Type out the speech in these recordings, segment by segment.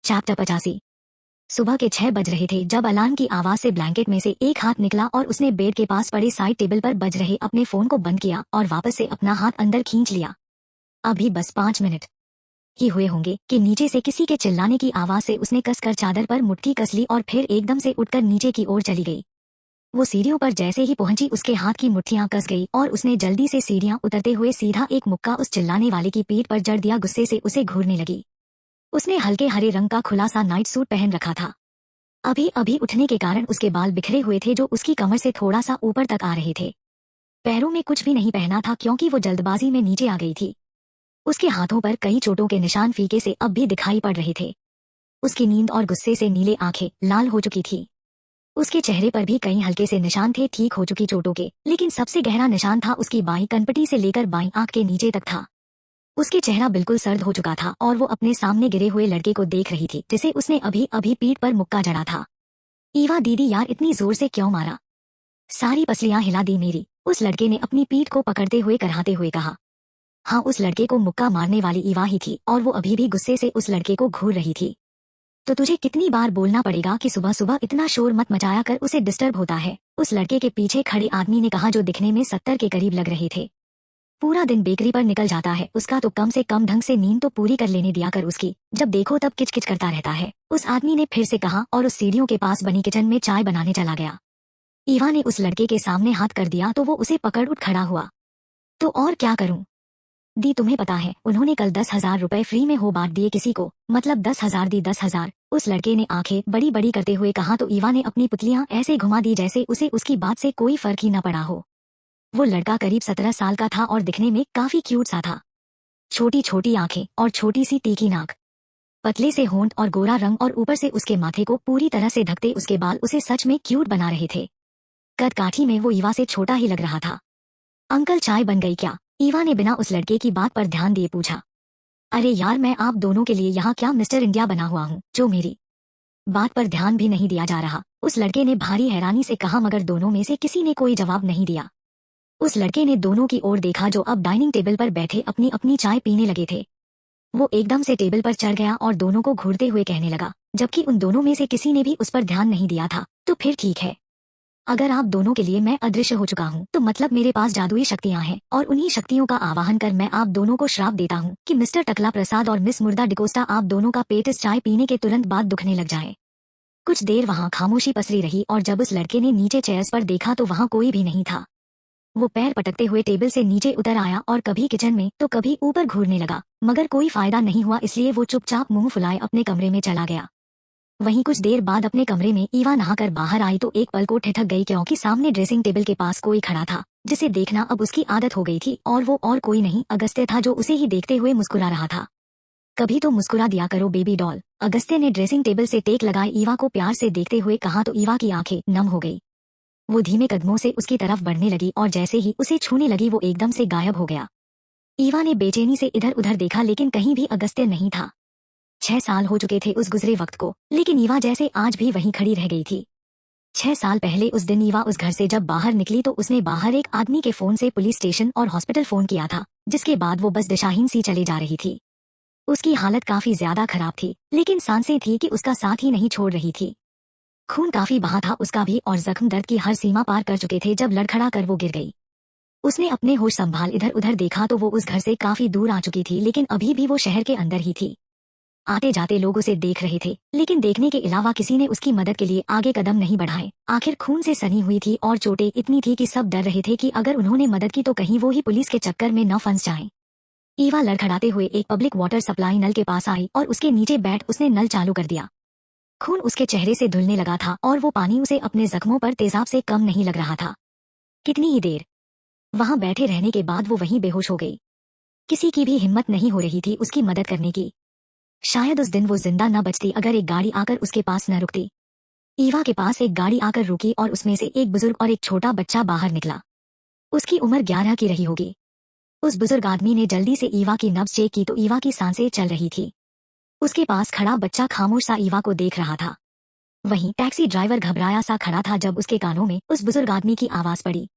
Chapter 85। सुबह के 6 बज रहे थे जब अलार्म की आवाज से ब्लैंकेट में से एक हाथ निकला और उसने बेड के पास पड़े साइड टेबल पर बज रहे अपने फोन को बंद किया और वापस से अपना हाथ अंदर खींच लिया। अभी बस 5 मिनट ही हुए होंगे कि नीचे से किसी के चिल्लाने की आवाज से उसने कसकर चादर पर मुट्ठी कस ली और फिर एकदम से उठकर नीचे की ओर चली गई। वो सीढ़ियों पर जैसे ही पहुंची उसके हाथ की मुट्ठियां कस गई और उसने जल्दी से सीढ़ियां उतरते हुए सीधा एक मुक्का उस चिल्लाने वाले की पीठ पर जड़ दिया। गुस्से से उसे घूरने लगी। उसने हल्के हरे रंग का खुला सा नाइट सूट पहन रखा था। अभी अभी उठने के कारण उसके बाल बिखरे हुए थे जो उसकी कमर से थोड़ा सा ऊपर तक आ रहे थे। पैरों में कुछ भी नहीं पहना था क्योंकि वो जल्दबाजी में नीचे आ गई थी। उसके हाथों पर कई चोटों के निशान फीके से अब भी दिखाई पड़ रहे थे। उसकी नींद और गुस्से से नीले आंखें लाल हो चुकी थी। उसके चेहरे पर भी कई हल्के से निशान थे ठीक हो चुकी चोटों के, लेकिन सबसे गहरा निशान था उसकी बाईं कनपटी से लेकर बाईं आंख के नीचे तक था। उसके चेहरा बिल्कुल सर्द हो चुका था और वो अपने सामने गिरे हुए लड़के को देख रही थी जिसे उसने अभी अभी पीठ पर मुक्का जड़ा था। ईवा दीदी यार इतनी जोर से क्यों मारा? सारी पसलियां हिला दी मेरी, उस लड़के ने अपनी पीठ को पकड़ते हुए कराहते हुए कहा। हाँ, उस लड़के को मुक्का मारने वाली ईवा ही थी और वो अभी भी गुस्से से उस लड़के को घूर रही थी। तो तुझे कितनी बार बोलना पड़ेगा कि सुबह सुबह इतना शोर मत मचाया कर, उसे डिस्टर्ब होता है, उस लड़के के पीछे खड़े आदमी ने कहा जो दिखने में 70 के करीब लग रहे थे। पूरा दिन बेकरी पर निकल जाता है उसका, तो कम से कम ढंग से नींद तो पूरी कर लेने दिया कर उसकी, जब देखो तब किचकिच करता रहता है, उस आदमी ने फिर से कहा और उस सीढ़ियों के पास बनी किचन में चाय बनाने चला गया। ईवा ने उस लड़के के सामने हाथ कर दिया तो वो उसे पकड़ उठ खड़ा हुआ। तो और क्या करूं दी, तुम्हें पता है उन्होंने कल 10,000 रुपए फ्री में हो बांट दिए किसी को, मतलब 10,000 दी 10,000, उस लड़के ने आंखें बड़ी बड़ी करते हुए कहा। तो ईवा ने अपनी पुतलियां ऐसे घुमा दी जैसे उसे उसकी बात से कोई फर्क ही न पड़ा हो। वो लड़का करीब 17 साल का था और दिखने में काफी क्यूट सा था। छोटी छोटी आंखें और छोटी सी तीखी नाक, पतले से होंठ और गोरा रंग और ऊपर से उसके माथे को पूरी तरह से ढकते उसके बाल उसे सच में क्यूट बना रहे थे। कद काठी में वो ईवा से छोटा ही लग रहा था। अंकल चाय बन गई क्या? ईवा ने बिना उस लड़के की बात पर ध्यान दिए पूछा। अरे यार, मैं आप दोनों के लिए यहाँ क्या मिस्टर इंडिया बना हुआ हूँ जो मेरी बात पर ध्यान भी नहीं दिया जा रहा, उस लड़के ने भारी हैरानी से कहा, मगर दोनों में से किसी ने कोई जवाब नहीं दिया। उस लड़के ने दोनों की ओर देखा जो अब डाइनिंग टेबल पर बैठे अपनी अपनी चाय पीने लगे थे। वो एकदम से टेबल पर चढ़ गया और दोनों को घूरते हुए कहने लगा, जबकि उन दोनों में से किसी ने भी उस पर ध्यान नहीं दिया था। तो फिर ठीक है, अगर आप दोनों के लिए मैं अदृश्य हो चुका हूँ तो मतलब मेरे पास जादुई शक्तियाँ हैं और उन्हीं शक्तियों का आवाहन कर मैं आप दोनों को श्राप देता हूँ कि मिस्टर टकला प्रसाद और मिस मुर्दा डिकोस्टा आप दोनों का पेट इस चाय पीने के तुरंत बाद दुखने लग जाए। कुछ देर वहाँ खामोशी पसरी रही और जब उस लड़के ने नीचे चेयर्स पर देखा तो वहाँ कोई भी नहीं था। वो पैर पटकते हुए टेबल से नीचे उतर आया और कभी किचन में तो कभी ऊपर घूरने लगा, मगर कोई फायदा नहीं हुआ, इसलिए वो चुपचाप मुंह फुलाए अपने कमरे में चला गया। वहीं कुछ देर बाद अपने कमरे में ईवा नहाकर बाहर आई तो एक पल को ठिठक गई क्योंकि सामने ड्रेसिंग टेबल के पास कोई खड़ा था जिसे देखना अब उसकी आदत हो गई थी, और वो और कोई नहीं अगस्त्य था जो उसे ही देखते हुए मुस्कुरा रहा था। कभी तो मुस्कुरा दिया करो बेबी डॉल, अगस्त्य ने ड्रेसिंग टेबल से टेक लगाए ईवा को प्यार से देखते हुए कहा। तो ईवा की आंखें नम हो गई। वो धीमे कदमों से उसकी तरफ बढ़ने लगी और जैसे ही उसे छूने लगी वो एकदम से गायब हो गया। ईवा ने बेचैनी से इधर उधर देखा लेकिन कहीं भी अगस्त्य नहीं था। 6 साल हो चुके थे उस गुजरे वक्त को, लेकिन ईवा जैसे आज भी वहीं खड़ी रह गई थी। 6 साल पहले उस दिन ईवा उस घर से जब बाहर निकली तो उसने बाहर एक आदमी के फोन से पुलिस स्टेशन और हॉस्पिटल फोन किया था, जिसके बाद वो बस दिशाहीन सी चले जा रही थी। उसकी हालत काफी ज्यादा खराब थी, लेकिन सांसें थी कि उसका साथ ही नहीं छोड़ रही थी। खून काफी बहा था उसका भी और जख्म दर्द की हर सीमा पार कर चुके थे जब लड़खड़ा कर वो गिर गई। उसने अपने होश संभाल इधर उधर देखा तो वो उस घर से काफी दूर आ चुकी थी, लेकिन अभी भी वो शहर के अंदर ही थी। आते जाते लोग उसे देख रहे थे, लेकिन देखने के अलावा किसी ने उसकी मदद के लिए आगे कदम नहीं बढ़ाए। आखिर खून से सनी हुई थी और चोटें इतनी थी कि सब डर रहे थे कि अगर उन्होंने मदद की तो कहीं वो ही पुलिस के चक्कर में न फंस जाएं। ईवा लड़खड़ाते हुए एक पब्लिक वाटर सप्लाई नल के पास आई और उसके नीचे बैठ उसने नल चालू कर दिया। खून उसके चेहरे से धुलने लगा था और वो पानी उसे अपने जख्मों पर तेजाब से कम नहीं लग रहा था। कितनी ही देर वहां बैठे रहने के बाद वो वहीं बेहोश हो गई। किसी की भी हिम्मत नहीं हो रही थी उसकी मदद करने की। शायद उस दिन वो जिंदा न बचती अगर एक गाड़ी आकर उसके पास न रुकती। ईवा के पास एक गाड़ी आकर रुकी और उसमें से एक बुजुर्ग और एक छोटा बच्चा बाहर निकला। उसकी उम्र 11 की रही होगी। उस बुजुर्ग आदमी ने जल्दी से ईवा की नब्ज चेक की तो ईवा की सांसें चल रही थी। उसके पास खड़ा बच्चा खामोश सा ईवा को देख रहा था। वहीं टैक्सी ड्राइवर घबराया सा खड़ा था जब उसके कानों में उस बुजुर्ग आदमी की आवाज पड़ी।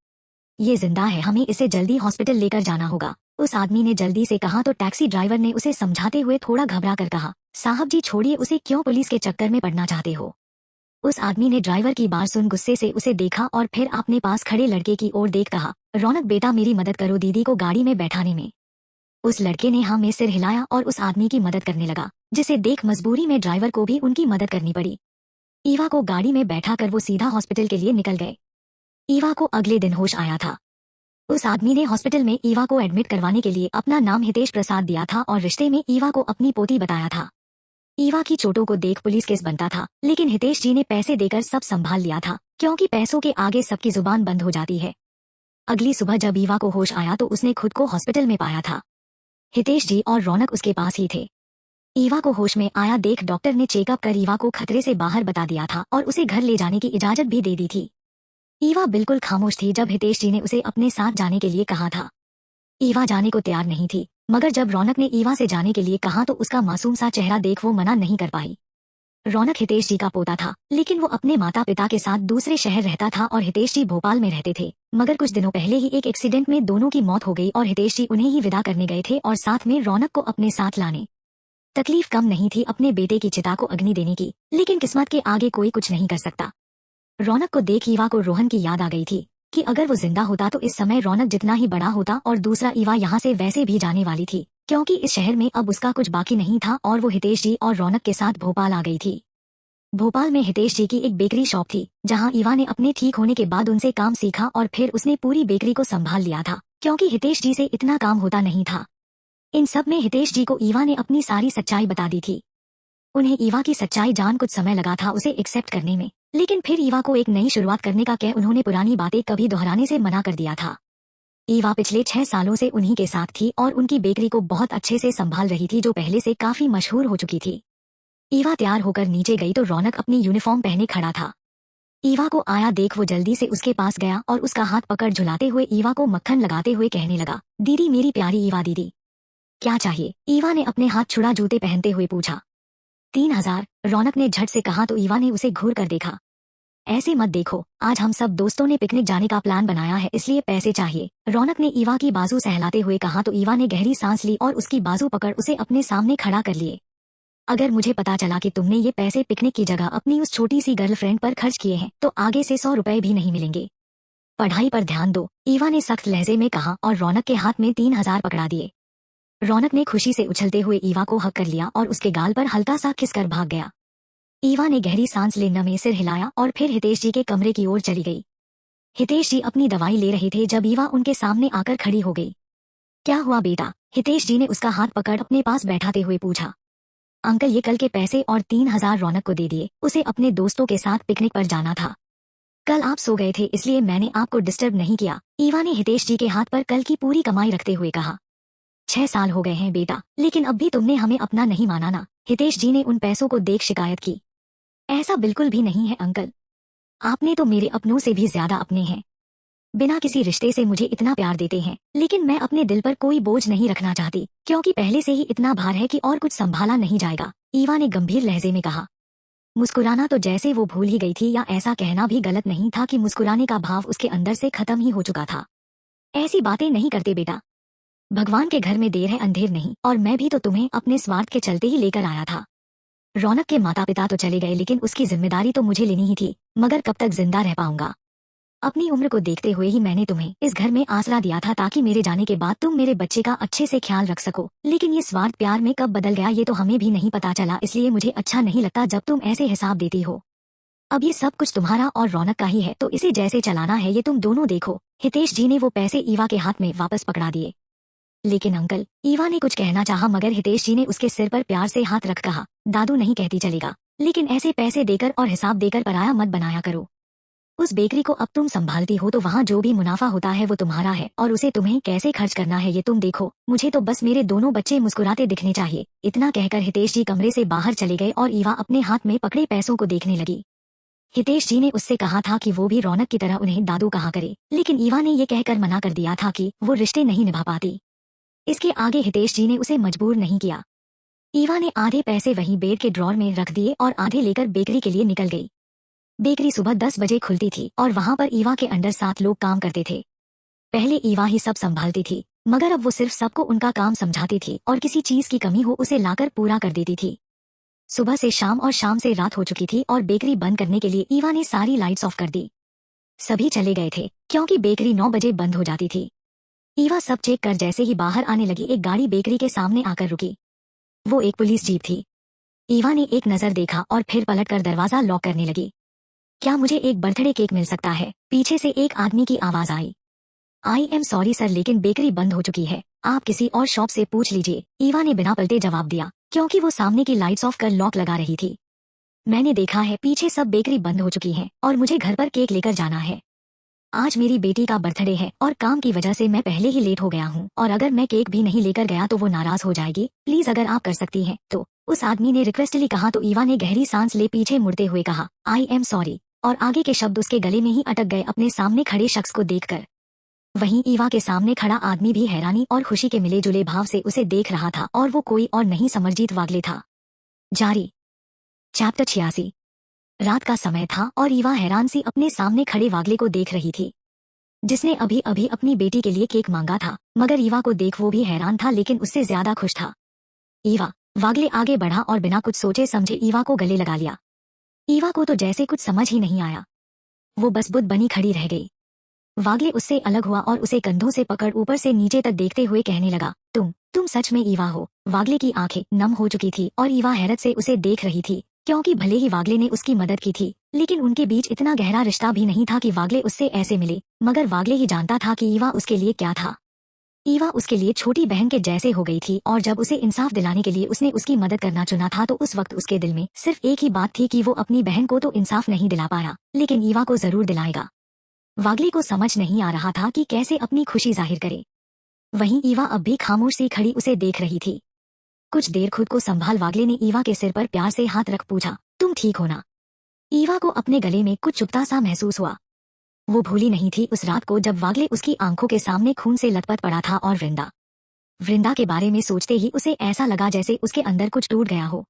ये जिंदा है, हमें इसे जल्दी हॉस्पिटल लेकर जाना होगा, उस आदमी ने जल्दी से कहा। तो टैक्सी ड्राइवर ने उसे समझाते हुए थोड़ा घबरा कर कहा, साहब जी छोड़िए उसे, क्यों पुलिस के चक्कर में पड़ना चाहते हो। उस आदमी ने ड्राइवर की बात सुन गुस्से से उसे देखा और फिर अपने पास खड़े लड़के की ओर देख कहा, रौनक बेटा मेरी मदद करो दीदी को गाड़ी में बैठाने में। उस लड़के ने हाँ में सिर हिलाया और उस आदमी की मदद करने लगा, जिसे देख मजबूरी में ड्राइवर को भी उनकी मदद करनी पड़ी। ईवा को गाड़ी में बैठा कर वो सीधा हॉस्पिटल के लिए निकल गए। ईवा को अगले दिन होश आया था। उस आदमी ने हॉस्पिटल में ईवा को एडमिट करवाने के लिए अपना नाम हितेश प्रसाद दिया था और रिश्ते में ईवा को अपनी पोती बताया था। ईवा की चोटों को देख पुलिस केस बनता था, लेकिन हितेश जी ने पैसे देकर सब संभाल लिया था, क्योंकि पैसों के आगे सबकी जुबान बंद हो जाती है। अगली सुबह जब ईवा को होश आया तो उसने खुद को हॉस्पिटल में पाया था। हितेश जी और रौनक उसके पास ही थे। ईवा को होश में आया देख डॉक्टर ने चेकअप कर ईवा को खतरे से बाहर बता दिया था और उसे घर ले जाने की इजाजत भी दे दी थी। ईवा बिल्कुल खामोश थी जब हितेश जी ने उसे अपने साथ जाने के लिए कहा था। ईवा जाने को तैयार नहीं थी, मगर जब रौनक ने ईवा से जाने के लिए कहा तो उसका मासूम सा चेहरा देख वो मना नहीं कर पाई। रौनक हितेश जी का पोता था, लेकिन वो अपने माता पिता के साथ दूसरे शहर रहता था और हितेश जी भोपाल में रहते थे। मगर कुछ दिनों पहले ही एक एक्सीडेंट में दोनों की मौत हो गई और हितेश जी उन्हें ही विदा करने गए थे और साथ में रौनक को अपने साथ लाने। तकलीफ कम नहीं थी अपने बेटे की चिता को अग्नि देने की, लेकिन किस्मत के आगे कोई कुछ नहीं कर सकता। रौनक को देख ईवा को रोहन की याद आ गई थी कि अगर वो जिंदा होता तो इस समय रौनक जितना ही बड़ा होता और दूसरा ईवा यहाँ से वैसे भी जाने वाली थी, क्योंकि इस शहर में अब उसका कुछ बाकी नहीं था और वो हितेश जी और रौनक के साथ भोपाल आ गई थी। भोपाल में हितेश जी की एक बेकरी शॉप थी, जहां ईवा ने अपने ठीक होने के बाद उनसे काम सीखा और फिर उसने पूरी बेकरी को संभाल लिया था, क्योंकि हितेश जी से इतना काम होता नहीं था। इन सब में हितेश जी को ईवा ने अपनी सारी सच्चाई बता दी थी। उन्हें ईवा की सच्चाई जान कुछ समय लगा था उसे एक्सेप्ट करने में, लेकिन फिर ईवा को एक नई शुरुआत करने का कह उन्होंने पुरानी बातें कभी दोहराने से मना कर दिया था। ईवा पिछले 6 सालों से उन्हीं के साथ थी और उनकी बेकरी को बहुत अच्छे से संभाल रही थी, जो पहले से काफी मशहूर हो चुकी थी। ईवा तैयार होकर नीचे गई तो रौनक अपनी यूनिफॉर्म पहने खड़ा था। ईवा को आया देख वो जल्दी से उसके पास गया और उसका हाथ पकड़ झुलाते हुए ईवा को मक्खन लगाते हुए कहने लगा, दीदी मेरी प्यारी ईवा दीदी, क्या चाहिए। ईवा ने अपने हाथ छुड़ा जूते पहनते हुए पूछा। 3000, रौनक ने झट से कहा तो ईवा ने उसे घूर कर देखा। ऐसे मत देखो, आज हम सब दोस्तों ने पिकनिक जाने का प्लान बनाया है, इसलिए पैसे चाहिए। रौनक ने ईवा की बाजू सहलाते हुए कहा तो ईवा ने गहरी सांस ली और उसकी बाजू पकड़ उसे अपने सामने खड़ा कर लिए। अगर मुझे पता चला कि तुमने ये पैसे पिकनिक की जगह अपनी उस छोटी सी गर्लफ्रेंड पर खर्च किए हैं तो आगे से 100 रुपए भी नहीं मिलेंगे। पढ़ाई पर ध्यान दो, ईवा ने सख्त लहजे में कहा और रौनक के हाथ में 3000 पकड़ा दिए। रौनक ने खुशी से उछलते हुए ईवा को हक कर लिया और उसके गाल पर हल्का सा किस कर भाग गया। ईवा ने गहरी सांस लेने में सिर हिलाया और फिर हितेश जी के कमरे की ओर चली गई। हितेश जी अपनी दवाई ले रहे थे जब ईवा उनके सामने आकर खड़ी हो गई। क्या हुआ बेटा, हितेश जी ने उसका हाथ पकड़ अपने पास बैठाते हुए पूछा। अंकल ये कल के पैसे और 3000 रौनक को दे दिए, उसे अपने दोस्तों के साथ पिकनिक पर जाना था। कल आप सो गए थे इसलिए मैंने आपको डिस्टर्ब नहीं किया। ईवा ने हितेश जी के हाथ पर कल की पूरी कमाई रखते हुए कहा। 6 साल हो गए हैं बेटा, लेकिन अब भी तुमने हमें अपना नहीं माना ना। हितेश जी ने उन पैसों को देख शिकायत की। ऐसा बिल्कुल भी नहीं है अंकल, आपने तो मेरे अपनों से भी ज्यादा अपने हैं। बिना किसी रिश्ते से मुझे इतना प्यार देते हैं, लेकिन मैं अपने दिल पर कोई बोझ नहीं रखना चाहती, क्योंकि पहले से ही इतना भार है कि और कुछ संभाला नहीं जाएगा। ईवा ने गंभीर लहजे में कहा। मुस्कुराना तो जैसे वो भूल ही गई थी, या ऐसा कहना भी गलत नहीं था कि मुस्कुराने का भाव उसके अंदर से खत्म ही हो चुका था। ऐसी बातें नहीं करते बेटा, भगवान के घर में देर है अंधेर नहीं, और मैं भी तो तुम्हें अपने स्वार्थ के चलते ही लेकर आया था। रौनक के माता पिता तो चले गए, लेकिन उसकी जिम्मेदारी तो मुझे लेनी ही थी, मगर कब तक जिंदा रह पाऊंगा। अपनी उम्र को देखते हुए ही मैंने तुम्हें इस घर में आसरा दिया था, ताकि मेरे जाने के बाद तुम मेरे बच्चे का अच्छे से ख्याल रख सको। लेकिन ये स्वार्थ प्यार में कब बदल गया ये तो हमें भी नहीं पता चला, इसलिए मुझे अच्छा नहीं लगता जब तुम ऐसे हिसाब देती हो। अब ये सब कुछ तुम्हारा और रौनक का ही है, तो इसे जैसे चलाना है ये तुम दोनों देखो। हितेश जी ने वो पैसे ईवा के हाथ में वापस पकड़ा दिए। लेकिन अंकल, ईवा ने कुछ कहना चाहा, मगर हितेश जी ने उसके सिर पर प्यार से हाथ रख कहा, दादू नहीं कहती चलेगा, लेकिन ऐसे पैसे देकर और हिसाब देकर पराया मत बनाया करो। उस बेकरी को अब तुम संभालती हो तो वहाँ जो भी मुनाफा होता है वो तुम्हारा है, और उसे तुम्हें कैसे खर्च करना है ये तुम देखो। मुझे तो बस मेरे दोनों बच्चे मुस्कुराते दिखने चाहिए। इतना कहकर हितेश जी कमरे से बाहर चले गए और ईवा अपने हाथ में पकड़े पैसों को देखने लगी। हितेश जी ने उससे कहा था कि वो भी रौनक की तरह उन्हें दादू कहा करे, लेकिन ईवा ने ये कहकर मना कर दिया था कि वो रिश्ते नहीं निभा पाती। इसके आगे हितेश जी ने उसे मजबूर नहीं किया। ईवा ने आधे पैसे वहीं बेड के ड्रॉर में रख दिए और आधे लेकर बेकरी के लिए निकल गई। बेकरी सुबह 10 बजे खुलती थी और वहां पर ईवा के अंडर 7 लोग काम करते थे। पहले ईवा ही सब संभालती थी, मगर अब वो सिर्फ सबको उनका काम समझाती थी और किसी चीज की कमी हो उसे लाकर पूरा कर देती थी। सुबह से शाम और शाम से रात हो चुकी थी और बेकरी बंद करने के लिए ईवा ने सारी लाइट्स ऑफ कर दी। सभी चले गए थे क्योंकि बेकरी 9 बजे बंद हो जाती थी। ईवा सब चेक कर जैसे ही बाहर आने लगी, एक गाड़ी बेकरी के सामने आकर रुकी। वो एक पुलिस जीप थी। ईवा ने एक नजर देखा और फिर पलटकर दरवाजा लॉक करने लगी। क्या मुझे एक बर्थडे केक मिल सकता है? पीछे से एक आदमी की आवाज आई। आई एम सॉरी सर, लेकिन बेकरी बंद हो चुकी है, आप किसी और शॉप से पूछ लीजिए। ईवा ने बिना पलटे जवाब दिया क्योंकि वो सामने की लाइट्स ऑफ कर लॉक लगा रही थी। मैंने देखा है, पीछे सब बेकरी बंद हो चुकी है और मुझे घर पर केक लेकर जाना है। आज मेरी बेटी का बर्थडे है और काम की वजह से मैं पहले ही लेट हो गया हूँ, और अगर मैं केक भी नहीं लेकर गया तो वो नाराज हो जाएगी। प्लीज अगर आप कर सकती हैं तो। उस आदमी ने रिक्वेस्टली कहा तो ईवा ने गहरी सांस ले पीछे मुड़ते हुए कहा, आई एम सॉरी, और आगे के शब्द उसके गले में ही अटक गए अपने सामने खड़े शख्स को देखकर। वहीं ईवा के सामने खड़ा आदमी भी हैरानी और खुशी के मिले जुले भाव से उसे देख रहा था, और वो कोई और नहीं समरजीत वागले था। जारी। चैप्टर 86। रात का समय था और ईवा हैरान सी अपने सामने खड़े वागले को देख रही थी, जिसने अभी अभी अपनी बेटी के लिए केक मांगा था। मगर ईवा को देख वो भी हैरान था, लेकिन उससे ज्यादा खुश था। ईवा। वागले आगे बढ़ा और बिना कुछ सोचे समझे ईवा को गले लगा लिया। ईवा को तो जैसे कुछ समझ ही नहीं आया, वो बस बुद्ध बनी खड़ी रह गई। वागले उससे अलग हुआ और उसे कंधों से पकड़ ऊपर से नीचे तक देखते हुए कहने लगा, तुम सच में ईवा हो? वागले की आंखें नम हो चुकी थी और ईवा हैरत से उसे देख रही थी, क्योंकि भले ही वागले ने उसकी मदद की थी, लेकिन उनके बीच इतना गहरा रिश्ता भी नहीं था कि वागले उससे ऐसे मिले। मगर वागले ही जानता था कि ईवा उसके लिए क्या था। ईवा उसके लिए छोटी बहन के जैसे हो गई थी, और जब उसे इंसाफ दिलाने के लिए उसने उसकी मदद करना चुना था तो उस वक्त उसके दिल में सिर्फ एक ही बात थी कि वो अपनी बहन को तो इंसाफ नहीं दिला पाया, लेकिन ईवा को जरूर दिलाएगा। वागले को समझ नहीं आ रहा था कि कैसे अपनी खुशी जाहिर करे। वहीं ईवा अब भी खामोश सी खड़ी उसे देख रही थी। कुछ देर खुद को संभाल वागले ने ईवा के सिर पर प्यार से हाथ रख पूछा, तुम ठीक हो ना? ईवा को अपने गले में कुछ चुभता सा महसूस हुआ। वो भूली नहीं थी उस रात को जब वागले उसकी आंखों के सामने खून से लथपथ पड़ा था, और वृंदा के बारे में सोचते ही उसे ऐसा लगा जैसे उसके अंदर कुछ टूट गया हो।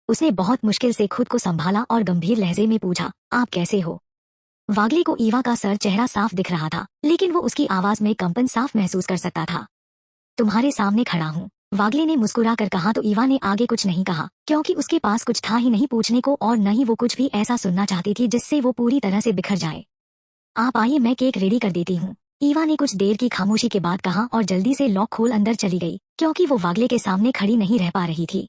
उसने बहुत मुश्किल से खुद को संभाला और गंभीर लहजे में पूछा, आप कैसे हो? वागले को ईवा का सर चेहरा साफ दिख रहा था, लेकिन वो उसकी आवाज में कंपन साफ महसूस कर सकता था। तुम्हारे सामने खड़ा हूँ, वागले ने मुस्कुरा कर कहा तो ईवा ने आगे कुछ नहीं कहा, क्योंकि उसके पास कुछ था ही नहीं पूछने को, और न ही वो कुछ भी ऐसा सुनना चाहती थी जिससे वो पूरी तरह से बिखर जाए। आप आइए, मैं केक रेडी कर देती हूँ, ईवा ने कुछ देर की खामोशी के बाद कहा और जल्दी से लॉक खोल अंदर चली गई, क्योंकि वो वागले के सामने खड़ी नहीं रह पा रही थी।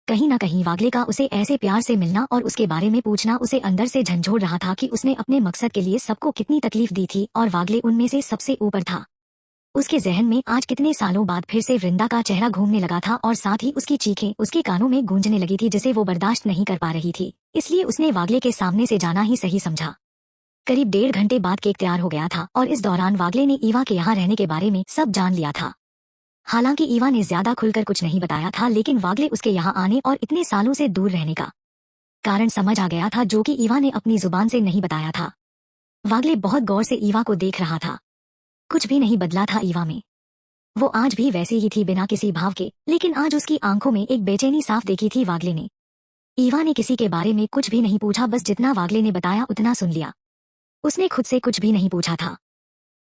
कहीं न कहीं वागले का उसे ऐसे प्यार से मिलना और उसके बारे में पूछना उसे अंदर से झंझोड़ रहा था कि उसने अपने मकसद के लिए सबको कितनी तकलीफ दी थी, और वागले उनमें से सबसे ऊपर था। उसके जहन में आज कितने सालों बाद फिर से वृंदा का चेहरा घूमने लगा था, और साथ ही उसकी चीखें उसके कानों में गूंजने लगी थी, जिसे वो बर्दाश्त नहीं कर पा रही थी। इसलिए उसने वागले के सामने से जाना ही सही समझा। करीब 1.5 घंटे बाद केक तैयार हो गया था, और इस दौरान वागले ने ईवा के यहाँ रहने के बारे में सब जान लिया था। हालांकि ईवा ने ज्यादा खुलकर कुछ नहीं बताया था, लेकिन वागले उसके यहाँ आने और इतने सालों से दूर रहने का कारण समझ आ गया था, जो कि ईवा ने अपनी जुबान से नहीं बताया था। वागले बहुत गौर से ईवा को देख रहा था। कुछ भी नहीं बदला था ईवा में। वो आज भी वैसी ही थी, बिना किसी भाव के, लेकिन आज उसकी आंखों में एक बेचैनी साफ देखी थी वागले ने। ईवा ने किसी के बारे में कुछ भी नहीं पूछा, बस जितना वागले ने बताया उतना सुन लिया। उसने खुद से कुछ भी नहीं पूछा था।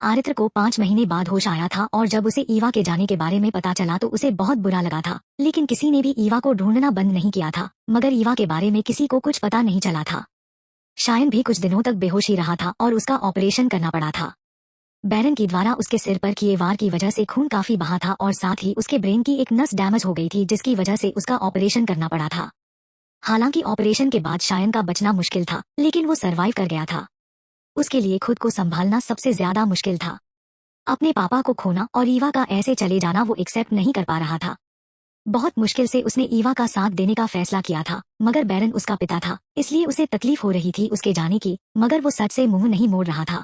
आरित्र को 5 महीने बाद होश आया था, और जब उसे ईवा के जाने के बारे में पता चला तो उसे बहुत बुरा लगा था, लेकिन किसी ने भी ईवा को ढूंढना बंद नहीं किया था। मगर ईवा के बारे में किसी को कुछ पता नहीं चला था। शायन भी कुछ दिनों तक बेहोश ही रहा था और उसका ऑपरेशन करना पड़ा था। बैरन की द्वारा उसके सिर पर किए वार की वजह से खून काफी बहा था, और साथ ही उसके ब्रेन की एक नस डैमेज हो गई थी, जिसकी वजह से उसका ऑपरेशन करना पड़ा था। हालांकि ऑपरेशन के बाद शायन का बचना मुश्किल था, लेकिन वो सरवाइव कर गया था। उसके लिए खुद को संभालना सबसे ज्यादा मुश्किल था। अपने पापा को खोना और ईवा का ऐसे चले जाना वो एक्सेप्ट नहीं कर पा रहा था। बहुत मुश्किल से उसने ईवा का साथ देने का फैसला किया था, मगर बैरन उसका पिता था, इसलिए उसे तकलीफ हो रही थी उसके जाने की, मगर वो सच से मुंह नहीं मोड़ रहा था।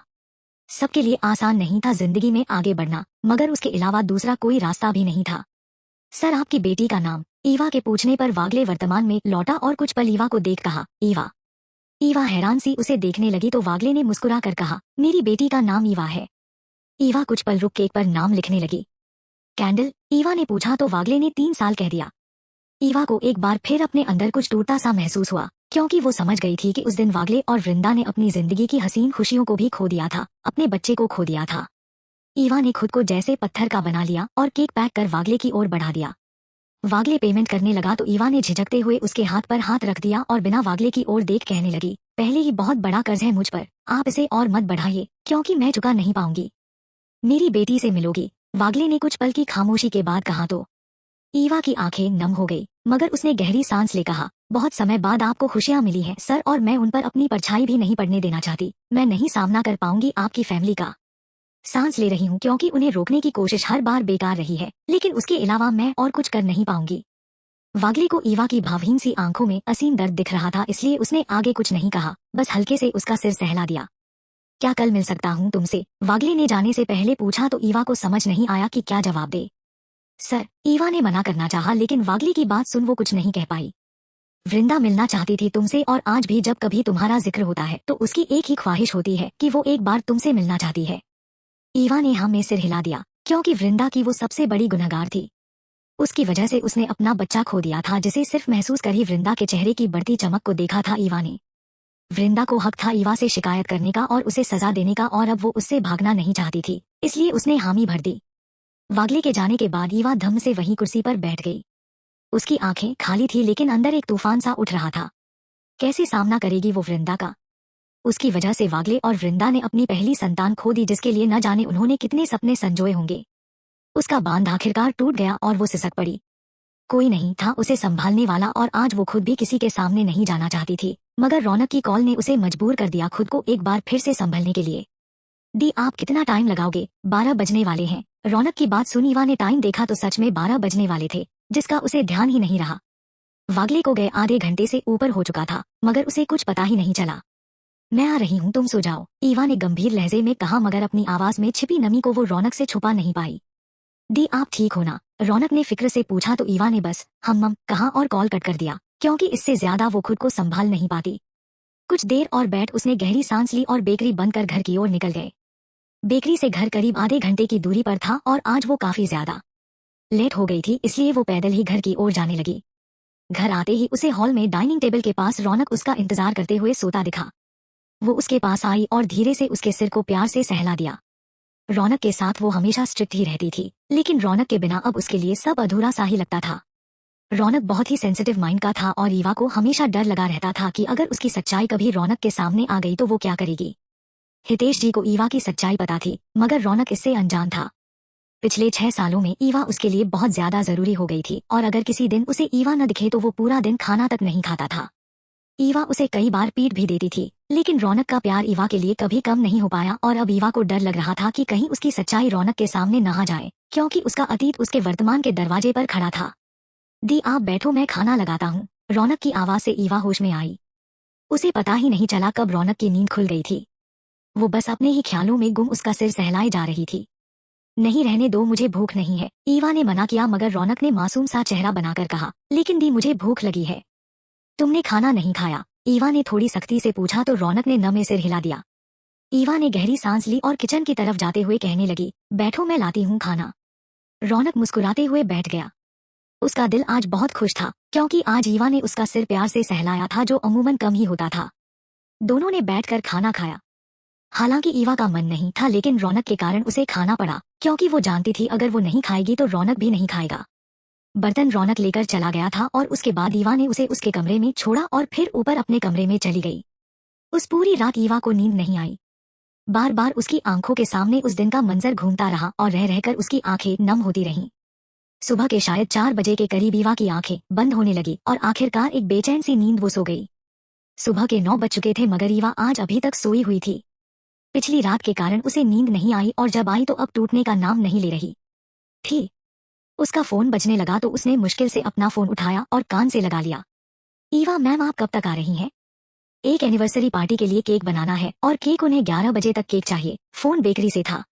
सबके लिए आसान नहीं था जिंदगी में आगे बढ़ना, मगर उसके अलावा दूसरा कोई रास्ता भी नहीं था। सर, आपकी बेटी का नाम? ईवा के पूछने पर वागले वर्तमान में लौटा और कुछ पल ईवा को देख कहा, ईवा। ईवा हैरान सी उसे देखने लगी तो वागले ने मुस्कुरा कर कहा, मेरी बेटी का नाम ईवा है। ईवा कुछ पल रुक केक पर नाम लिखने लगी। कैंडल? ईवा ने पूछा तो वागले ने 3 साल कह दिया। ईवा को एक बार फिर अपने अंदर कुछ टूटता सा महसूस हुआ, क्योंकि वो समझ गई थी कि उस दिन वागले और वृंदा ने अपनी जिंदगी की हसीन खुशियों को भी खो दिया था, अपने बच्चे को खो दिया था। ईवा ने खुद को जैसे पत्थर का बना लिया और केक पैक कर वागले की ओर बढ़ा दिया। वागले पेमेंट करने लगा तो ईवा ने झिझकते हुए उसके हाथ पर हाथ रख दिया और बिना वागले की ओर देख कहने लगी, पहले ही बहुत बड़ा कर्ज है मुझ पर, आप इसे और मत बढ़ाइए क्योंकि मैं चुका नहीं पाऊंगी। मेरी बेटी से मिलोगी। वागले ने कुछ पल की खामोशी के बाद कहा तो ईवा की आंखें नम हो गई, मगर उसने गहरी सांस ले कहा, बहुत समय बाद आपको खुशियां मिली हैं सर, और मैं उन पर अपनी परछाई भी नहीं पड़ने देना चाहती। मैं नहीं सामना कर पाऊंगी आपकी फैमिली का। सांस ले रही हूँ क्योंकि उन्हें रोकने की कोशिश हर बार बेकार रही है, लेकिन उसके अलावा मैं और कुछ कर नहीं पाऊंगी। वागले को ईवा की भावहीन सी आंखों में असीम दर्द दिख रहा था, इसलिए उसने आगे कुछ नहीं कहा, बस हल्के से उसका सिर सहला दिया। क्या कल मिल सकता हूँ तुमसे? वागले ने जाने से पहले पूछा तो ईवा को समझ नहीं आया कि क्या जवाब दे। सर, ईवा ने मना करना चाहा, लेकिन वागले की बात सुन वो कुछ नहीं कह पाई। वृंदा मिलना चाहती थी तुमसे, और आज भी जब कभी तुम्हारा जिक्र होता है तो उसकी एक ही ख्वाहिश होती है कि वो एक बार तुमसे मिलना चाहती है। ईवा ने हाँ में सिर हिला दिया, क्योंकि वृंदा की वो सबसे बड़ी गुनहगार थी। उसकी वजह से उसने अपना बच्चा खो दिया था, जिसे सिर्फ महसूस कर ही वृंदा के चेहरे की बढ़ती चमक को देखा था ईवा ने। वृंदा को हक था ईवा से शिकायत करने का और उसे सजा देने का, और अब वो उससे भागना नहीं चाहती थी, इसलिए उसने हामी भर दी। वागले के जाने के बाद ईवा धम से वहीं कुर्सी पर बैठ गई। उसकी आंखें खाली थी, लेकिन अंदर एक तूफान सा उठ रहा था। कैसे सामना करेगी वो वृंदा का? उसकी वजह से वागले और वृंदा ने अपनी पहली संतान खो दी, जिसके लिए न जाने उन्होंने कितने सपने संजोए होंगे। उसका बांध आखिरकार टूट गया और वो सिसक पड़ी। कोई नहीं था उसे संभालने वाला, और आज वो खुद भी किसी के सामने नहीं जाना चाहती थी, मगर रौनक की कॉल ने उसे मजबूर कर दिया खुद को एक बार फिर से संभलने के लिए। दी, आप कितना टाइम लगाओगे? 12 बजने वाले हैं। रौनक की बात सुनी ईवा ने टाइम देखा तो सच में 12 बजने वाले थे, जिसका उसे ध्यान ही नहीं रहा। वागले को गए आधे घंटे से ऊपर हो चुका था, मगर उसे कुछ पता ही नहीं चला। मैं आ रही हूँ, तुम सो जाओ, ईवा ने गंभीर लहजे में कहा, मगर अपनी आवाज में छिपी नमी को वो रौनक से छुपा नहीं पाई। दी, आप ठीक हो ना? रौनक ने फिक्र से पूछा तो ईवा ने बस हम कहा और कॉल कट कर दिया, क्योंकि इससे ज्यादा वो खुद को संभाल नहीं पाती। कुछ देर और बैठ उसने गहरी सांस ली और बेकरी बंद कर घर की ओर निकल गए। बेकरी से घर करीब आधे घंटे की दूरी पर था, और आज वो काफी ज्यादा लेट हो गई थी, इसलिए वो पैदल ही घर की ओर जाने लगी। घर आते ही उसे हॉल में डाइनिंग टेबल के पास रौनक उसका इंतजार करते हुए सोता दिखा। वो उसके पास आई और धीरे से उसके सिर को प्यार से सहला दिया। रौनक के साथ वो हमेशा स्ट्रिक्ट ही रहती थी, लेकिन रौनक के बिना अब उसके लिए सब अधूरा सा ही लगता था। रौनक बहुत ही सेंसिटिव माइंड का था, और ईवा को हमेशा डर लगा रहता था कि अगर उसकी सच्चाई कभी रौनक के सामने आ गई तो वो क्या करेगी। हितेश जी को ईवा की सच्चाई पता थी, मगर रौनक इससे अनजान था। पिछले 6 सालों में ईवा उसके लिए बहुत ज्यादा जरूरी हो गई थी, और अगर किसी दिन उसे ईवा न दिखे तो वो पूरा दिन खाना तक नहीं खाता था। ईवा उसे कई बार पीट भी देती थी, लेकिन रौनक का प्यार ईवा के लिए कभी कम नहीं हो पाया, और अब ईवा को डर लग रहा था कि कहीं उसकी सच्चाई रौनक के सामने न आ जाए, क्योंकि उसका अतीत उसके वर्तमान के दरवाजे पर खड़ा था। दी, आप बैठो, मैं खाना लगाता हूँ। रौनक की आवाज से ईवा होश में आई। उसे पता ही नहीं चला कब रौनक की नींद खुल गई थी। वो बस अपने ही ख्यालों में गुम उसका सिर सहलाए जा रही थी। नहीं, रहने दो, मुझे भूख नहीं है, ईवा ने मना किया, मगर रौनक ने मासूम सा चेहरा बनाकर कहा, लेकिन दी, मुझे भूख लगी है। तुमने खाना नहीं खाया? ईवा ने थोड़ी सख्ती से पूछा तो रौनक ने न में सिर हिला दिया। ईवा ने गहरी सांस ली और किचन की तरफ जाते हुए कहने लगी, बैठो, मैं लाती हूँ खाना। रौनक मुस्कुराते हुए बैठ गया। उसका दिल आज बहुत खुश था, क्योंकि आज ईवा ने उसका सिर प्यार से सहलाया था, जो अमूमन कम ही होता था। दोनों ने बैठकर खाना खाया। हालांकि ईवा का मन नहीं था, लेकिन रौनक के कारण उसे खाना पड़ा, क्योंकि वो जानती थी अगर वो नहीं खाएगी तो रौनक भी नहीं खाएगा। बर्तन रौनक लेकर चला गया था, और उसके बाद ईवा ने उसे उसके कमरे में छोड़ा और फिर ऊपर अपने कमरे में चली गई। उस पूरी रात ईवा को नींद नहीं आई। बार बार उसकी आंखों के सामने उस दिन का मंजर घूमता रहा, और रह रहकर उसकी आंखें नम होती रहीं। सुबह के शायद 4 बजे के करीब ईवा की आंखें बंद होने लगी, और आखिरकार एक बेचैन सी नींद वो सो गई। सुबह के 9 बज चुके थे, मगर ईवा आज अभी तक सोई हुई थी। पिछली रात के कारण उसे नींद नहीं आई, और जब आई तो अब टूटने का नाम नहीं ले रही थी। उसका फोन बजने लगा तो उसने मुश्किल से अपना फोन उठाया और कान से लगा लिया। ईवा मैम, आप कब तक आ रही हैं? एक एनिवर्सरी पार्टी के लिए केक बनाना है, और केक उन्हें 11 बजे तक केक चाहिए। फोन बेकरी से था।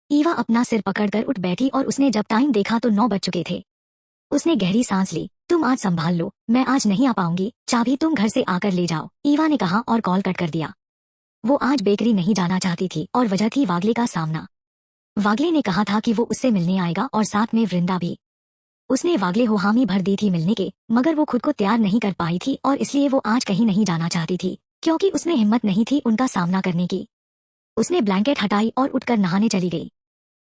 ईवा अपना सिर पकड़कर उठ बैठी, और उसने जब टाइम देखा तो 9 बज चुके थे। उसने गहरी सांस ली। तुम आज संभाल लो, मैं आज नहीं आ पाऊंगी, चाबी तुम घर से आकर ले जाओ, ईवा ने कहा और कॉल कट कर दिया। वो आज बेकरी नहीं जाना चाहती थी, और वजह थी वागले का सामना। वागले ने कहा था कि वो उससे मिलने आएगा, और साथ में वृंदा भी। उसने वागले हो हामी भर दी थी मिलने के, मगर वो खुद को तैयार नहीं कर पाई थी, और इसलिए वो आज कहीं नहीं जाना चाहती थी, क्योंकि उसमें हिम्मत नहीं थी उनका सामना करने की। उसने ब्लैंकेट हटाई और उठकर नहाने चली गई।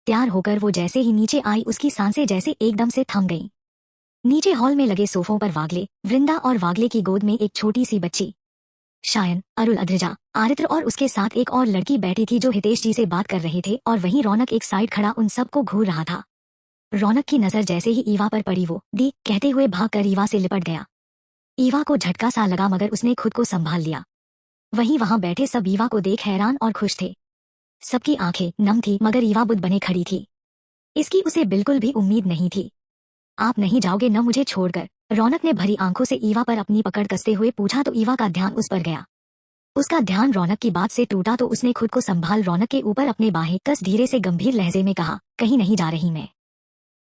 तैयार होकर वो जैसे ही नीचे आई, उसकी सांसें जैसे एकदम से थम गईं। नीचे हॉल में लगे सोफों पर वागले, वृंदा और वागले की गोद में एक छोटी सी बच्ची शायन, अरुल, अद्रिजा, आरित्र और उसके साथ एक और लड़की बैठी थी जो हितेश जी से बात कर रहे थे और वहीं रौनक एक साइड खड़ा उन सबको घूर रहा था। रौनक की नजर जैसे ही ईवा पर पड़ी वो दी कहते हुए भागकर ईवा से लिपट गया। ईवा को झटका सा लगा मगर उसने खुद को संभाल लिया। वहीं वहां बैठे सब ईवा को देख हैरान और खुश थे। सबकी आंखें नम थी मगर ईवा बुद्ध बने खड़ी थी। इसकी उसे बिल्कुल भी उम्मीद नहीं थी। आप नहीं जाओगे न मुझे छोड़कर? रौनक ने भरी आंखों से ईवा पर अपनी पकड़ कसते हुए पूछा तो ईवा का ध्यान उस पर गया। उसका ध्यान रौनक की बात से टूटा तो उसने खुद को संभाल रौनक के ऊपर अपने बाहें कस धीरे से गंभीर लहजे में कहा, कहीं नहीं जा रही मैं।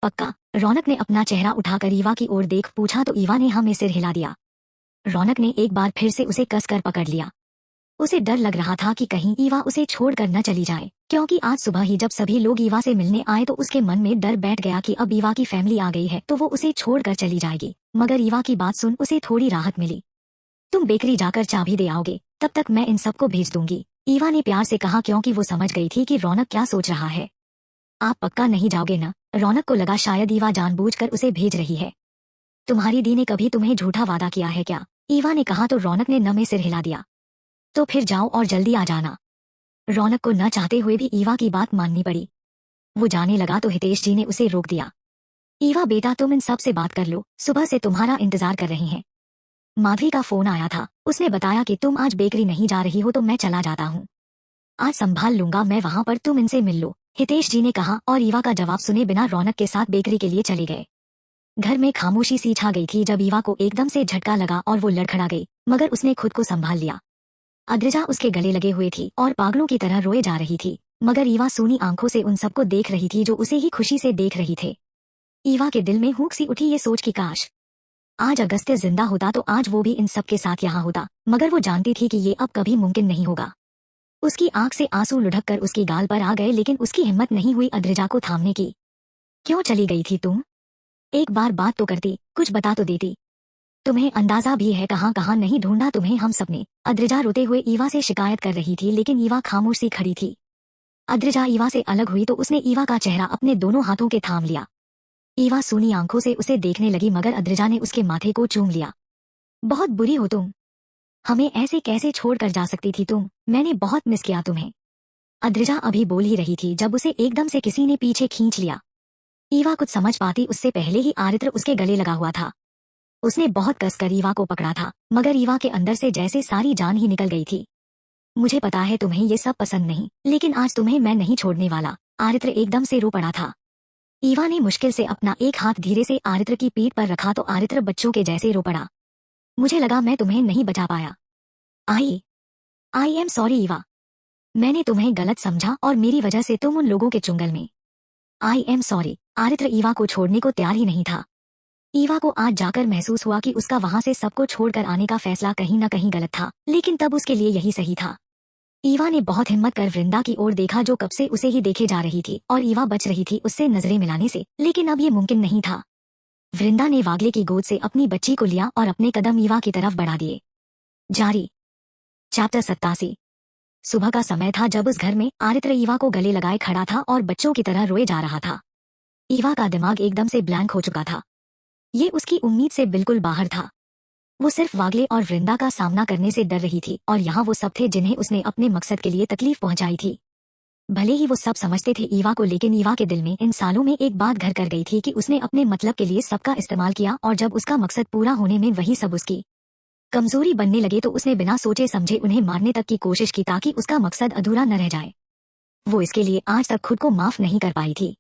पक्का? रौनक ने अपना चेहरा उठाकर ईवा की ओर देख पूछा तो ईवा ने हाँ में सिर हिला दिया। रौनक ने एक बार फिर से उसे कसकर पकड़ लिया। उसे डर लग रहा था कि कहीं ईवा उसे छोड़कर न चली जाए, क्योंकि आज सुबह ही जब सभी लोग ईवा से मिलने आए तो उसके मन में डर बैठ गया कि अब ईवा की फैमिली आ गई है तो वो उसे छोड़कर चली जाएगी। मगर ईवा की बात सुन उसे थोड़ी राहत मिली। तुम बेकरी जाकर चाबी दे आओगे, तब तक मैं इन सबको भेज दूंगी, ईवा ने प्यार से कहा क्योंकि वो समझ गई थी कि रौनक क्या सोच रहा है। आप पक्का नहीं जाओगे न? रौनक को लगा शायद ईवा जानबूझकर उसे भेज रही है। तुम्हारी दी ने कभी तुम्हें झूठा वादा किया है क्या? ईवा ने कहा तो रौनक ने न में सिर हिला दिया। तो फिर जाओ और जल्दी आ जाना। रौनक को न चाहते हुए भी ईवा की बात माननी पड़ी। वो जाने लगा तो हितेश जी ने उसे रोक दिया। ईवा बेटा तुम इन सब से बात कर लो, सुबह से तुम्हारा इंतजार कर रही हैं। माधवी का फोन आया था, उसने बताया कि तुम आज बेकरी नहीं जा रही हो तो मैं चला जाता हूँ। आज संभाल लूंगा मैं वहाँ पर, तुम इनसे मिल लो, हितेश जी ने कहा और ईवा का जवाब सुने बिना रौनक के साथ बेकरी के लिए चले गए। घर में खामोशी सी छा गई थी जब ईवा को एकदम से झटका लगा और वो लड़खड़ा गई, मगर उसने खुद को संभाल लिया। अद्रिजा उसके गले लगे हुए थी और पागलों की तरह रोए जा रही थी, मगर ईवा सूनी आंखों से उन सबको देख रही थी जो उसे ही खुशी से देख रही थे। ईवा के दिल में हुक सी उठी ये सोच कि काश आज अगस्त्य जिंदा होता तो आज वो भी इन सब के साथ यहाँ होता, मगर वो जानती थी कि ये अब कभी मुमकिन नहीं होगा। उसकी आंख से आंसू लुढ़क कर उसकी गाल पर आ गए लेकिन उसकी हिम्मत नहीं हुई अद्रिजा को थामने की। क्यों चली गई थी तुम? एक बार बात तो करती, कुछ बता तो देती। तुम्हें अंदाजा भी है कहाँ कहाँ नहीं ढूंढा तुम्हें हम सबने। अद्रिजा रोते हुए ईवा से शिकायत कर रही थी लेकिन ईवा खामोश सी खड़ी थी। अद्रिजा ईवा से अलग हुई तो उसने ईवा का चेहरा अपने दोनों हाथों के थाम लिया। ईवा सूनी आंखों से उसे देखने लगी मगर अद्रिजा ने उसके माथे को चूम लिया। बहुत बुरी हो तुम, हमें ऐसे कैसे छोड़कर जा सकती थी तुम, मैंने बहुत मिस किया तुम्हें। अद्रिजा अभी बोल ही रही थी जब उसे एकदम से किसी ने पीछे खींच लिया। ईवा कुछ समझ पाती उससे पहले ही आरित्र उसके गले लगा हुआ था। उसने बहुत कसकर ईवा को पकड़ा था मगर ईवा के अंदर से जैसे सारी जान ही निकल गई थी। मुझे पता है तुम्हें ये सब पसंद नहीं, लेकिन आज तुम्हें मैं नहीं छोड़ने वाला। आरित्र एकदम से रो पड़ा था। ईवा ने मुश्किल से अपना एक हाथ धीरे से आरित्र की पीठ पर रखा तो आरित्र बच्चों के जैसे रो पड़ा। मुझे लगा मैं तुम्हें नहीं बचा पाया। आई एम सॉरी ईवा, मैंने तुम्हें गलत समझा और मेरी वजह से तुम उन लोगों के चुंगल में। I am sorry. Aritra Eva को छोड़ने को तैयार ही नहीं था। ईवा को आज जाकर महसूस हुआ कि उसका वहां से सबको छोड़कर आने का फैसला कहीं न कहीं गलत था, लेकिन तब उसके लिए यही सही था। ईवा ने बहुत हिम्मत कर वृंदा की ओर देखा जो कब से उसे ही देखे जा रही थी और ईवा बच रही थी उससे नजरें मिलाने से, लेकिन अब ये मुमकिन नहीं था। वृंदा ने वागले की गोद से अपनी बच्ची को लिया और अपने कदम ईवा की तरफ बढ़ा दिए। जारी। चैप्टर 87। सुबह का समय था जब उस घर में आरित्र ईवा को गले लगाए खड़ा था और बच्चों की तरह रोए जा रहा था। ईवा का दिमाग एकदम से ब्लैंक हो चुका था। ये उसकी उम्मीद से बिल्कुल बाहर था। वो सिर्फ वागले और वृंदा का सामना करने से डर रही थी और यहाँ वो सब थे जिन्हें उसने अपने मकसद के लिए तकलीफ पहुंचाई थी। भले ही वो सब समझते थे ईवा को, लेकिन ईवा के दिल में इन सालों में एक बात घर कर गई थी कि उसने अपने मतलब के लिए सबका इस्तेमाल किया और जब उसका मकसद पूरा होने में वही सब उसकी कमजोरी बनने लगे तो उसने बिना सोचे समझे उन्हें मारने तक की कोशिश की ताकि उसका मकसद अधूरा न रह जाए। वो इसके लिए आज तक खुद को माफ नहीं कर पाई थी।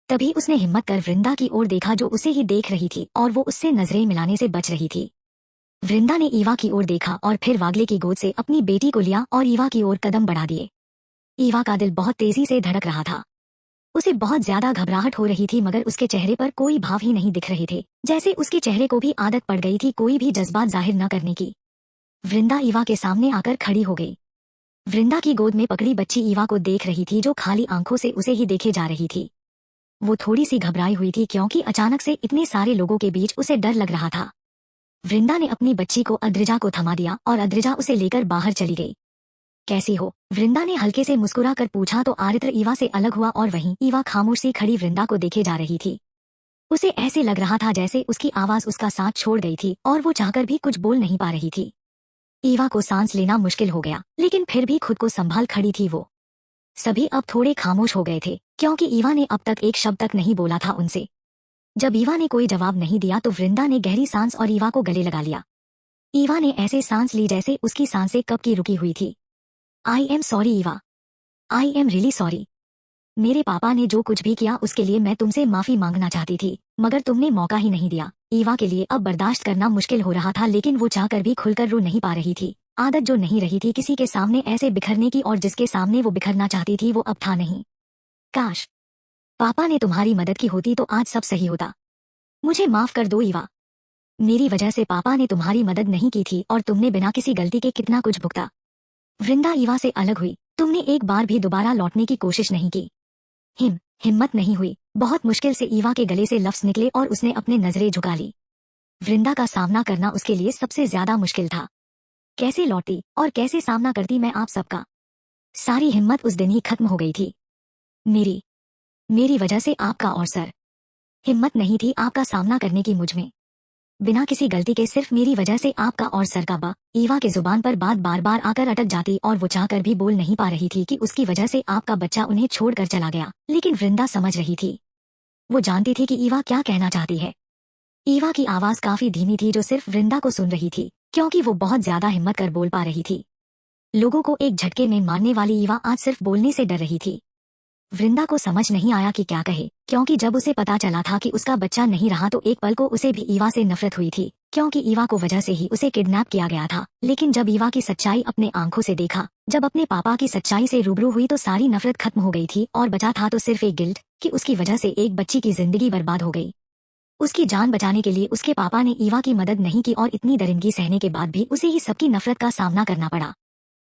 तभी उसने हिम्मत कर वृंदा की ओर देखा जो उसे ही देख रही थी और वो उससे नजरें मिलाने से बच रही थी। वृंदा ने ईवा की ओर देखा और फिर वागले की गोद से अपनी बेटी को लिया और ईवा की ओर कदम बढ़ा दिए। ईवा का दिल बहुत तेजी से धड़क रहा था। उसे बहुत ज्यादा घबराहट हो रही थी मगर उसके चेहरे पर कोई भाव ही नहीं दिख रहे थे, जैसे उसके चेहरे को भी आदत पड़ गई थी कोई भी जज्बात जाहिर न करने की। वृंदा ईवा के सामने आकर खड़ी हो गई। वृंदा की गोद में पकड़ी बच्ची ईवा को देख रही थी जो खाली आंखों से उसे ही देखे जा रही थी। वो थोड़ी सी घबराई हुई थी क्योंकि अचानक से इतने सारे लोगों के बीच उसे डर लग रहा था। वृंदा ने अपनी बच्ची को अद्रिजा को थमा दिया और अद्रिजा उसे लेकर बाहर चली गई। कैसी हो? वृंदा ने हल्के से मुस्कुरा कर पूछा तो आरित्र ईवा से अलग हुआ और वहीं ईवा खामोश सी खड़ी वृंदा को देखे जा रही थी। उसे ऐसे लग रहा था जैसे उसकी आवाज उसका साथ छोड़ गई थी और वो चाहकर भी कुछ बोल नहीं पा रही थी। ईवा को सांस लेना मुश्किल हो गया, लेकिन फिर भी खुद को संभाल खड़ी थी वो। सभी अब थोड़े खामोश हो गए थे, क्योंकि ईवा ने अब तक एक शब्द तक नहीं बोला था उनसे। जब ईवा ने कोई जवाब नहीं दिया तो वृंदा ने गहरी सांस और ईवा को गले लगा लिया। ईवा ने ऐसे सांस ली जैसे उसकी सांसें कब की रुकी हुई थी। आई am sorry Eva, I am really sorry. मेरे पापा ने जो कुछ भी किया उसके लिए मैं तुमसे माफी मांगना चाहती थी, मगर तुमने मौका ही नहीं दिया। ईवा के लिए अब बर्दाश्त करना मुश्किल हो रहा था, लेकिन वो चाहकर भी खुलकर रो नहीं पा रही थी। आदत जो नहीं रही थी किसी के सामने ऐसे बिखरने की, और जिसके सामने वो बिखरना चाहती थी वो अब था नहीं। काश पापा ने तुम्हारी मदद की होती तो आज सब सही होता। मुझे माफ कर दो ईवा, मेरी वजह से पापा ने तुम्हारी मदद नहीं की थी और तुमने बिना किसी गलती के कितना कुछ भुगता। वृंदा ईवा से अलग हुई। तुमने एक बार भी दोबारा लौटने की कोशिश नहीं की। हिम्मत नहीं हुई। बहुत मुश्किल से ईवा के गले से लफ्ज निकले और उसने अपने नजरें झुका ली। वृंदा का सामना करना उसके लिए सबसे ज्यादा मुश्किल था। कैसे लौटती और कैसे सामना करती मैं आप सबका। सारी हिम्मत उस दिन ही खत्म हो गई थी। मेरी मेरी वजह से आपका और सर। हिम्मत नहीं थी आपका सामना करने की मुझ में। बिना किसी गलती के सिर्फ मेरी वजह से आपका और सर का। ईवा के जुबान पर बात बार बार आकर अटक जाती और वो चाहकर भी बोल नहीं पा रही थी कि उसकी वजह से आपका बच्चा उन्हें छोड़कर चला गया, लेकिन वृंदा समझ रही थी। वो जानती थी कि ईवा क्या कहना चाहती है। ईवा की आवाज काफी धीमी थी जो सिर्फ वृंदा को सुन रही थी, क्योंकि वो बहुत ज्यादा हिम्मत कर बोल पा रही थी। लोगों को एक झटके में मारने वाली ईवा आज सिर्फ बोलने से डर रही थी। वृंदा को समझ नहीं आया कि क्या कहे, क्योंकि जब उसे पता चला था कि उसका बच्चा नहीं रहा तो एक पल को उसे भी ईवा से नफरत हुई थी, क्योंकि ईवा को वजह से ही उसे किडनैप किया गया था। लेकिन जब ईवा की सच्चाई अपने आंखों से देखा, जब अपने पापा की सच्चाई से रूबरू हुई तो सारी नफरत खत्म हो गई थी और बचा था तो सिर्फ एक गिल्ट कि उसकी वजह से एक बच्ची की जिंदगी बर्बाद हो गई। उसकी जान बचाने के लिए उसके पापा ने ईवा की मदद नहीं की और इतनी दरिंदगी सहने के बाद भी उसे ही सबकी नफरत का सामना करना पड़ा।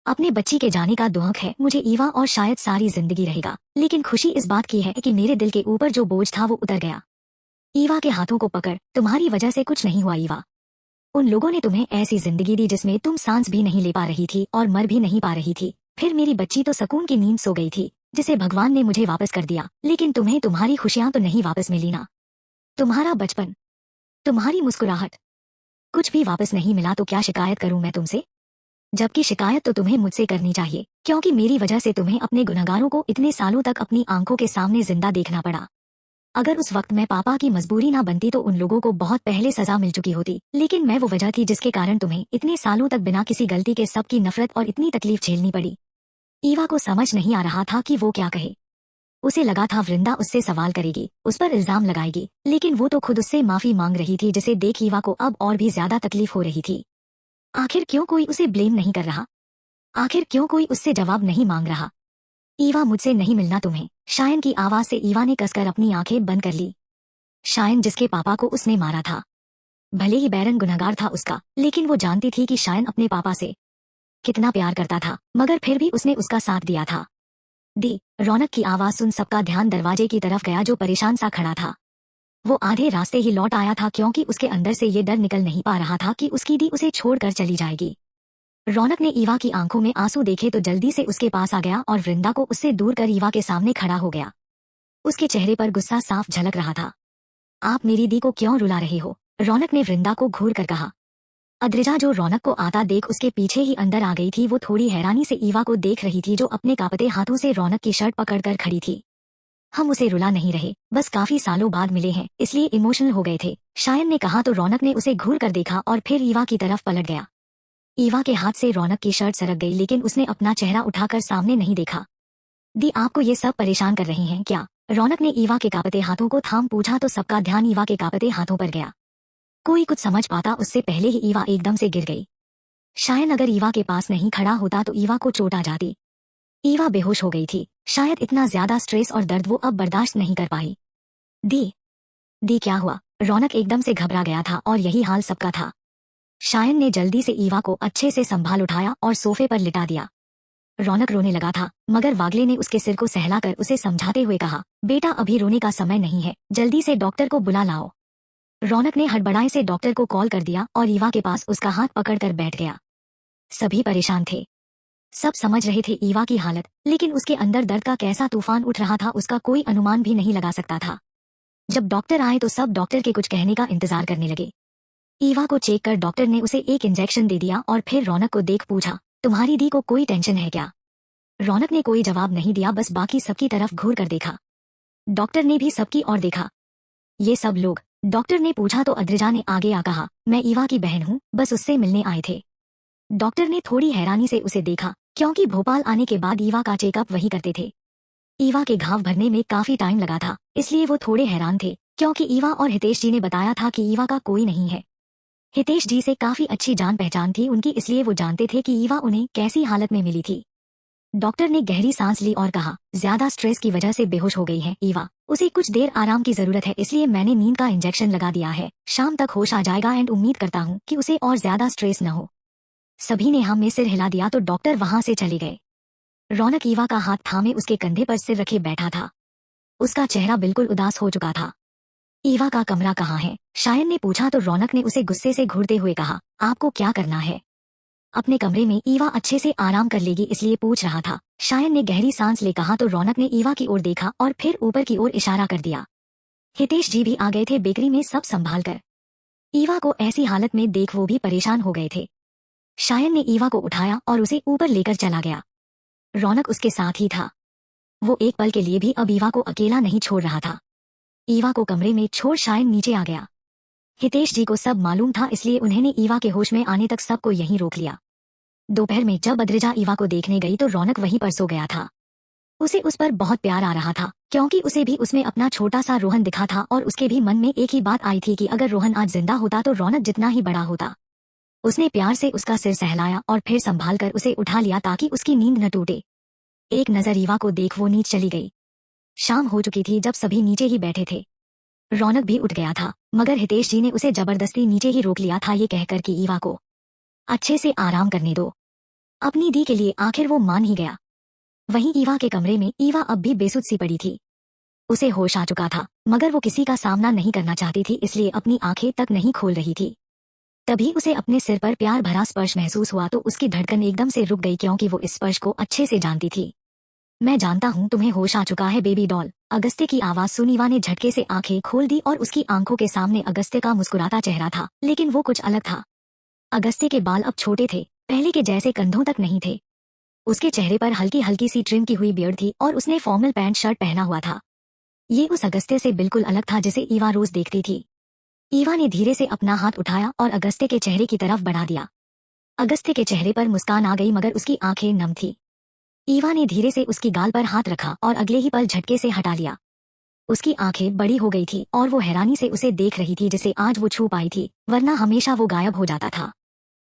अपने बच्ची के जाने का दुख है मुझे ईवा, और शायद सारी जिंदगी रहेगा, लेकिन खुशी इस बात की है कि मेरे दिल के ऊपर जो बोझ था वो उतर गया। ईवा के हाथों को पकड़, तुम्हारी वजह से कुछ नहीं हुआ ईवा। उन लोगों ने तुम्हें ऐसी जिंदगी दी जिसमें तुम सांस भी नहीं ले पा रही थी और मर भी नहीं पा रही थी। फिर मेरी बच्ची तो सुकून की नींद सो गई थी, जिसे भगवान ने मुझे वापस कर दिया, लेकिन तुम्हें तुम्हारी खुशियां तो नहीं वापस मिली ना। तुम्हारा बचपन, तुम्हारी मुस्कुराहट, कुछ भी वापस नहीं मिला। तो क्या शिकायत करूं मैं तुमसे? जबकि शिकायत तो तुम्हें मुझसे करनी चाहिए, क्योंकि मेरी वजह से तुम्हें अपने गुनहगारों को इतने सालों तक अपनी आंखों के सामने जिंदा देखना पड़ा। अगर उस वक्त मैं पापा की मजबूरी ना बनती तो उन लोगों को बहुत पहले सजा मिल चुकी होती, लेकिन मैं वो वजह थी जिसके कारण तुम्हें इतने सालों तक बिना किसी गलती के सबकी नफरत और इतनी तकलीफ झेलनी पड़ी। ईवा को समझ नहीं आ रहा था कि वो क्या कहे। उसे लगा था वृंदा उससे सवाल करेगी, उस पर इल्जाम लगाएगी, लेकिन वो तो खुद उससे माफी मांग रही थी, जिसे देख ईवा को अब और भी ज्यादा तकलीफ हो रही थी। आखिर क्यों कोई उसे ब्लेम नहीं कर रहा? आखिर क्यों कोई उससे जवाब नहीं मांग रहा? ईवा, मुझसे नहीं मिलना तुम्हें। शायन की आवाज से ईवा ने कसकर अपनी आंखें बंद कर ली। शायन जिसके पापा को उसने मारा था। भले ही बैरन गुनहगार था उसका, लेकिन वो जानती थी कि शायन अपने पापा से कितना प्यार करता था, मगर फिर भी उसने उसका साथ दिया था। दी रौनक की आवाज सुन सबका ध्यान दरवाजे की तरफ गया जो परेशान सा खड़ा था। वो आधे रास्ते ही लौट आया था, क्योंकि उसके अंदर से ये डर निकल नहीं पा रहा था कि उसकी दी उसे छोड़कर चली जाएगी। रौनक ने ईवा की आंखों में आंसू देखे तो जल्दी से उसके पास आ गया और वृंदा को उससे दूर कर ईवा के सामने खड़ा हो गया। उसके चेहरे पर गुस्सा साफ झलक रहा था। आप मेरी दी को क्यों रुला रहे हो? रौनक ने वृंदा को घूर कर कहा। अद्रिजा, जो रौनक को आता देख उसके पीछे ही अंदर आ गई थी, वो थोड़ी हैरानी से ईवा को देख रही थी, जो अपने कांपते हाथों से रौनक की शर्ट पकड़कर खड़ी थी। हम उसे रुला नहीं रहे, बस काफी सालों बाद मिले हैं इसलिए इमोशनल हो गए थे, शायन ने कहा तो रौनक ने उसे घूर कर देखा और फिर ईवा की तरफ पलट गया। ईवा के हाथ से रौनक की शर्ट सरक गई, लेकिन उसने अपना चेहरा उठाकर सामने नहीं देखा। दी, आपको ये सब परेशान कर रहे हैं क्या? रौनक ने ईवा के कांपते हाथों को थाम पूछा तो सबका ध्यान ईवा के कांपते हाथों पर गया। कोई कुछ समझ पाता उससे पहले ही ईवा एकदम से गिर गई। शायद अगर ईवा के पास नहीं खड़ा होता तो ईवा को चोट आ जाती। ईवा बेहोश हो गई थी। शायद इतना ज्यादा स्ट्रेस और दर्द वो अब बर्दाश्त नहीं कर पाई। दी क्या हुआ? रौनक एकदम से घबरा गया था और यही हाल सबका था। शायन ने जल्दी से ईवा को अच्छे से संभाल उठाया और सोफे पर लिटा दिया। रौनक रोने लगा था, मगर वागले ने उसके सिर को सहलाकर उसे समझाते हुए कहा, बेटा अभी रोने का समय नहीं है, जल्दी से डॉक्टर को बुला लाओ। रौनक ने हड़बड़ाए से डॉक्टर को कॉल कर दिया और ईवा के पास उसका हाथ पकड़कर बैठ गया। सभी परेशान थे। सब समझ रहे थे ईवा की हालत, लेकिन उसके अंदर दर्द का कैसा तूफान उठ रहा था उसका कोई अनुमान भी नहीं लगा सकता था। जब डॉक्टर आए तो सब डॉक्टर के कुछ कहने का इंतजार करने लगे। ईवा को चेक कर डॉक्टर ने उसे एक इंजेक्शन दे दिया और फिर रौनक को देख पूछा, तुम्हारी दी को कोई टेंशन है क्या? रौनक ने कोई जवाब नहीं दिया, बस बाकी सबकी तरफ घूर कर देखा। डॉक्टर ने भी सबकी ओर देखा। ये सब लोग? डॉक्टर ने पूछा तो अद्रिजा ने आगे आ कहा, मैं ईवा की बहन हूँ, बस उससे मिलने आए थे। डॉक्टर ने थोड़ी हैरानी से उसे देखा, क्योंकि भोपाल आने के बाद ईवा का चेकअप वही करते थे। ईवा के घाव भरने में काफी टाइम लगा था, इसलिए वो थोड़े हैरान थे, क्योंकि ईवा और हितेश जी ने बताया था कि ईवा का कोई नहीं है। हितेश जी से काफी अच्छी जान पहचान थी उनकी, इसलिए वो जानते थे कि ईवा उन्हें कैसी हालत में मिली थी। डॉक्टर ने गहरी सांस ली और कहा, ज्यादा स्ट्रेस की वजह से बेहोश हो गई है ईवा, उसे कुछ देर आराम की जरूरत है, इसलिए मैंने नींद का इंजेक्शन लगा दिया है। शाम तक होश आ जाएगा एंड उम्मीद करता हूँ कि उसे और ज्यादा स्ट्रेस न हो। सभी ने हाँ में सिर हिला दिया तो डॉक्टर वहां से चले गए। रौनक ईवा का हाथ थामे उसके कंधे पर सिर रखे बैठा था। उसका चेहरा बिल्कुल उदास हो चुका था। ईवा का कमरा कहाँ है? शायन ने पूछा तो रौनक ने उसे गुस्से से घूरते हुए कहा, आपको क्या करना है? अपने कमरे में, ईवा अच्छे से आराम कर लेगी इसलिए पूछ रहा था। शायन ने गहरी सांस ले कहा तो रौनक ने ईवा की ओर देखा और फिर ऊपर की ओर इशारा कर दिया। हितेश जी भी आ गए थे बेकरी में सब संभाल कर। ईवा को ऐसी हालत में देख वो भी परेशान हो गए थे। शायन ने ईवा को उठाया और उसे ऊपर लेकर चला गया। रौनक उसके साथ ही था। वो एक पल के लिए भी अब ईवा को अकेला नहीं छोड़ रहा था। ईवा को कमरे में छोड़ शायन नीचे आ गया। हितेश जी को सब मालूम था, इसलिए उन्होंने ईवा के होश में आने तक सबको यहीं रोक लिया। दोपहर में जब अद्रिजा ईवा को देखने गई तो रौनक वहीं पर सो गया था। उसे उस पर बहुत प्यार आ रहा था, क्योंकि उसे भी उसमें अपना छोटा सा रोहन दिखा था और उसके भी मन में एक ही बात आई थी कि अगर रोहन आज जिंदा होता तो रौनक जितना ही बड़ा होता। उसने प्यार से उसका सिर सहलाया और फिर संभाल कर उसे उठा लिया ताकि उसकी नींद न टूटे। एक नजर ईवा को देख वो नीचे चली गई। शाम हो चुकी थी जब सभी नीचे ही बैठे थे। रौनक भी उठ गया था, मगर हितेश जी ने उसे जबरदस्ती नीचे ही रोक लिया था, ये कहकर कि ईवा को अच्छे से आराम करने दो। अपनी दी के लिए आखिर वो मान ही गया। वहीं ईवा के कमरे में ईवा अब भी बेसुध सी पड़ी थी। उसे होश आ चुका था, मगर वो किसी का सामना नहीं करना चाहती थी, इसलिए अपनी आंखें तक नहीं खोल रही थी। तभी उसे अपने सिर पर प्यार भरा स्पर्श महसूस हुआ तो उसकी धड़कन एकदम से रुक गई, क्योंकि वो इस स्पर्श को अच्छे से जानती थी। मैं जानता हूँ तुम्हें होश आ चुका है बेबी डॉल। अगस्त्य की आवाज सुन ईवा ने झटके से आंखें खोल दी और उसकी आंखों के सामने अगस्त्य का मुस्कुराता चेहरा था, लेकिन वो कुछ अलग था। अगस्त्य के बाल अब छोटे थे, पहले के जैसे कंधों तक नहीं थे। उसके चेहरे पर हल्की हल्की सी ट्रिम की हुई बियर्ड थी और उसने फॉर्मल पैंट शर्ट पहना हुआ था। ये उस अगस्त्य से बिल्कुल अलग था जिसे ईवा रोज देखती थी। ईवा ने धीरे से अपना हाथ उठाया और अगस्त्य के चेहरे की तरफ बढ़ा दिया। अगस्त्य के चेहरे पर मुस्कान आ गई, मगर उसकी आंखें नम थी। ईवा ने धीरे से उसकी गाल पर हाथ रखा और अगले ही पल झटके से हटा लिया। उसकी आंखें बड़ी हो गई थी और वो हैरानी से उसे देख रही थी, जिसे आज वो छू पाई थी, वरना हमेशा वो गायब हो जाता था।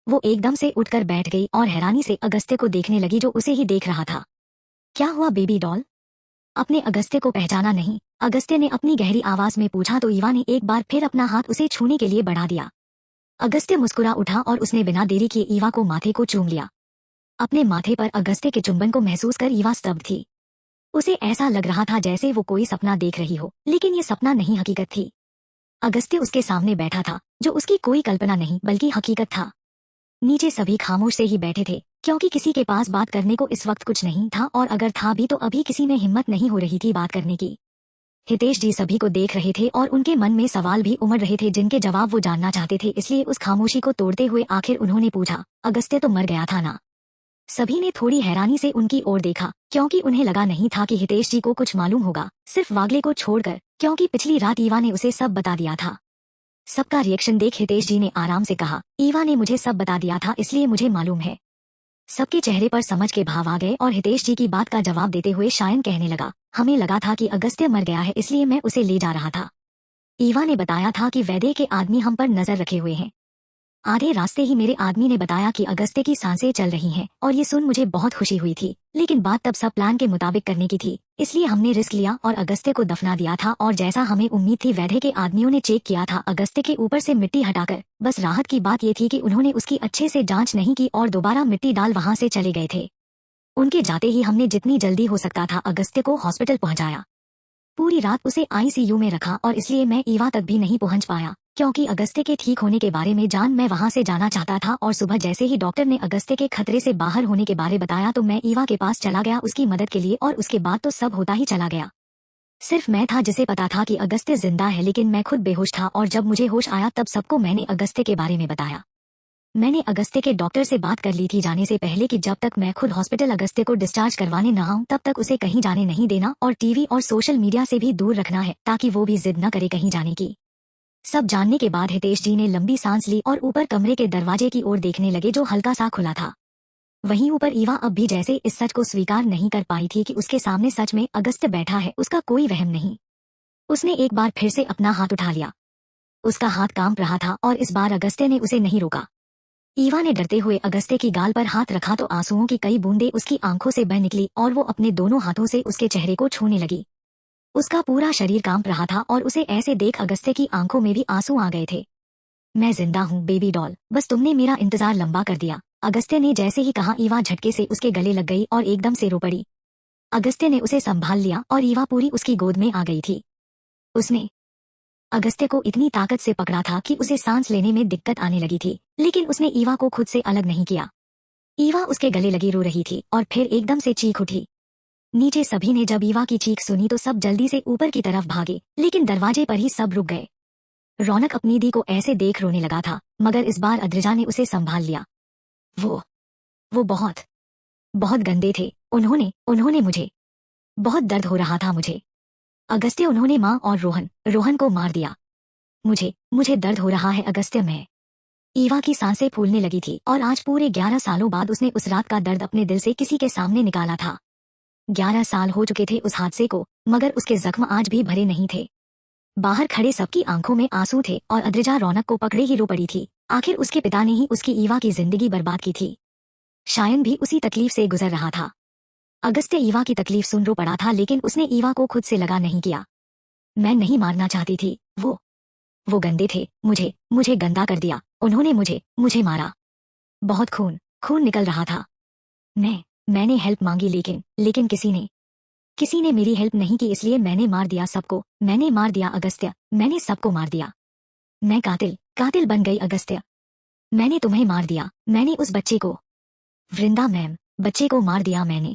वो एकदम से उठकर बैठ गई और हैरानी से अगस्त्य को देखने लगी जो उसे ही देख रहा था। क्या हुआ बेबी डॉल? अपने अगस्त्य को पहचाना नहीं? अगस्त्य ने अपनी गहरी आवाज में पूछा तो ईवा ने एक बार फिर अपना हाथ उसे छूने के लिए बढ़ा दिया। अगस्त्य मुस्कुरा उठा और उसने बिना देरी किए ईवा को माथे को चूम लिया। अपने माथे पर अगस्त्य के चुंबन को महसूस कर ईवा स्तब्ध थी। उसे ऐसा लग रहा था जैसे वो कोई सपना देख रही हो, लेकिन ये सपना नहीं, हकीकत थी। अगस्त्य उसके सामने बैठा था, जो उसकी कोई कल्पना नहीं बल्कि हकीकत था। नीचे सभी खामोश से ही बैठे थे, क्योंकि किसी के पास बात करने को इस वक्त कुछ नहीं था, और अगर था भी तो अभी किसी में हिम्मत नहीं हो रही थी बात करने की। हितेश जी सभी को देख रहे थे और उनके मन में सवाल भी उमड़ रहे थे जिनके जवाब वो जानना चाहते थे, इसलिए उस खामोशी को तोड़ते हुए आखिर उन्होंने पूछा, अगस्त्य तो मर गया था ना? सभी ने थोड़ी हैरानी से उनकी ओर देखा, क्योंकि उन्हें लगा नहीं था कि हितेश जी को कुछ मालूम होगा, सिर्फ वागले को छोड़कर, क्योंकि पिछली रात ईवा ने उसे सब बता दिया था। सबका रिएक्शन देख हितेश जी ने आराम से कहा, ईवा ने मुझे सब बता दिया था, इसलिए मुझे मालूम है। सबके चेहरे पर समझ के भाव आ गए और हितेश जी की बात का जवाब देते हुए शायन कहने लगा, हमें लगा था कि अगस्त्य मर गया है, इसलिए मैं उसे ले जा रहा था। ईवा ने बताया था कि वैद्य के आदमी हम पर नजर रखे हुए हैं। आधे रास्ते ही मेरे आदमी ने बताया कि अगस्त्य की सांसें चल रही हैं, और ये सुन मुझे बहुत खुशी हुई थी, लेकिन बात तब सब प्लान के मुताबिक करने की थी, इसलिए हमने रिस्क लिया और अगस्त्य को दफना दिया था। और जैसा हमें उम्मीद थी, वैद्य के आदमियों ने चेक किया था अगस्त्य के ऊपर से मिट्टी हटाकर। बस राहत की बात ये थी कि उन्होंने उसकी अच्छे से जांच नहीं की और दोबारा मिट्टी डाल वहां से चले गए थे। उनके जाते ही हमने जितनी जल्दी हो सकता था अगस्त्य को हॉस्पिटल पहुंचाया। पूरी रात उसे आईसीयू में रखा और इसलिए मैं ईवा तक भी नहीं पहुंच पाया, क्योंकि अगस्त्य के ठीक होने के बारे में मैं वहां से जाना चाहता था। और सुबह जैसे ही डॉक्टर ने अगस्त्य के खतरे से बाहर होने के बारे बताया तो मैं ईवा के पास चला गया उसकी मदद के लिए, और उसके बाद तो सब होता ही चला गया। सिर्फ मैं था जिसे पता था कि अगस्त्य जिंदा है, लेकिन मैं खुद बेहोश था और जब मुझे होश आया तब सबको मैंने अगस्त्य के बारे में बताया। मैंने अगस्त्य के डॉक्टर से बात कर ली थी जाने से पहले कि जब तक मैं खुद हॉस्पिटल अगस्त्य को डिस्चार्ज करवाने न आऊं तब तक उसे कहीं जाने नहीं देना और टीवी और सोशल मीडिया से भी दूर रखना है ताकि वो भी जिद न करे कहीं जाने की। सब जानने के बाद हितेश जी ने लंबी सांस ली और ऊपर कमरे के दरवाजे की ओर देखने लगे जो हल्का सा खुला था। वहीं ऊपर ईवा अब भी जैसे इस सच को स्वीकार नहीं कर पाई थी कि उसके सामने सच में अगस्त्य बैठा है, उसका कोई वहम नहीं। उसने एक बार फिर से अपना हाथ उठा लिया। उसका हाथ कांप रहा था और इस बार अगस्त्य ने उसे नहीं रोका। ईवा ने डरते हुए अगस्त्य की गाल पर हाथ रखा तो आंसुओं की कई बूंदें उसकी आंखों से बह निकली और वो अपने दोनों हाथों से उसके चेहरे को छूने लगी। उसका पूरा शरीर कांप रहा था और उसे ऐसे देख अगस्त्य की आंखों में भी आंसू आ गए थे। मैं जिंदा हूँ बेबी डॉल, बस तुमने मेरा इंतजार लंबा कर दिया। अगस्त्य ने जैसे ही कहा ईवा झटके से उसके गले लग गई और एकदम से रो पड़ी। अगस्त्य ने उसे संभाल लिया और ईवा पूरी उसकी गोद में आ गई थी। उसने अगस्त्य को इतनी ताकत से पकड़ा था कि उसे सांस लेने में दिक्कत आने लगी थी, लेकिन उसने ईवा को खुद से अलग नहीं किया। ईवा उसके गले लगी रो रही थी और फिर एकदम से चीख उठी। नीचे सभी ने जब ईवा की चीख सुनी तो सब जल्दी से ऊपर की तरफ भागे, लेकिन दरवाजे पर ही सब रुक गए। रौनक अपनी दी को ऐसे देख रोने लगा था, मगर इस बार अद्रिजा ने उसे संभाल लिया। वो बहुत बहुत गंदे थे। उन्होंने मुझे बहुत दर्द हो रहा था मुझे। अगस्त्य, उन्होंने माँ और रोहन को मार दिया। मुझे दर्द हो रहा है अगस्त्य। मैं ईवा की सांसें फूलने लगी थी और आज पूरे 11 सालों बाद उसने उस रात का दर्द अपने दिल से किसी के सामने निकाला था। 11 साल हो चुके थे उस हादसे को, मगर उसके जख्म आज भी भरे नहीं थे। बाहर खड़े सबकी आंखों में आंसू थे और अद्रिजा रौनक को पकड़े ही रो पड़ी थी। आखिर उसके पिता ने ही उसकी ईवा की जिंदगी बर्बाद की थी। शायन भी उसी तकलीफ से गुजर रहा था। अगस्त्य ईवा की तकलीफ सुन रो पड़ा था, लेकिन उसने ईवा को खुद से लगा नहीं किया। मैं नहीं मारना चाहती थी। वो गंदे थे। मुझे गंदा कर दिया। उन्होंने मुझे मारा। बहुत खून निकल रहा था। मैंने हेल्प मांगी, लेकिन किसी ने मेरी हेल्प नहीं की, इसलिए मैंने मार दिया सबको। मैंने मार दिया अगस्त्य, मैंने सबको मार दिया। मैं कातिल बन गई अगस्त्य। मैंने तुम्हें मार दिया। मैंने उस बच्चे को, वृंदा मैम, बच्चे को मार दिया मैंने।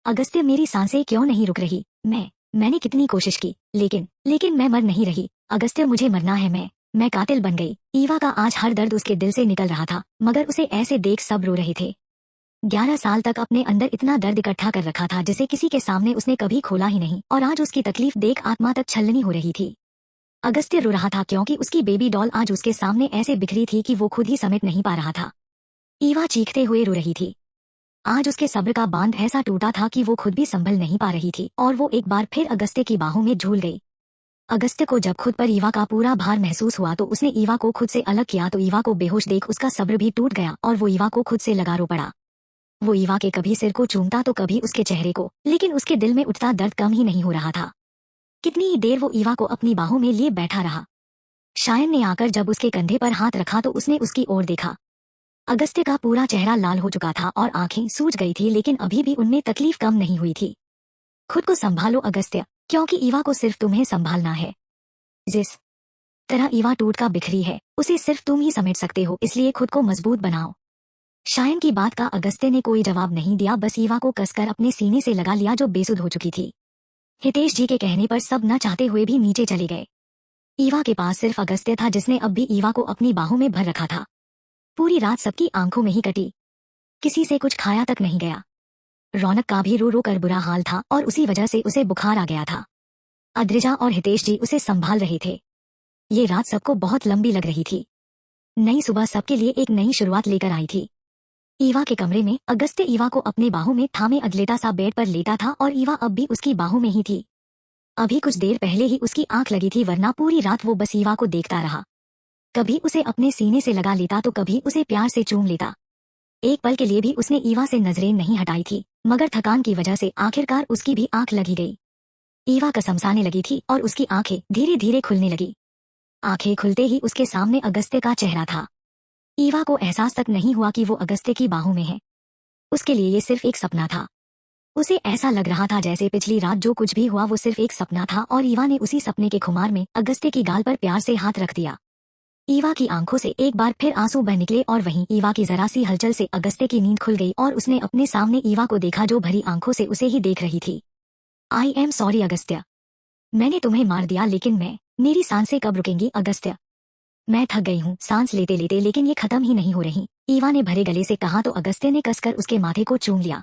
अगस्त्य, मेरी सांसें क्यों नहीं रुक रही? मैंने कितनी कोशिश की, लेकिन मैं मर नहीं रही। अगस्त्य, मुझे मरना है। मैं कातिल बन गई। ईवा का आज हर दर्द उसके दिल से निकल रहा था, मगर उसे ऐसे देख सब रो रहे थे। 11 साल तक अपने अंदर इतना दर्द इकट्ठा कर रखा था जिसे किसी के सामने उसने कभी खोला ही नहीं, और आज उसकी तकलीफ देख आत्मा तक छलनी हो रही थी। अगस्त्य रो रहा था क्योंकि उसकी बेबी डॉल आज उसके सामने ऐसे बिखरी थी कि वो खुद ही समेट नहीं पा रहा था। ईवा चीखते हुए रो रही थी। आज उसके सब्र का बांध ऐसा टूटा था कि वो खुद भी संभल नहीं पा रही थी और वो एक बार फिर अगस्त्य की बाहों में झूल गई। अगस्त्य को जब खुद पर ईवा का पूरा भार महसूस हुआ तो उसने ईवा को खुद से अलग किया, तो ईवा को बेहोश देख उसका सब्र भी टूट गया और वो ईवा को खुद से लगा रो पड़ा। वो ईवा के कभी सिर को चूमता तो कभी उसके चेहरे को, लेकिन उसके दिल में उठता दर्द कम ही नहीं हो रहा था। कितनी ही देर वो ईवा को अपनी बाहों में लिए बैठा रहा। शायन ने आकर जब उसके कंधे पर हाथ रखा तो उसने उसकी ओर देखा। अगस्त्य का पूरा चेहरा लाल हो चुका था और आंखें सूज गई थी, लेकिन अभी भी उनमें तकलीफ कम नहीं हुई थी। खुद को संभालो अगस्त्य, क्योंकि ईवा को सिर्फ तुम्हें संभालना है। जिस तरह ईवा टूट का बिखरी है, उसे सिर्फ तुम ही समेट सकते हो, इसलिए खुद को मजबूत बनाओ। शायन की बात का अगस्त्य ने कोई जवाब नहीं दिया, बस ईवा को कसकर अपने सीने से लगा लिया जो बेसुध हो चुकी थी। हितेश जी के कहने पर सब न चाहते हुए भी नीचे चले गए। ईवा के पास सिर्फ अगस्त्य था जिसने अब भी ईवा को अपनी बाहों में भर रखा था। पूरी रात सबकी आंखों में ही कटी, किसी से कुछ खाया तक नहीं गया। रौनक का भी रो रो कर बुरा हाल था और उसी वजह से उसे बुखार आ गया था। अद्रिजा और हितेश जी उसे संभाल रहे थे। ये रात सबको बहुत लंबी लग रही थी। नई सुबह सबके लिए एक नई शुरुआत लेकर आई थी। ईवा के कमरे में अगस्त्य ईवा को अपने बाहों में थामे अधलेटा सा बेड पर लेटा था और ईवा अब भी उसकी बाहों में ही थी। अभी कुछ देर पहले ही उसकी आंख लगी थी, वरना पूरी रात वो बस ईवा को देखता रहा। कभी उसे अपने सीने से लगा लेता तो कभी उसे प्यार से चूम लेता। एक पल के लिए भी उसने ईवा से नजरें नहीं हटाई थी, मगर थकान की वजह से आखिरकार उसकी भी आंख लगी गई। ईवा कसमसाने लगी थी और उसकी आंखें धीरे धीरे खुलने लगी। आंखें खुलते ही उसके सामने अगस्त्य का चेहरा था। ईवा को एहसास तक नहीं हुआ कि वो अगस्त्य की बाहों में है। उसके लिए ये सिर्फ एक सपना था। उसे ऐसा लग रहा था जैसे पिछली रात जो कुछ भी हुआ वो सिर्फ एक सपना था, और ईवा ने उसी सपने के खुमार में अगस्त्य की गाल पर प्यार से हाथ रख दिया। ईवा की आंखों से एक बार फिर आंसू बह निकले और वहीं ईवा की जरा सी हलचल से अगस्त्य की नींद खुल गई और उसने अपने सामने ईवा को देखा जो भरी आंखों से उसे ही देख रही थी। आई एम सॉरी अगस्त्य। मैंने तुम्हें मार दिया, लेकिन मेरी सांसें कब रुकेंगी अगस्त्य? मैं थक गई हूँ सांस लेते लेते, लेकिन ये खत्म ही नहीं हो रही, ईवा ने भरे गले से कहा तो अगस्त्य ने कसकर उसके माथे को चूम लिया।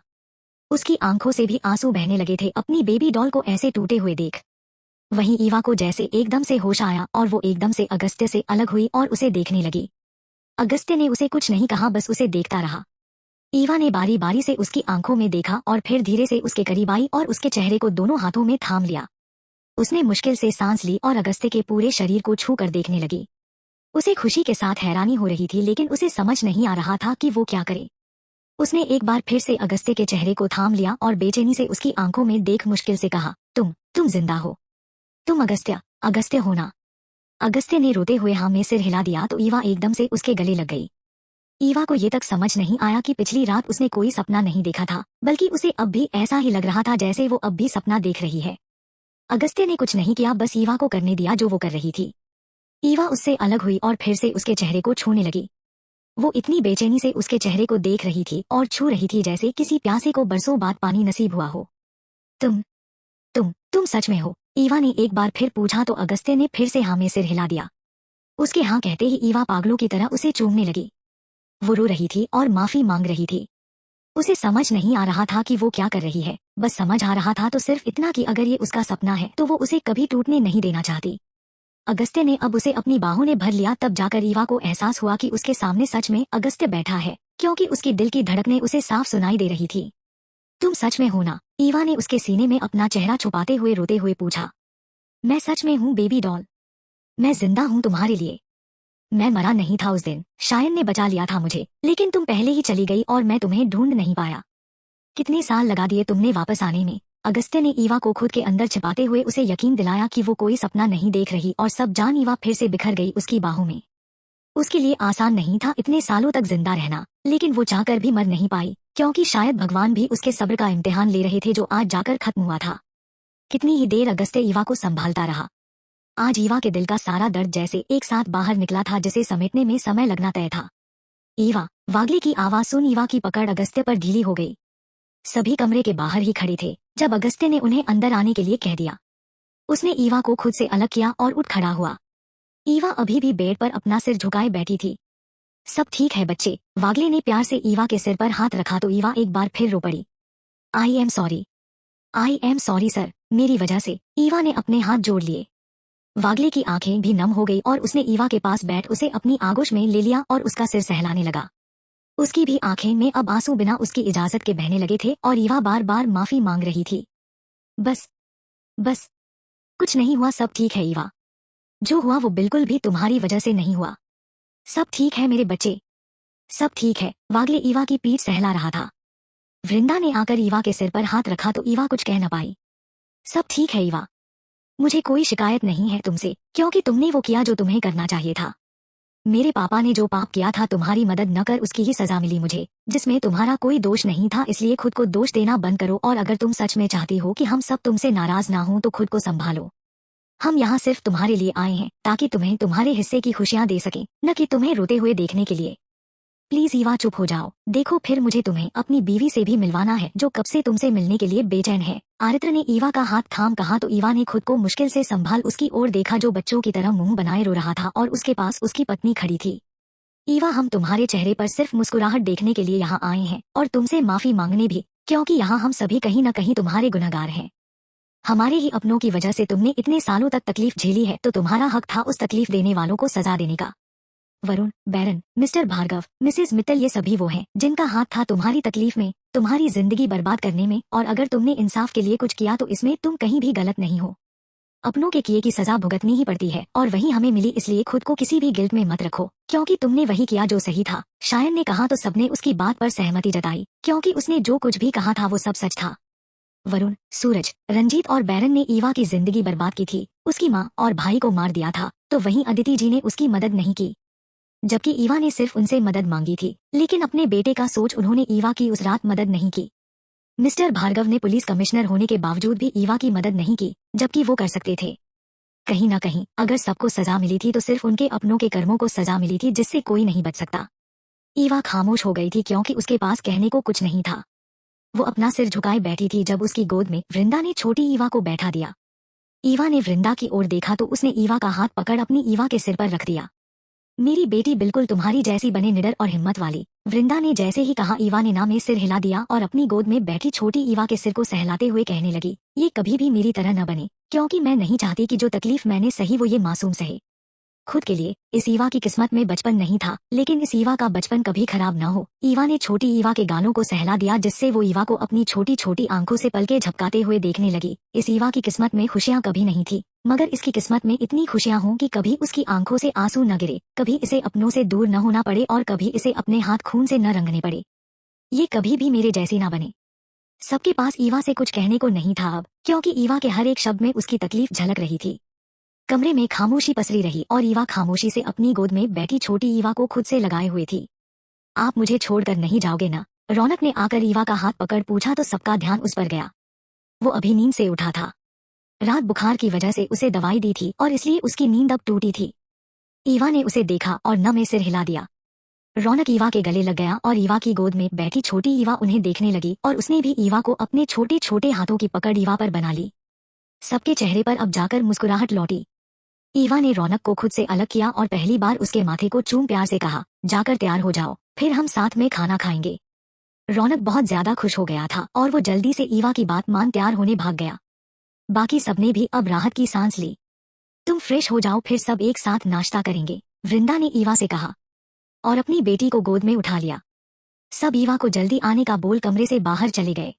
उसकी आंखों से भी आंसू बहने लगे थे अपनी बेबी डॉल को ऐसे टूटे हुए देख। वहीं ईवा को जैसे एकदम से होश आया और वो एकदम से अगस्त्य से अलग हुई और उसे देखने लगी। अगस्त्य ने उसे कुछ नहीं कहा, बस उसे देखता रहा। ईवा ने बारी बारी से उसकी आंखों में देखा और फिर धीरे से उसके करीब आई और उसके चेहरे को दोनों हाथों में थाम लिया। उसने मुश्किल से सांस ली और अगस्त्य के पूरे शरीर को छू कर देखने लगी। उसे खुशी के साथ हैरानी हो रही थी, लेकिन उसे समझ नहीं आ रहा था कि वो क्या करे। उसने एक बार फिर से अगस्त्य के चेहरे को थाम लिया और बेचैनी से उसकी आंखों में देख मुश्किल से कहा, तुम जिंदा हो? तुम अगस्त्य हो ना? अगस्त्य ने रोते हुए हाँ में सिर हिला दिया तो ईवा एकदम से उसके गले लग गई। ईवा को ये तक समझ नहीं आया कि पिछली रात उसने कोई सपना नहीं देखा था, बल्कि उसे अब भी ऐसा ही लग रहा था जैसे वो अब भी सपना देख रही है। अगस्त्य ने कुछ नहीं किया, बस ईवा को करने दिया जो वो कर रही थी। ईवा उससे अलग हुई और फिर से उसके चेहरे को छूने लगी। वो इतनी बेचैनी से उसके चेहरे को देख रही थी और छू रही थी जैसे किसी प्यासे को बरसों बाद पानी नसीब हुआ हो। तुम सच में हो? ईवा ने एक बार फिर पूछा तो अगस्त्य ने फिर से हाँ में सिर हिला दिया। उसके हाँ कहते ही ईवा पागलों की तरह उसे चूमने लगी। वो रो रही थी और माफी मांग रही थी। उसे समझ नहीं आ रहा था कि वो क्या कर रही है, बस समझ आ रहा था तो सिर्फ इतना कि अगर ये उसका सपना है तो वो उसे कभी टूटने नहीं देना चाहती। अगस्त्य ने अब उसे अपनी बाहों ने भर लिया, तब जाकर ईवा को एहसास हुआ कि उसके सामने सच में अगस्त्य बैठा है, क्योंकि उसकी दिल की धड़कनें उसे साफ सुनाई दे रही थी। तुम सच में हो ना? ईवा ने उसके सीने में अपना चेहरा छुपाते हुए रोते हुए पूछा। मैं सच में हूँ बेबी डॉल, मैं जिंदा हूँ तुम्हारे लिए। मैं मरा नहीं था उस दिन, शायन ने बचा लिया था मुझे, लेकिन तुम पहले ही चली गई और मैं तुम्हें ढूंढ नहीं पाया। कितने साल लगा दिए तुमने वापस आने में? अगस्त्य ने ईवा को खुद के अंदर छिपाते हुए उसे यकीन दिलाया कि वो कोई सपना नहीं देख रही, और सब जान ईवा फिर से बिखर गई उसकी बाहों में। उसके लिए आसान नहीं था इतने सालों तक जिंदा रहना, लेकिन वो चाहकर भी मर नहीं पाई, क्योंकि शायद भगवान भी उसके सब्र का इम्तिहान ले रहे थे जो आज जाकर खत्म हुआ था। कितनी ही देर अगस्त्य ईवा को संभालता रहा। आज ईवा के दिल का सारा दर्द जैसे एक साथ बाहर निकला था, जिसे समेटने में समय लगना तय था। ईवा, वागले की आवाज सुन ईवा की पकड़ अगस्त्य पर ढीली हो गई। सभी कमरे के बाहर ही खड़े थे जब अगस्त्य ने उन्हें अंदर आने के लिए कह दिया। उसने ईवा को खुद से अलग किया और उठ खड़ा हुआ। ईवा अभी भी बेड पर अपना सिर झुकाए बैठी थी। सब ठीक है बच्चे? वागले ने प्यार से ईवा के सिर पर हाथ रखा तो ईवा एक बार फिर रो पड़ी। आई एम सॉरी सर, मेरी वजह से। ईवा ने अपने हाथ जोड़ लिए। वागले की आंखें भी नम हो गई और उसने ईवा के पास बैठ उसे अपनी आगोश में ले लिया और उसका सिर सहलाने लगा। उसकी भी आंखें में अब आंसू बिना उसकी इजाजत के बहने लगे थे और ईवा बार बार माफी मांग रही थी। बस कुछ नहीं हुआ, सब ठीक है ईवा। जो हुआ वो बिल्कुल भी तुम्हारी वजह से नहीं हुआ। सब ठीक है मेरे बच्चे, सब ठीक है। वागले ईवा की पीठ सहला रहा था। वृंदा ने आकर ईवा के सिर पर हाथ रखा तो ईवा कुछ कह न पाई। सब ठीक है ईवा, मुझे कोई शिकायत नहीं है तुमसे, क्योंकि तुमने वो किया जो तुम्हें करना चाहिए था। मेरे पापा ने जो पाप किया था तुम्हारी मदद न कर उसकी ही सजा मिली मुझे, जिसमें तुम्हारा कोई दोष नहीं था। इसलिए खुद को दोष देना बंद करो और अगर तुम सच में चाहती हो कि हम सब तुमसे नाराज ना हो तो खुद को संभालो। हम यहाँ सिर्फ तुम्हारे लिए आए हैं ताकि तुम्हें तुम्हारे हिस्से की खुशियाँ दे सकें, न कि तुम्हें रोते हुए देखने के लिए। प्लीज ईवा चुप हो जाओ। देखो फिर मुझे तुम्हें अपनी बीवी से भी मिलवाना है जो कब से तुमसे मिलने के लिए बेचैन है। आरित्र ने ईवा का हाथ थाम कहा तो ईवा ने खुद को मुश्किल से संभाल उसकी ओर देखा जो बच्चों की तरह मुंह बनाए रो रहा था और उसके पास उसकी पत्नी खड़ी थी। ईवा, हम तुम्हारे चेहरे पर सिर्फ मुस्कुराहट देखने के लिए यहाँ आए हैं और तुमसे माफी मांगने भी, क्योंकि यहाँ हम सभी कहीं न कहीं तुम्हारे गुनहगार हैं। हमारे ही अपनों की वजह से तुमने इतने सालों तक तकलीफ झेली है, तो तुम्हारा हक था उस तकलीफ देने वालों को सजा देने का। वरुण, बैरन, मिस्टर भार्गव, मिसेस मित्तल, ये सभी वो हैं जिनका हाथ था तुम्हारी तकलीफ में, तुम्हारी जिंदगी बर्बाद करने में, और अगर तुमने इंसाफ के लिए कुछ किया तो इसमें तुम कहीं भी गलत नहीं हो। अपनों के किए की सजा भुगतनी ही पड़ती है और वही हमें मिली, इसलिए खुद को किसी भी गिल्ट में मत रखो, क्योंकि तुमने वही किया जो सही था। शायन ने कहा तो सबने उसकी बात पर सहमति जताई, क्योंकि उसने जो कुछ भी कहा था वो सब सच था। वरुण, सूरज, रंजीत और बैरन ने ईवा की जिंदगी बर्बाद की थी, उसकी माँ और भाई को मार दिया था, तो वहीं अदिति जी ने उसकी मदद नहीं की, जबकि ईवा ने सिर्फ उनसे मदद मांगी थी, लेकिन अपने बेटे का सोच उन्होंने ईवा की उस रात मदद नहीं की। मिस्टर भार्गव ने पुलिस कमिश्नर होने के बावजूद भी ईवा की मदद नहीं की, जबकि वो कर सकते थे। कहीं ना कहीं अगर सबको सजा मिली थी तो सिर्फ उनके अपनों के कर्मों को सजा मिली थी, जिससे कोई नहीं बच सकता। ईवा खामोश हो गई थी क्योंकि उसके पास कहने को कुछ नहीं था। वो अपना सिर झुकाए बैठी थी जब उसकी गोद में वृंदा ने छोटी ईवा को बैठा दिया। ईवा ने वृंदा की ओर देखा तो उसने ईवा का हाथ पकड़ अपनी ईवा के सिर पर रख दिया। मेरी बेटी बिल्कुल तुम्हारी जैसी बने, निडर और हिम्मत वाली। वृंदा ने जैसे ही कहा ईवा ने ना में सिर हिला दिया और अपनी गोद में बैठी छोटी ईवा के सिर को सहलाते हुए कहने लगी, ये कभी भी मेरी तरह न बने, क्योंकि मैं नहीं चाहती कि जो तकलीफ मैंने सही वो ये मासूम सहे। खुद के लिए इस ईवा की किस्मत में बचपन नहीं था, लेकिन इस ईवा का बचपन कभी खराब न हो। ईवा ने छोटी ईवा के गालों को सहला दिया, जिससे वो ईवा को अपनी छोटी छोटी आंखों से पलके झपकाते हुए देखने लगी। इस ईवा की किस्मत में खुशियां कभी नहीं थी, मगर इसकी किस्मत में इतनी खुशियां हों कि कभी उसकी आंखों से आंसू न गिरे, कभी इसे अपनों से दूर न होना पड़े और कभी इसे अपने हाथ खून से न रंगने पड़े। ये कभी भी मेरे जैसी ना बने। सबके पास ईवा से कुछ कहने को नहीं था अब, क्योंकि ईवा के हर एक शब्द में उसकी तकलीफ झलक रही थी। कमरे में खामोशी पसरी रही और ईवा खामोशी से अपनी गोद में बैठी छोटी ईवा को खुद से लगाए हुए थी। आप मुझे छोड़कर नहीं जाओगे ना? रौनक ने आकर ईवा का हाथ पकड़ पूछा तो सबका ध्यान उस पर गया। वो अभी नींद से उठा था। रात बुखार की वजह से उसे दवाई दी थी और इसलिए उसकी नींद अब टूटी थी। ईवा ने उसे देखा और न में सिर हिला दिया। रौनक ईवा के गले लग गया और ईवा की गोद में बैठी छोटी ईवा उन्हें देखने लगी और उसने भी ईवा को अपने छोटे छोटे हाथों की पकड़ ईवा पर बना ली। सबके चेहरे पर अब जाकर मुस्कुराहट लौटी। ईवा ने रौनक को खुद से अलग किया और पहली बार उसके माथे को चूम प्यार से कहा, जाकर तैयार हो जाओ, फिर हम साथ में खाना खाएंगे। रौनक बहुत ज्यादा खुश हो गया था और वो जल्दी से ईवा की बात मान तैयार होने भाग गया। बाकी सबने भी अब राहत की सांस ली। तुम फ्रेश हो जाओ, फिर सब एक साथ नाश्ता करेंगे, वृंदा ने ईवा से कहा और अपनी बेटी को गोद में उठा लिया। सब ईवा को जल्दी आने का बोल कमरे से बाहर चले गए।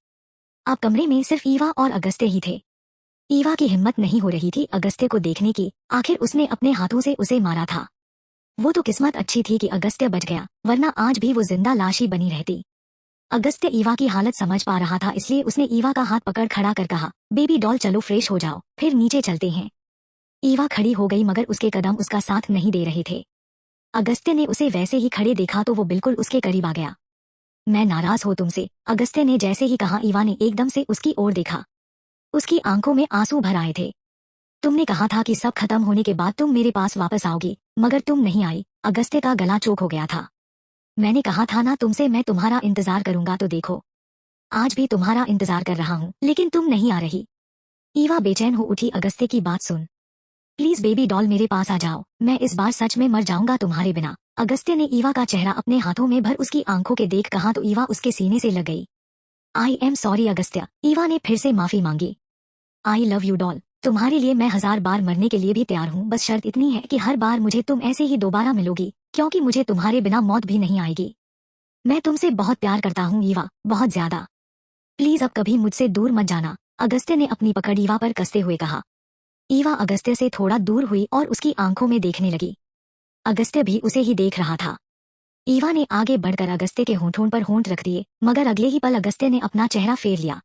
अब कमरे में सिर्फ ईवा और अगस्त्य ही थे। ईवा की हिम्मत नहीं हो रही थी अगस्त्य को देखने की। आखिर उसने अपने हाथों से उसे मारा था। वो तो किस्मत अच्छी थी कि अगस्त्य बच गया, वरना आज भी वो जिंदा लाश ही बनी रहती। अगस्त्य ईवा की हालत समझ पा रहा था, इसलिए उसने ईवा का हाथ पकड़ खड़ा कर कहा, बेबी डॉल चलो फ्रेश हो जाओ, फिर नीचे चलते हैं। ईवा खड़ी हो गई मगर उसके कदम उसका साथ नहीं दे रहे थे। अगस्त्य ने उसे वैसे ही खड़े देखा तो वो बिल्कुल उसके करीब आ गया। मैं नाराज हूँ तुमसे, अगस्त्य ने जैसे ही कहा ईवा ने एकदम से उसकी ओर देखा। उसकी आंखों में आंसू भर आए थे। तुमने कहा था कि सब खत्म होने के बाद तुम मेरे पास वापस आओगी, मगर तुम नहीं आई। अगस्त्य का गला चोक हो गया था। मैंने कहा था ना तुमसे, मैं तुम्हारा इंतजार करूंगा, तो देखो आज भी तुम्हारा इंतजार कर रहा हूँ, लेकिन तुम नहीं आ रही। ईवा बेचैन हो उठी अगस्त्य की बात सुन। प्लीज बेबी डॉल मेरे पास आ जाओ, मैं इस बार सच में मर जाऊंगा तुम्हारे बिना। अगस्त्य ने ईवा का चेहरा अपने हाथों में भर उसकी आंखों के देख कहा तो ईवा उसके सीने से लग गई। आई एम सॉरी अगस्त्य, ईवा ने फिर से माफी मांगी। आई लव यू डॉल, तुम्हारे लिए मैं 1000 बार मरने के लिए भी तैयार हूँ, बस शर्त इतनी है कि हर बार मुझे तुम ऐसे ही दोबारा मिलोगी, क्योंकि मुझे तुम्हारे बिना मौत भी नहीं आएगी। मैं तुमसे बहुत प्यार करता हूँ ईवा, बहुत ज्यादा। प्लीज अब कभी मुझसे दूर मत जाना, अगस्त्य ने अपनी पकड़ ईवा पर कसते हुए कहा। ईवा अगस्त्य से थोड़ा दूर हुई और उसकी आंखों में देखने लगी। अगस्त्य भी उसे ही देख रहा था। ईवा ने आगे बढ़कर अगस्त्य के होंठों पर होंठ रख दिए, मगर अगले ही पल अगस्त्य ने अपना चेहरा फेर लिया।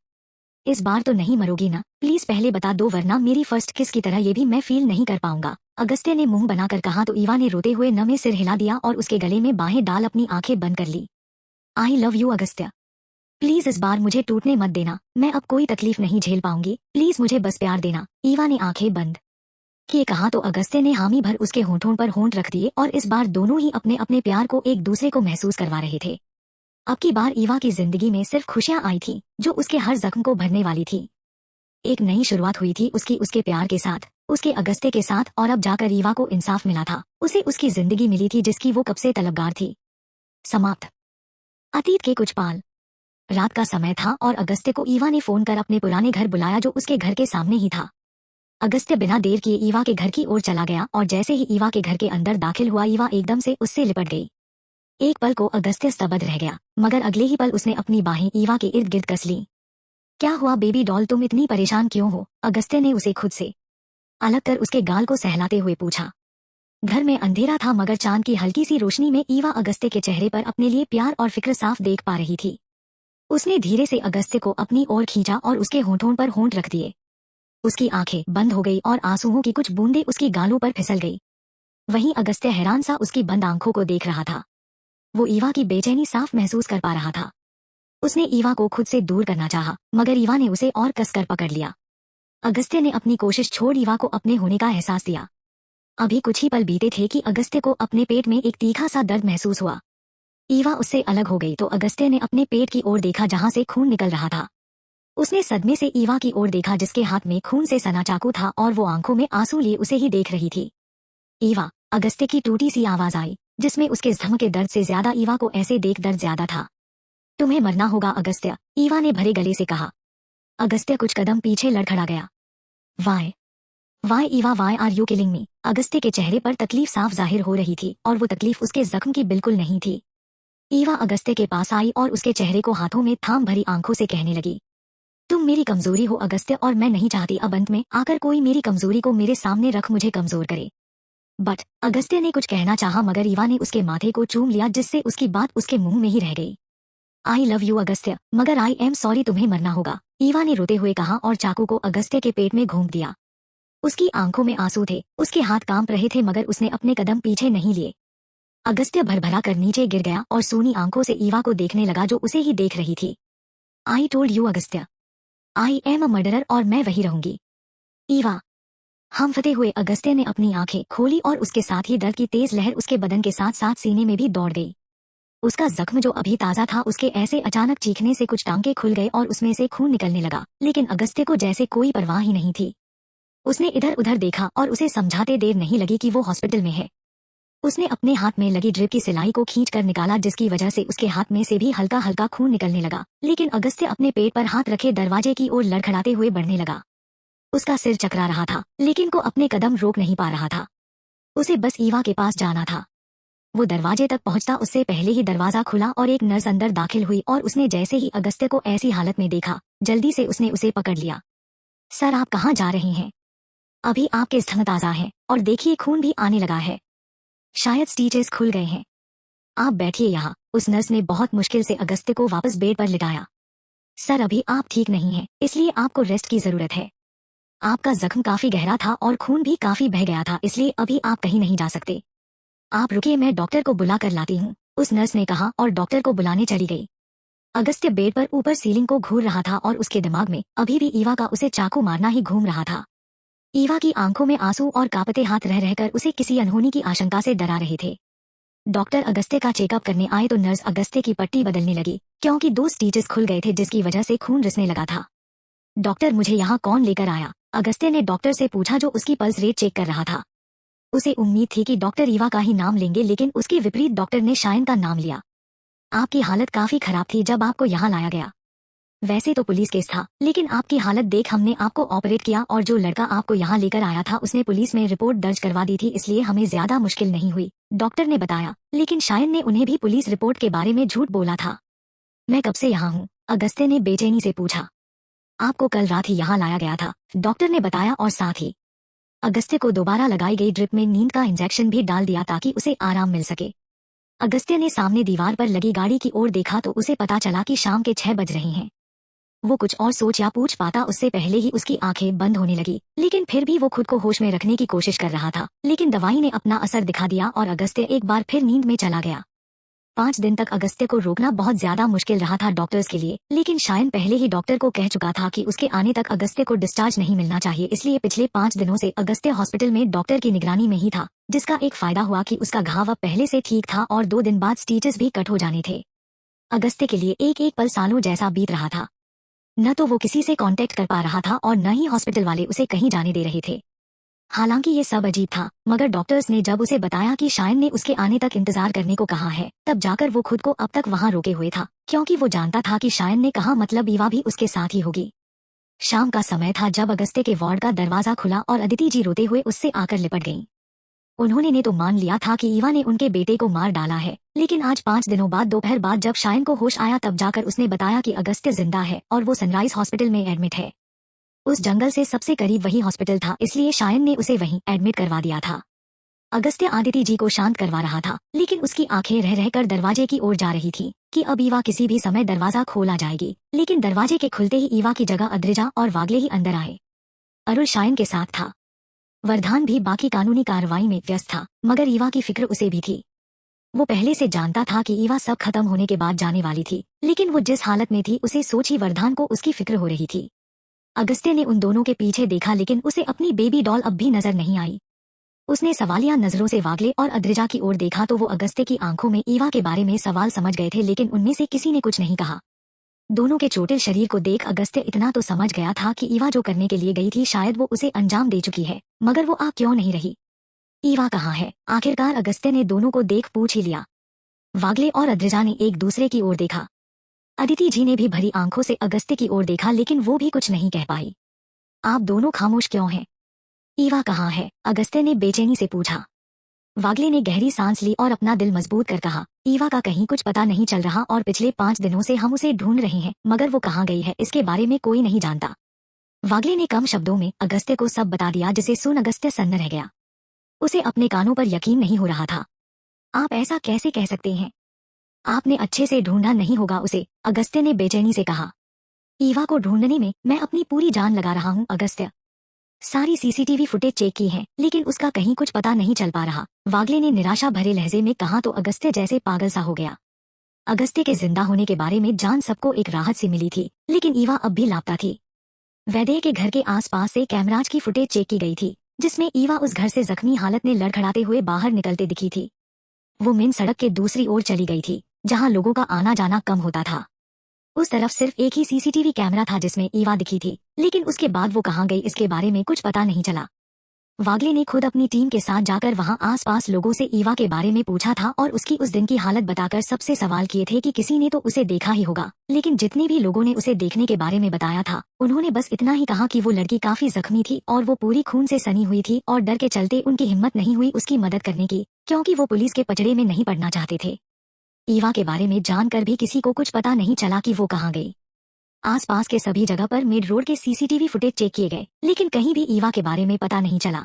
इस बार तो नहीं मरोगी ना? प्लीज पहले बता दो, वरना मेरी फर्स्ट किस की तरह ये भी मैं फील नहीं कर पाऊंगा। अगस्त्य ने मुंह बनाकर कहा तो ईवा ने रोते हुए न में सिर हिला दिया और उसके गले में बाहें डाल अपनी आंखें बंद कर ली। I love you Agastya, please इस बार मुझे टूटने मत देना, मैं अब कोई तकलीफ नहीं झेल पाऊंगी, प्लीज मुझे बस प्यार देना। ईवा ने आंखें बंद किए कहा तो अगस्त्य ने हामी भर उसके होंठों पर होंठ रख दिए और इस बार दोनों ही अपने अपने प्यार को एक दूसरे को महसूस करवा रहे थे। अब की बार ईवा की जिंदगी में सिर्फ खुशियां आई थी, जो उसके हर जख्म को भरने वाली थी। एक नई शुरुआत हुई थी उसकी उसके प्यार के साथ, उसके अगस्त्य के साथ, और अब जाकर ईवा को इंसाफ मिला था। उसे उसकी जिंदगी मिली थी जिसकी वो कब से तलबगार थी। समाप्त। अतीत के कुछ पाल। रात का समय था और अगस्त्य को ईवा ने फोन कर अपने पुराने घर बुलाया, जो उसके घर के सामने ही था। अगस्त्य बिना देर किए ईवा के घर की ओर चला गया और जैसे ही ईवा के घर के अंदर दाखिल हुआ, ईवा एकदम से उससे लिपट गई। एक पल को अगस्त्य स्तब्ध रह गया, मगर अगले ही पल उसने अपनी बाहें ईवा के इर्द गिर्द कस लीं। क्या हुआ बेबी डॉल, तुम इतनी परेशान क्यों हो? अगस्त्य ने उसे खुद से अलग कर उसके गाल को सहलाते हुए पूछा। घर में अंधेरा था, मगर चांद की हल्की सी रोशनी में ईवा अगस्त्य के चेहरे पर अपने लिए प्यार और फिक्र साफ देख पा रही थी। उसने धीरे से अगस्त्य को अपनी ओर खींचा और उसके होंठों पर होंठ रख दिए। उसकी आंखें बंद हो गई और आंसुओं की कुछ बूंदें उसकी गालों पर फिसल गई। वहीं अगस्त्य हैरान सा उसकी बंद आंखों को देख रहा था। वो ईवा की बेचैनी साफ महसूस कर पा रहा था। उसने ईवा को खुद से दूर करना चाहा, मगर ईवा ने उसे और कसकर पकड़ लिया। अगस्त्य ने अपनी कोशिश छोड़ ईवा को अपने होने का एहसास दिया। अभी कुछ ही पल बीते थे कि अगस्त्य को अपने पेट में एक तीखा सा दर्द महसूस हुआ। ईवा उससे अलग हो गई तो अगस्त्य ने अपने पेट की ओर देखा, जहां से खून निकल रहा था। उसने सदमे से ईवा की ओर देखा जिसके हाथ में खून से सना चाकू था और वो आंखों में आंसू लिए उसे ही देख रही थी। ईवा, अगस्त्य की टूटी सी आवाज आई, जिसमें उसके धम के दर्द से ज्यादा ईवा को ऐसे देख दर्द ज्यादा था। तुम्हें मरना होगा अगस्त्य, ईवा ने भरे गले से कहा। अगस्त्य कुछ कदम पीछे लड़खड़ा गया। Why why Eva, why are you killing me? Agastya के चेहरे पर तकलीफ साफ जाहिर हो रही थी और वो तकलीफ उसके जख्म की बिल्कुल नहीं थी। ईवा अगस्त्य के पास आई और उसके चेहरे को हाथों में थाम भरी आंखों से कहने लगी, तुम मेरी कमजोरी हो अगस्त्य, और मैं नहीं चाहती अब अंत में आकर कोई मेरी कमजोरी को मेरे सामने रख मुझे कमजोर करे। बट अगस्त्य ने कुछ कहना चाहा मगर ईवा ने उसके माथे को चूम लिया जिससे उसकी बात उसके मुंह में ही रह गई। आई लव यू अगस्त्य, मगर आई एम सॉरी, तुम्हें मरना होगा, ईवा ने रोते हुए कहा और चाकू को अगस्त्य के पेट में घूम दिया। उसकी आंखों में आंसू थे, उसके हाथ कांप रहे थे मगर उसने अपने कदम पीछे नहीं लिए। अगस्त्य भरभरा कर नीचे गिर गया और सूनी आंखों से ईवा को देखने लगा जो उसे ही देख रही थी। I told you Agastya, I am a murderer और मैं वही रहूंगी। ईवा। हांफते हुए अगस्त्य ने अपनी आंखें खोली और उसके साथ ही दर्द की तेज लहर उसके बदन के साथ साथ सीने में भी दौड़ गई। उसका जख्म जो अभी ताजा था उसके ऐसे अचानक चीखने से कुछ टांके खुल गए और उसमें से खून निकलने लगा, लेकिन अगस्त्य को जैसे कोई परवाह ही नहीं थी। उसने इधर उधर देखा और उसे समझाते देर नहीं लगी कि वो हॉस्पिटल में है। उसने अपने हाथ में लगी ड्रिप की सिलाई को खींच कर निकाला जिसकी वजह से उसके हाथ में से भी हल्का हल्का खून निकलने लगा, लेकिन अगस्त्य अपने पेट पर हाथ रखे दरवाजे की ओर लड़खड़ाते हुए बढ़ने लगा। उसका सिर चकरा रहा था लेकिन को अपने कदम रोक नहीं पा रहा था। उसे बस ईवा के पास जाना था। वो दरवाजे तक पहुंचता उससे पहले ही दरवाजा खुला और एक नर्स अंदर दाखिल हुई और उसने जैसे ही अगस्त्य को ऐसी हालत में देखा जल्दी से उसने उसे पकड़ लिया। सर आप कहाँ जा रही हैं? अभी आपके स्तन ताजा है और देखिए खून भी आने लगा है, शायद स्टिचेस खुल गए हैं। आप बैठिए यहाँ, उस नर्स ने बहुत मुश्किल से अगस्त्य को वापस बेड पर लिटाया। सर अभी आप ठीक नहीं हैं, इसलिए आपको रेस्ट की जरूरत है। आपका जख्म काफी गहरा था और खून भी काफी बह गया था, इसलिए अभी आप कहीं नहीं जा सकते। आप रुकिए, मैं डॉक्टर को बुला कर लाती हूँ, उस नर्स ने कहा और डॉक्टर को बुलाने चली गई। अगस्त्य बेड पर ऊपर सीलिंग को घूर रहा था और उसके दिमाग में अभी भी ईवा का उसे चाकू मारना ही घूम रहा था। ईवा की आंखों में आंसू और कांपते हाथ रह रहकर उसे किसी अनहोनी की आशंका से डरा रहे थे। डॉक्टर अगस्त्य का चेकअप करने आए तो नर्स अगस्त्य की पट्टी बदलने लगी क्योंकि 2 स्टिचेस खुल गए थे जिसकी वजह से खून रिसने लगा था। डॉक्टर मुझे यहाँ कौन लेकर आया? अगस्त्य ने डॉक्टर से पूछा जो उसकी पल्स रेट चेक कर रहा था। उसे उम्मीद थी कि डॉक्टर ईवा का ही नाम लेंगे लेकिन उसके विपरीत डॉक्टर ने शायन का नाम लिया। आपकी हालत काफी खराब थी जब आपको यहाँ लाया गया। वैसे तो पुलिस केस था लेकिन आपकी हालत देख हमने आपको ऑपरेट किया और जो लड़का आपको यहाँ लेकर आया था उसने पुलिस में रिपोर्ट दर्ज करवा दी थी, इसलिए हमें ज्यादा मुश्किल नहीं हुई, डॉक्टर ने बताया। लेकिन शायन ने उन्हें भी पुलिस रिपोर्ट के बारे में झूठ बोला था। मैं कब से यहाँ हूँ? अगस्त्य ने बेचैनी से पूछा। आपको कल रात ही यहाँ लाया गया था, डॉक्टर ने बताया और साथ ही अगस्त्य को दोबारा लगाई गई ड्रिप में नींद का इंजेक्शन भी डाल दिया ताकि उसे आराम मिल सके। अगस्त्य ने सामने दीवार पर लगी गाड़ी की ओर देखा तो उसे पता चला कि शाम के 6 बज रहे हैं। वो कुछ और सोच या पूछ पाता उससे पहले ही उसकी आंखें बंद होने लगी, लेकिन फिर भी वो खुद को होश में रखने की कोशिश कर रहा था, लेकिन दवाई ने अपना असर दिखा दिया और अगस्त्य एक बार फिर नींद में चला गया। 5 दिन तक अगस्त्य को रोकना बहुत ज्यादा मुश्किल रहा था डॉक्टर्स के लिए, लेकिन शायन पहले ही डॉक्टर को कह चुका था कि उसके आने तक अगस्त्य को डिस्चार्ज नहीं मिलना चाहिए, इसलिए पिछले 5 दिनों से अगस्त्य हॉस्पिटल में डॉक्टर की निगरानी में ही था, जिसका एक फायदा हुआ कि उसका घाव अब पहले से ठीक था और 2 दिन बाद स्टिचेस भी कट हो जाने थे। अगस्त्य के लिए एक एक पल सालों जैसा बीत रहा था। न तो वो किसी से कांटेक्ट कर पा रहा था और न ही हॉस्पिटल वाले उसे कहीं जाने दे रहे थे। हालांकि ये सब अजीब था, मगर डॉक्टर्स ने जब उसे बताया कि शायन ने उसके आने तक इंतजार करने को कहा है, तब जाकर वो खुद को अब तक वहां रोके हुए था, क्योंकि वो जानता था कि शायन ने कहा मतलब ईवा भी उसके साथ ही होगी। शाम का समय था जब अगस्त्य के वार्ड का दरवाजा खुला और अदिति जी रोते हुए उससे आकर लिपट गईं। उन्होंने ने तो मान लिया था कि ईवा ने उनके बेटे को मार डाला है, लेकिन आज 5 दिनों बाद दोपहर बाद जब शायन को होश आया तब जाकर उसने बताया कि अगस्त्य जिंदा है और वो सनराइज हॉस्पिटल में एडमिट है। उस जंगल से सबसे करीब वही हॉस्पिटल था, इसलिए शायन ने उसे वहीं एडमिट करवा दिया था। अगस्त्य आदिति जी को शांत करवा रहा था, लेकिन उसकी आंखें रह रहकर दरवाजे की ओर जा रही थी कि अब ईवा किसी भी समय दरवाजा खोला जाएगी, लेकिन दरवाजे के खुलते ही ईवा की जगह अद्रिजा और वागले ही अंदर आए। अरुण शायन के साथ था। वरदान भी बाकी कानूनी कार्रवाई में व्यस्त था, मगर ईवा की फिक्र उसे भी थी। वो पहले से जानता था कि ईवा सब खत्म होने के बाद जाने वाली थी, लेकिन वो जिस हालत में थी उसे सोच ही वरदान को उसकी फिक्र हो रही थी। अगस्त्य ने उन दोनों के पीछे देखा, लेकिन उसे अपनी बेबी डॉल अब भी नजर नहीं आई। उसने सवालिया नजरों से वागले और अद्रिजा की ओर देखा तो वो अगस्त्य की आंखों में ईवा के बारे में सवाल समझ गए थे, लेकिन उनमें से किसी ने कुछ नहीं कहा। दोनों के चोटिल शरीर को देख अगस्त्य इतना तो समझ गया था कि ईवा जो करने के लिए गई थी शायद वो उसे अंजाम दे चुकी है, मगर वो आ क्यों नहीं रही? ईवा कहाँ है? आखिरकार अगस्त्य ने दोनों को देख पूछ ही लिया। वागले और अद्रिजा ने एक दूसरे की ओर देखा। अदिति जी ने भी भरी आंखों से अगस्त्य की ओर देखा, लेकिन वो भी कुछ नहीं कह पाई। आप दोनों खामोश क्यों हैं? ईवा कहाँ है? अगस्त्य ने बेचैनी से पूछा। वागले ने गहरी सांस ली और अपना दिल मजबूत कर कहा, ईवा का कहीं कुछ पता नहीं चल रहा और पिछले 5 दिनों से हम उसे ढूंढ रहे हैं, मगर वो कहाँ गई है इसके बारे में कोई नहीं जानता। वागले ने कम शब्दों में अगस्त्य को सब बता दिया, जिसे सुन अगस्त्य सन्न रह गया। उसे अपने कानों पर यकीन नहीं हो रहा था। आप ऐसा कैसे कह सकते हैं? आपने अच्छे से ढूंढा नहीं होगा उसे, अगस्त्य ने बेचैनी से कहा। ईवा को ढूंढने में मैं अपनी पूरी जान लगा रहा हूँ अगस्त्य। सारी सीसीटीवी फुटेज चेक की है, लेकिन उसका कहीं कुछ पता नहीं चल पा रहा, वागले ने निराशा भरे लहजे में कहा तो अगस्त्य जैसे पागल सा हो गया। अगस्त्य के जिंदा होने के बारे में जान सबको एक राहत सी मिली थी, लेकिन ईवा अब भी लापता थी। वैदेह के घर के आसपास से कैमराज की फुटेज चेक की गई थी, जिसमें ईवा उस घर से जख्मी हालत में लड़खड़ाते हुए बाहर निकलते दिखी थी। वो मेन सड़क के दूसरी ओर चली गई थी, जहाँ लोगों का आना जाना कम होता था। उस तरफ सिर्फ एक ही सीसीटीवी कैमरा था जिसमें ईवा दिखी थी, लेकिन उसके बाद वो कहाँ गई इसके बारे में कुछ पता नहीं चला। वागले ने खुद अपनी टीम के साथ जाकर वहां आसपास लोगों से ईवा के बारे में पूछा था और उसकी उस दिन की हालत बताकर सबसे सवाल किए थे कि किसी ने तो उसे देखा ही होगा, लेकिन जितने भी लोगों ने उसे देखने के बारे में बताया था, उन्होंने बस इतना ही कहा कि वो लड़की काफी जख्मी थी और वो पूरी खून से सनी हुई थी और डर के चलते उनकी हिम्मत नहीं हुई उसकी मदद करने की, क्योंकि वो पुलिस के पचड़े में नहीं पड़ना चाहते थे। ईवा के बारे में जानकर भी किसी को कुछ पता नहीं चला कि वो कहाँ गई। आसपास के सभी जगह पर मेड रोड के सीसीटीवी फुटेज चेक किए गए, लेकिन कहीं भी ईवा के बारे में पता नहीं चला।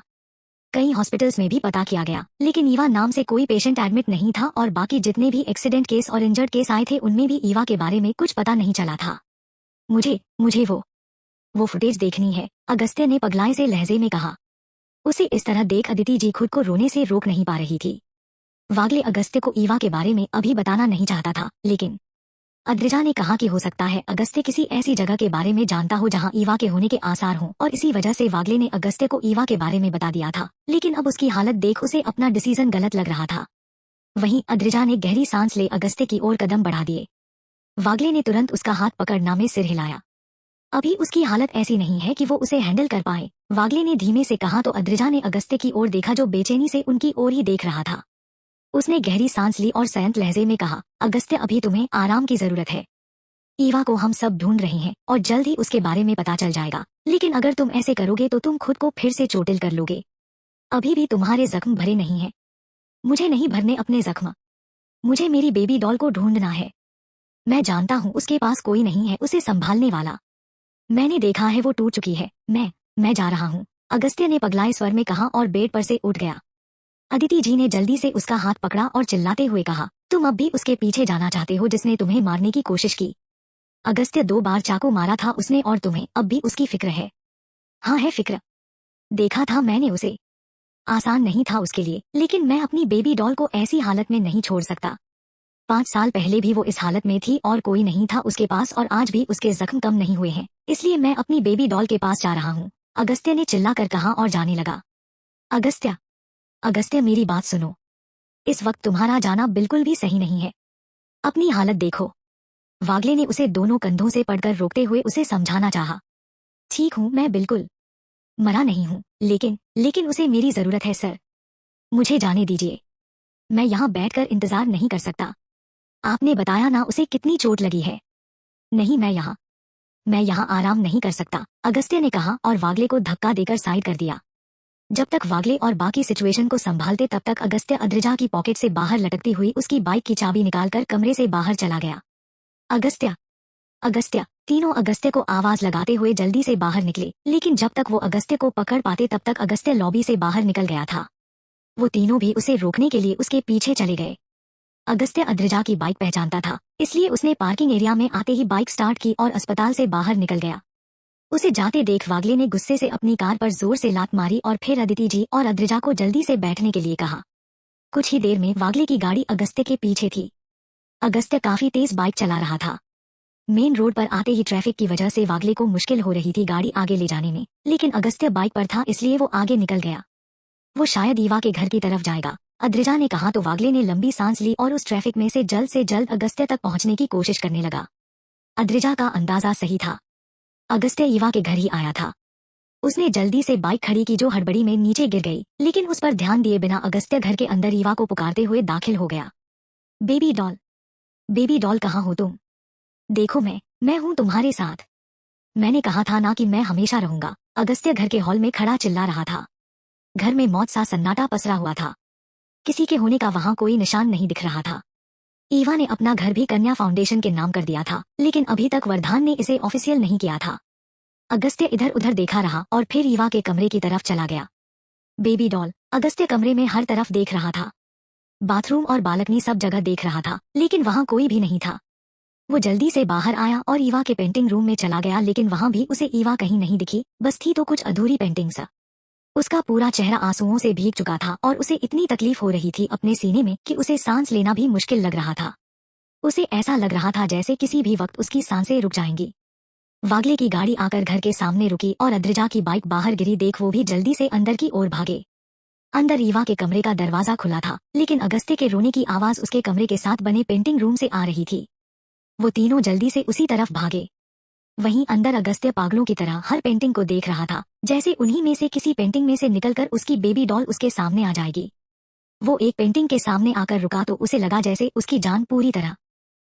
कई हॉस्पिटल्स में भी पता किया गया, लेकिन ईवा नाम से कोई पेशेंट एडमिट नहीं था और बाकी जितने भी एक्सीडेंट केस और इंजर्ड केस आए थे उनमें भी ईवा के बारे में कुछ पता नहीं चला था। मुझे मुझे वो फुटेज देखनी है, अगस्त्य ने पगलाए से लहजे में कहा। उसे इस तरह देख अदिति जी खुद को रोने से रोक नहीं पा रही थी। वागले अगस्त्य को ईवा के बारे में अभी बताना नहीं चाहता था, लेकिन अद्रिजा ने कहा कि हो सकता है अगस्त्य किसी ऐसी जगह के बारे में जानता हो जहां ईवा के होने के आसार हों, और इसी वजह से वागले ने अगस्त्य को ईवा के बारे में बता दिया था, लेकिन अब उसकी हालत देख उसे अपना डिसीजन गलत लग रहा था। वहीं अद्रिजा ने गहरी सांस ले अगस्त्य की ओर कदम बढ़ा दिए। वागले ने तुरंत उसका हाथ पकड़ना में सिर हिलाया। अभी उसकी हालत ऐसी नहीं है कि वो उसे हैंडल कर पाए, वागले ने धीमे से कहा तो अद्रिजा ने अगस्त्य की ओर देखा जो बेचैनी से उनकी ओर ही देख रहा था। उसने गहरी सांस ली और संयत लहजे में कहा, अगस्त्य अभी तुम्हें आराम की जरूरत है। ईवा को हम सब ढूंढ रहे हैं और जल्द ही उसके बारे में पता चल जाएगा, लेकिन अगर तुम ऐसे करोगे तो तुम खुद को फिर से चोटिल कर लोगे। अभी भी तुम्हारे जख्म भरे नहीं हैं। मुझे नहीं भरने अपने जख्म, मुझे मेरी बेबी डॉल को ढूंढना है। मैं जानता हूँ उसके पास कोई नहीं है उसे संभालने वाला। मैंने देखा है वो टूट चुकी है। मैं जा रहा हूँ, अगस्त्य ने पगलाए स्वर में कहा और बेड पर से उठ गया। अदिति जी ने जल्दी से उसका हाथ पकड़ा और चिल्लाते हुए कहा, तुम अब भी उसके पीछे जाना चाहते हो जिसने तुम्हें मारने की कोशिश की? अगस्त्य 2 बार चाकू मारा था उसने और तुम्हें अब भी उसकी फिक्र है? हाँ है फिक्र, देखा था मैंने उसे। आसान नहीं था उसके लिए, लेकिन मैं अपनी बेबी डॉल को ऐसी हालत में नहीं छोड़ सकता। 5 साल पहले भी वो इस हालत में थी और कोई नहीं था उसके पास और आज भी उसके जख्म कम नहीं हुए हैं, इसलिए मैं अपनी बेबी डॉल के पास जा रहा हूँ, अगस्त्य ने चिल्ला कर कहा और जाने लगा। अगस्त्य मेरी बात सुनो, इस वक्त तुम्हारा जाना बिल्कुल भी सही नहीं है। अपनी हालत देखो। वागले ने उसे दोनों कंधों से पकड़कर रोकते हुए उसे समझाना चाहा। ठीक हूँ, मैं बिल्कुल मरा नहीं हूँ, लेकिन उसे मेरी जरूरत है सर। मुझे जाने दीजिए, मैं यहाँ बैठकर इंतजार नहीं कर सकता। आपने बताया ना उसे कितनी चोट लगी है। नहीं, मैं यहाँ आराम नहीं कर सकता, अगस्त्य ने कहा और वागले को धक्का देकर साइड कर दिया। जब तक वागले और बाकी सिचुएशन को संभालते तब तक अगस्त्य अद्रिजा की पॉकेट से बाहर लटकती हुई उसकी बाइक की चाबी निकालकर कमरे से बाहर चला गया। अगस्त्य तीनों अगस्त्य को आवाज लगाते हुए जल्दी से बाहर निकले, लेकिन जब तक वो अगस्त्य को पकड़ पाते तब तक अगस्त्य लॉबी से बाहर निकल गया था। वो तीनों भी उसे रोकने के लिए उसके पीछे चले गए। अगस्त्य अद्रिजा की बाइक पहचानता था, इसलिए उसने पार्किंग एरिया में आते ही बाइक स्टार्ट की और अस्पताल से बाहर निकल गया। उसे जाते देख वागले ने गुस्से से अपनी कार पर जोर से लात मारी और फिर अदिति जी और अद्रिजा को जल्दी से बैठने के लिए कहा। कुछ ही देर में वागले की गाड़ी अगस्त्य के पीछे थी। अगस्त्य काफी तेज बाइक चला रहा था। मेन रोड पर आते ही ट्रैफिक की वजह से वागले को मुश्किल हो रही थी गाड़ी आगे ले जाने में, लेकिन अगस्त्य बाइक पर था इसलिए वो आगे निकल गया। वो शायद ईवा के घर की तरफ जाएगा, अद्रिजा ने कहा तो वागले ने लंबी सांस ली और उस ट्रैफिक में से जल्द अगस्त्य तक पहुंचने की कोशिश करने लगा। अद्रिजा का अंदाजा सही था। अगस्त्य ईवा के घर ही आया था। उसने जल्दी से बाइक खड़ी की जो हड़बड़ी में नीचे गिर गई, लेकिन उस पर ध्यान दिए बिना अगस्त्य घर के अंदर ईवा को पुकारते हुए दाखिल हो गया। बेबी डॉल, बेबी डॉल कहाँ हो तुम? देखो मैं हूँ तुम्हारे साथ। मैंने कहा था ना कि मैं हमेशा रहूंगा। अगस्त्य घर के हॉल में खड़ा चिल्ला रहा था। घर में मौत सा सन्नाटा पसरा हुआ था। किसी के होने का वहां कोई निशान नहीं दिख रहा था। ईवा ने अपना घर भी कन्या फाउंडेशन के नाम कर दिया था, लेकिन अभी तक वरदान ने इसे ऑफिशियल नहीं किया था। अगस्त्य इधर उधर देखा रहा और फिर ईवा के कमरे की तरफ चला गया। बेबी डॉल, अगस्त्य कमरे में हर तरफ देख रहा था। बाथरूम और बालकनी सब जगह देख रहा था, लेकिन वहां कोई भी नहीं था। वो जल्दी से बाहर आया और ईवा के पेंटिंग रूम में चला गया, लेकिन वहां भी उसे ईवा कहीं नहीं दिखी। बस थी तो कुछ अधूरी पेंटिंग्स। उसका पूरा चेहरा आंसुओं से भीग चुका था और उसे इतनी तकलीफ हो रही थी अपने सीने में कि उसे सांस लेना भी मुश्किल लग रहा था। उसे ऐसा लग रहा था जैसे किसी भी वक्त उसकी सांसें रुक जाएंगी। वागले की गाड़ी आकर घर के सामने रुकी और अद्रिजा की बाइक बाहर गिरी देख वो भी जल्दी से अंदर की ओर भागे। अंदर ईवा के कमरे का दरवाजा खुला था, लेकिन अगस्त्य के रोने की आवाज उसके कमरे के साथ बने पेंटिंग रूम से आ रही थी। वो तीनों जल्दी से उसी तरफ भागे। वहीं अंदर अगस्त्य पागलों की तरह हर पेंटिंग को देख रहा था, जैसे उन्हीं में से किसी पेंटिंग में से निकलकर उसकी बेबी डॉल उसके सामने आ जाएगी। वो एक पेंटिंग के सामने आकर रुका तो उसे लगा जैसे उसकी जान पूरी तरह।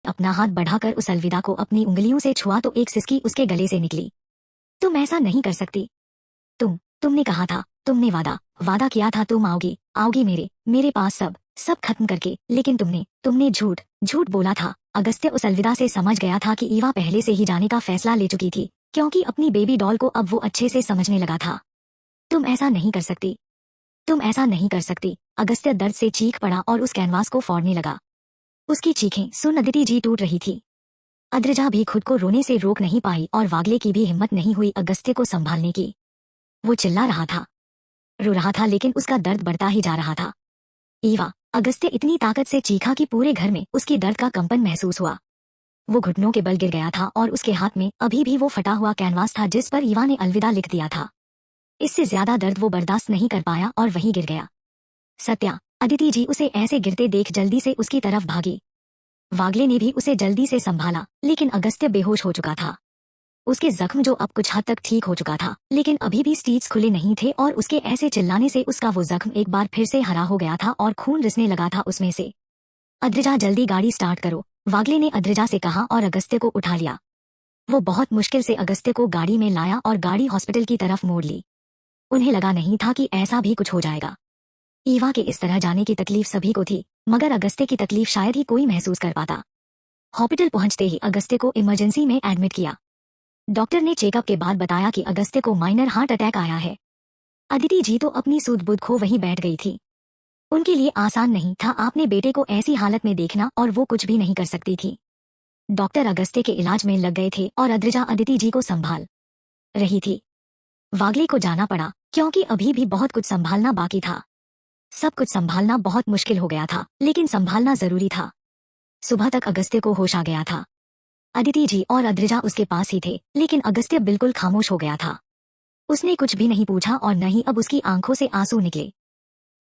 अपना हाथ बढ़ाकर उस अलविदा को अपनी उंगलियों से छुआ तो एक सिसकी उसके गले से निकली। तुम ऐसा नहीं कर सकती। तुमने कहा था, तुमने वादा किया था तुम आओगी मेरे पास सब खत्म करके, लेकिन तुमने झूठ बोला था। अगस्त्य उस अलविदा से समझ गया था कि ईवा पहले से ही जाने का फैसला ले चुकी थी, क्योंकि अपनी बेबी डॉल को अब वो अच्छे से समझने लगा था। तुम ऐसा नहीं कर सकती। अगस्त्य दर्द से चीख पड़ा और उस कैनवास को फोड़ने लगा। उसकी चीखें सुन अदिति जी टूट रही थी। अद्रिजा भी खुद को रोने से रोक नहीं पाई और वागले की भी हिम्मत नहीं हुई अगस्त्य को संभालने की। वो चिल्ला रहा था, रो रहा था, लेकिन उसका दर्द बढ़ता ही जा रहा था। ईवा, अगस्त्य इतनी ताकत से चीखा कि पूरे घर में उसकी दर्द का कंपन महसूस हुआ। वो घुटनों के बल गिर गया था और उसके हाथ में अभी भी वो फटा हुआ कैनवास था जिस पर ईवा ने अलविदा लिख दिया था। इससे ज्यादा दर्द वो बर्दाश्त नहीं कर पाया और वहीं गिर गया। सत्या, अदिति जी उसे ऐसे गिरते देख जल्दी से उसकी तरफ भागी। वागले ने भी उसे जल्दी से संभाला, लेकिन अगस्त्य बेहोश हो चुका था। उसके जख्म जो अब कुछ हद तक ठीक हो चुका था, लेकिन अभी भी स्टीच खुले नहीं थे और उसके ऐसे चिल्लाने से उसका वो जख्म एक बार फिर से हरा हो गया था और खून रिसने लगा था उसमें से। अद्रिजा जल्दी गाड़ी स्टार्ट करो, वागले ने अद्रिजा से कहा और अगस्त्य को उठा लिया। वो बहुत मुश्किल से अगस्त्य को गाड़ी में लाया और गाड़ी हॉस्पिटल की तरफ मोड़ ली। उन्हें लगा नहीं था कि ऐसा भी कुछ हो जाएगा। ईवा के इस तरह जाने की तकलीफ सभी को थी, मगर अगस्त्य की तकलीफ शायद ही कोई महसूस कर पाता। हॉस्पिटल पहुंचते ही अगस्त्य को इमरजेंसी में एडमिट किया। डॉक्टर ने चेकअप के बाद बताया कि अगस्त्य को माइनर हार्ट अटैक आया है। अदिति जी तो अपनी सूझबूझ खो वहीं बैठ गई थी। उनके लिए आसान नहीं था अपने बेटे को ऐसी हालत में देखना, और वो कुछ भी नहीं कर सकती थी। डॉक्टर अगस्त्य के इलाज में लग गए थे और अद्रिजा अदिति जी को संभाल रही थी। वागले को जाना पड़ा, क्योंकि अभी भी बहुत कुछ संभालना बाकी था। सब कुछ संभालना बहुत मुश्किल हो गया था, लेकिन संभालना जरूरी था। सुबह तक अगस्त्य को होश आ गया था। अदिति जी और अद्रिजा उसके पास ही थे, लेकिन अगस्त्य बिल्कुल खामोश हो गया था। उसने कुछ भी नहीं पूछा और न ही अब उसकी आंखों से आंसू निकले।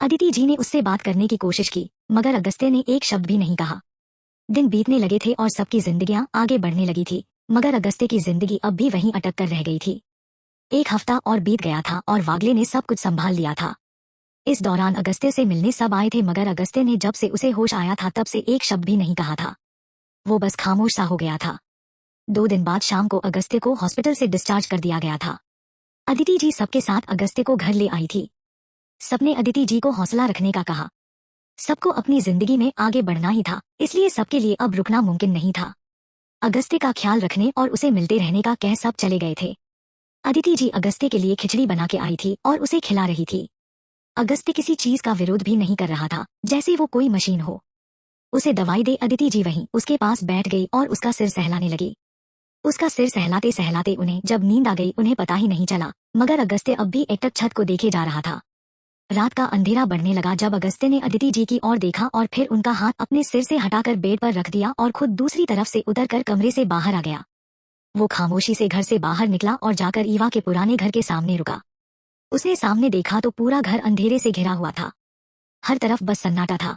अदिति जी ने उससे बात करने की कोशिश की, मगर अगस्त्य ने एक शब्द भी नहीं कहा। दिन बीतने लगे थे और सबकी जिंदगियां आगे बढ़ने लगी थी, मगर अगस्त्य की जिंदगी अब भी वहीं अटक कर रह गई थी। एक हफ्ता और बीत गया था और वागले ने सब कुछ संभाल लिया था। इस दौरान अगस्त्य से मिलने सब आए थे, मगर अगस्त्य ने जब से उसे होश आया था तब से एक शब्द भी नहीं कहा था। वो बस खामोश सा हो गया था। 2 दिन बाद शाम को अगस्त्य को हॉस्पिटल से डिस्चार्ज कर दिया गया था। अदिति जी सबके साथ अगस्त्य को घर ले आई थी। सबने अदिति जी को हौसला रखने का कहा। सबको अपनी जिंदगी में आगे बढ़ना ही था, इसलिए सबके लिए अब रुकना मुमकिन नहीं था। अगस्त्य का ख्याल रखने और उसे मिलते रहने का कह सब चले गए थे। अदिति जी अगस्त्य के लिए खिचड़ी बना के आई थी और उसे खिला रही थी। अगस्त्य किसी चीज का विरोध भी नहीं कर रहा था, जैसे वो कोई मशीन हो। उसे दवाई दे अदिति जी वहीं उसके पास बैठ गई और उसका सिर सहलाने लगी। उसका सिर सहलाते सहलाते उन्हें जब नींद आ गई उन्हें पता ही नहीं चला, मगर अगस्त्य अब भी एकटक छत को देखे जा रहा था। रात का अंधेरा बढ़ने लगा जब अगस्त्य ने अदिति जी की ओर देखा और फिर उनका हाथ अपने सिर से हटाकर बेड पर रख दिया और खुद दूसरी तरफ से उतरकर कमरे से बाहर आ गया। वो खामोशी से घर से बाहर निकला और जाकर ईवा के पुराने घर के सामने रुका। उसने सामने देखा तो पूरा घर अंधेरे से घिरा हुआ था। हर तरफ बस सन्नाटा था।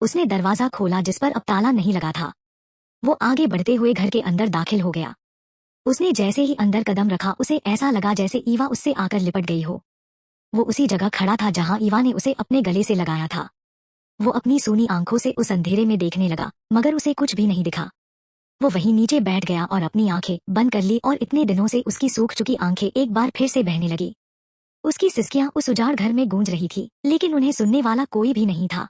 उसने दरवाजा खोला जिस पर अब ताला नहीं लगा था। वो आगे बढ़ते हुए घर के अंदर दाखिल हो गया। उसने जैसे ही अंदर कदम रखा उसे ऐसा लगा जैसे ईवा उससे आकर लिपट गई हो। वो उसी जगह खड़ा था जहां ईवा ने उसे अपने गले से लगाया था। वो अपनी सूनी आंखों से उस अंधेरे में देखने लगा, मगर उसे कुछ भी नहीं दिखा। वो वहीं नीचे बैठ गया और अपनी आंखें बंद कर ली और इतने दिनों से उसकी सूख चुकी आंखें एक बार फिर से बहने लगी। उसकी सिसकियां उस उजाड़ घर में गूंज रही थी, लेकिन उन्हें सुनने वाला कोई भी नहीं था।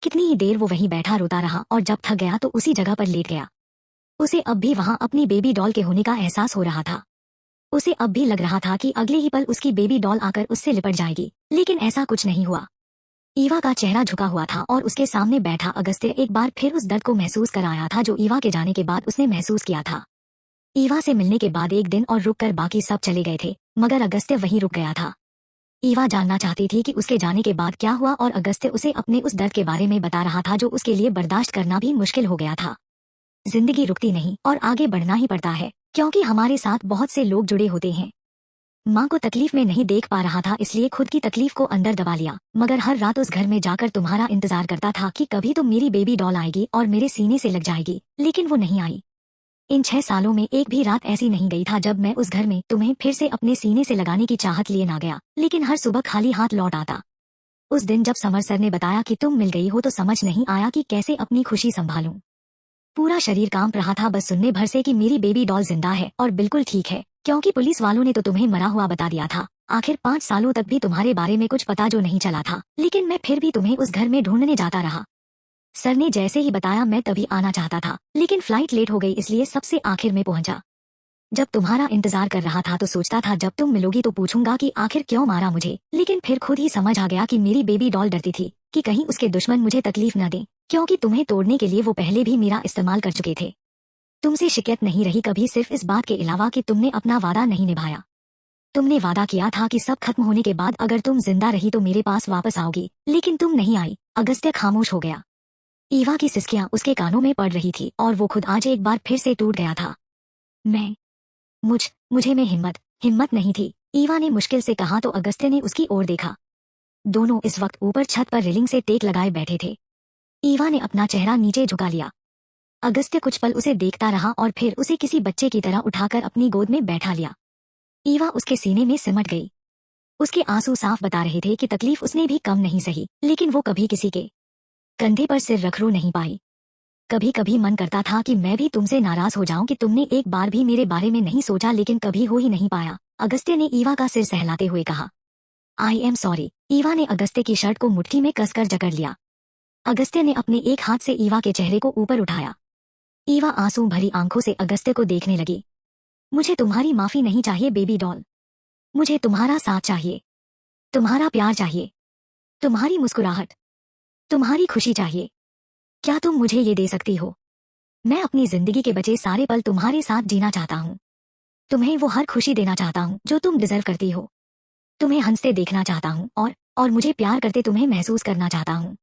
कितनी ही देर वो वहीं बैठा रोता रहा और जब थक गया तो उसी जगह पर लेट गया। उसे अब भी वहां अपनी बेबी डॉल के होने का एहसास हो रहा था। उसे अब भी लग रहा था कि अगले ही पल उसकी बेबी डॉल आकर उससे लिपट जाएगी, लेकिन ऐसा कुछ नहीं हुआ। ईवा का चेहरा झुका हुआ था और उसके सामने बैठा अगस्त्य एक बार फिर उस दर्द को महसूस कर आया था जो ईवा के जाने के बाद उसने महसूस किया था। ईवा से मिलने के बाद एक दिन और रुककर बाकी सब चले गए थे, मगर अगस्त्य वहीं रुक गया था। ईवा जानना चाहती थी कि उसके जाने के बाद क्या हुआ और अगस्त्य उसे अपने उस दर्द के बारे में बता रहा था जो उसके लिए बर्दाश्त करना भी मुश्किल हो गया था। जिंदगी रुकती नहीं और आगे बढ़ना ही पड़ता है, क्योंकि हमारे साथ बहुत से लोग जुड़े होते हैं। माँ को तकलीफ में नहीं देख पा रहा था, इसलिए खुद की तकलीफ को अंदर दबा लिया, मगर हर रात उस घर में जाकर तुम्हारा इंतजार करता था कि कभी तो मेरी बेबी डॉल आएगी और मेरे सीने से लग जाएगी, लेकिन वो नहीं आई। इन 6 सालों में एक भी रात ऐसी नहीं गई था जब मैं उस घर में तुम्हें फिर से अपने सीने से लगाने की चाहत लिए ना गया, लेकिन हर सुबह खाली हाथ लौट आता। उस दिन जब समर सर ने बताया कि तुम मिल गई हो तो समझ नहीं आया कि कैसे अपनी खुशी संभालूं। पूरा शरीर कांप रहा था बस सुनने भर से कि मेरी बेबी डॉल जिंदा है और बिल्कुल ठीक है, क्योंकि पुलिस वालों ने तो तुम्हें मरा हुआ बता दिया था। आखिर 5 सालों तक भी तुम्हारे बारे में कुछ पता जो नहीं चला था, लेकिन मैं फिर भी तुम्हें उस घर में ढूंढने जाता रहा। सर ने जैसे ही बताया मैं तभी आना चाहता था, लेकिन फ्लाइट लेट हो गई इसलिए सबसे आखिर में पहुंचा। जब तुम्हारा इंतजार कर रहा था तो सोचता था जब तुम मिलोगी तो पूछूंगा कि आखिर क्यों मारा मुझे, लेकिन फिर खुद ही समझ आ गया कि मेरी बेबी डॉल डरती थी कि कहीं उसके दुश्मन मुझे तकलीफ न दें, क्योंकि तुम्हें तोड़ने के लिए वो पहले भी मेरा इस्तेमाल कर चुके थे। तुमसे शिकायत नहीं रही कभी, सिर्फ इस बात के अलावा कि तुमने अपना वादा नहीं निभाया। तुमने वादा किया था कि सब खत्म होने के बाद अगर तुम जिंदा रही तो मेरे पास वापस आओगी, लेकिन तुम नहीं आई। अगस्त्य खामोश हो गया। ईवा की सिसकियां उसके कानों में पड़ रही थी और वो खुद आज एक बार फिर से टूट गया था। मैं मुझे में हिम्मत नहीं थी, ईवा ने मुश्किल से कहा तो अगस्त्य ने उसकी ओर देखा। दोनों इस वक्त ऊपर छत पर रेलिंग से टेक लगाए बैठे थे। ईवा ने अपना चेहरा नीचे झुका लिया। अगस्त्य कुछ पल उसे देखता रहा और फिर उसे किसी बच्चे की तरह उठाकर अपनी गोद में बैठा लिया। ईवा उसके सीने में सिमट गई। उसके आंसू साफ बता रहे थे कि तकलीफ उसने भी कम नहीं सही, लेकिन वो कभी किसी के कंधे पर सिर रख रो नहीं पाई। कभी कभी मन करता था कि मैं भी तुमसे नाराज हो जाऊं कि तुमने एक बार भी मेरे बारे में नहीं सोचा, लेकिन कभी हो ही नहीं पाया। अगस्त्य ने ईवा का सिर सहलाते हुए कहा। आई एम सॉरी। ईवा ने अगस्त्य की शर्ट को मुट्ठी में कसकर जकड़ लिया। अगस्त्य ने अपने एक हाथ से ईवा के चेहरे को ऊपर उठाया। ईवा आंसू भरी आंखों से अगस्त्य को देखने लगी। मुझे तुम्हारी माफी नहीं चाहिए बेबी डॉल, मुझे तुम्हारा साथ चाहिए, तुम्हारा प्यार चाहिए, तुम्हारी मुस्कुराहट, तुम्हारी खुशी चाहिए। क्या तुम मुझे ये दे सकती हो? मैं अपनी जिंदगी के बचे सारे पल तुम्हारे साथ जीना चाहता हूँ। तुम्हें वो हर खुशी देना चाहता हूँ जो तुम डिजर्व करती हो। तुम्हें हंसते देखना चाहता हूँ और मुझे प्यार करते तुम्हें महसूस करना चाहता हूँ।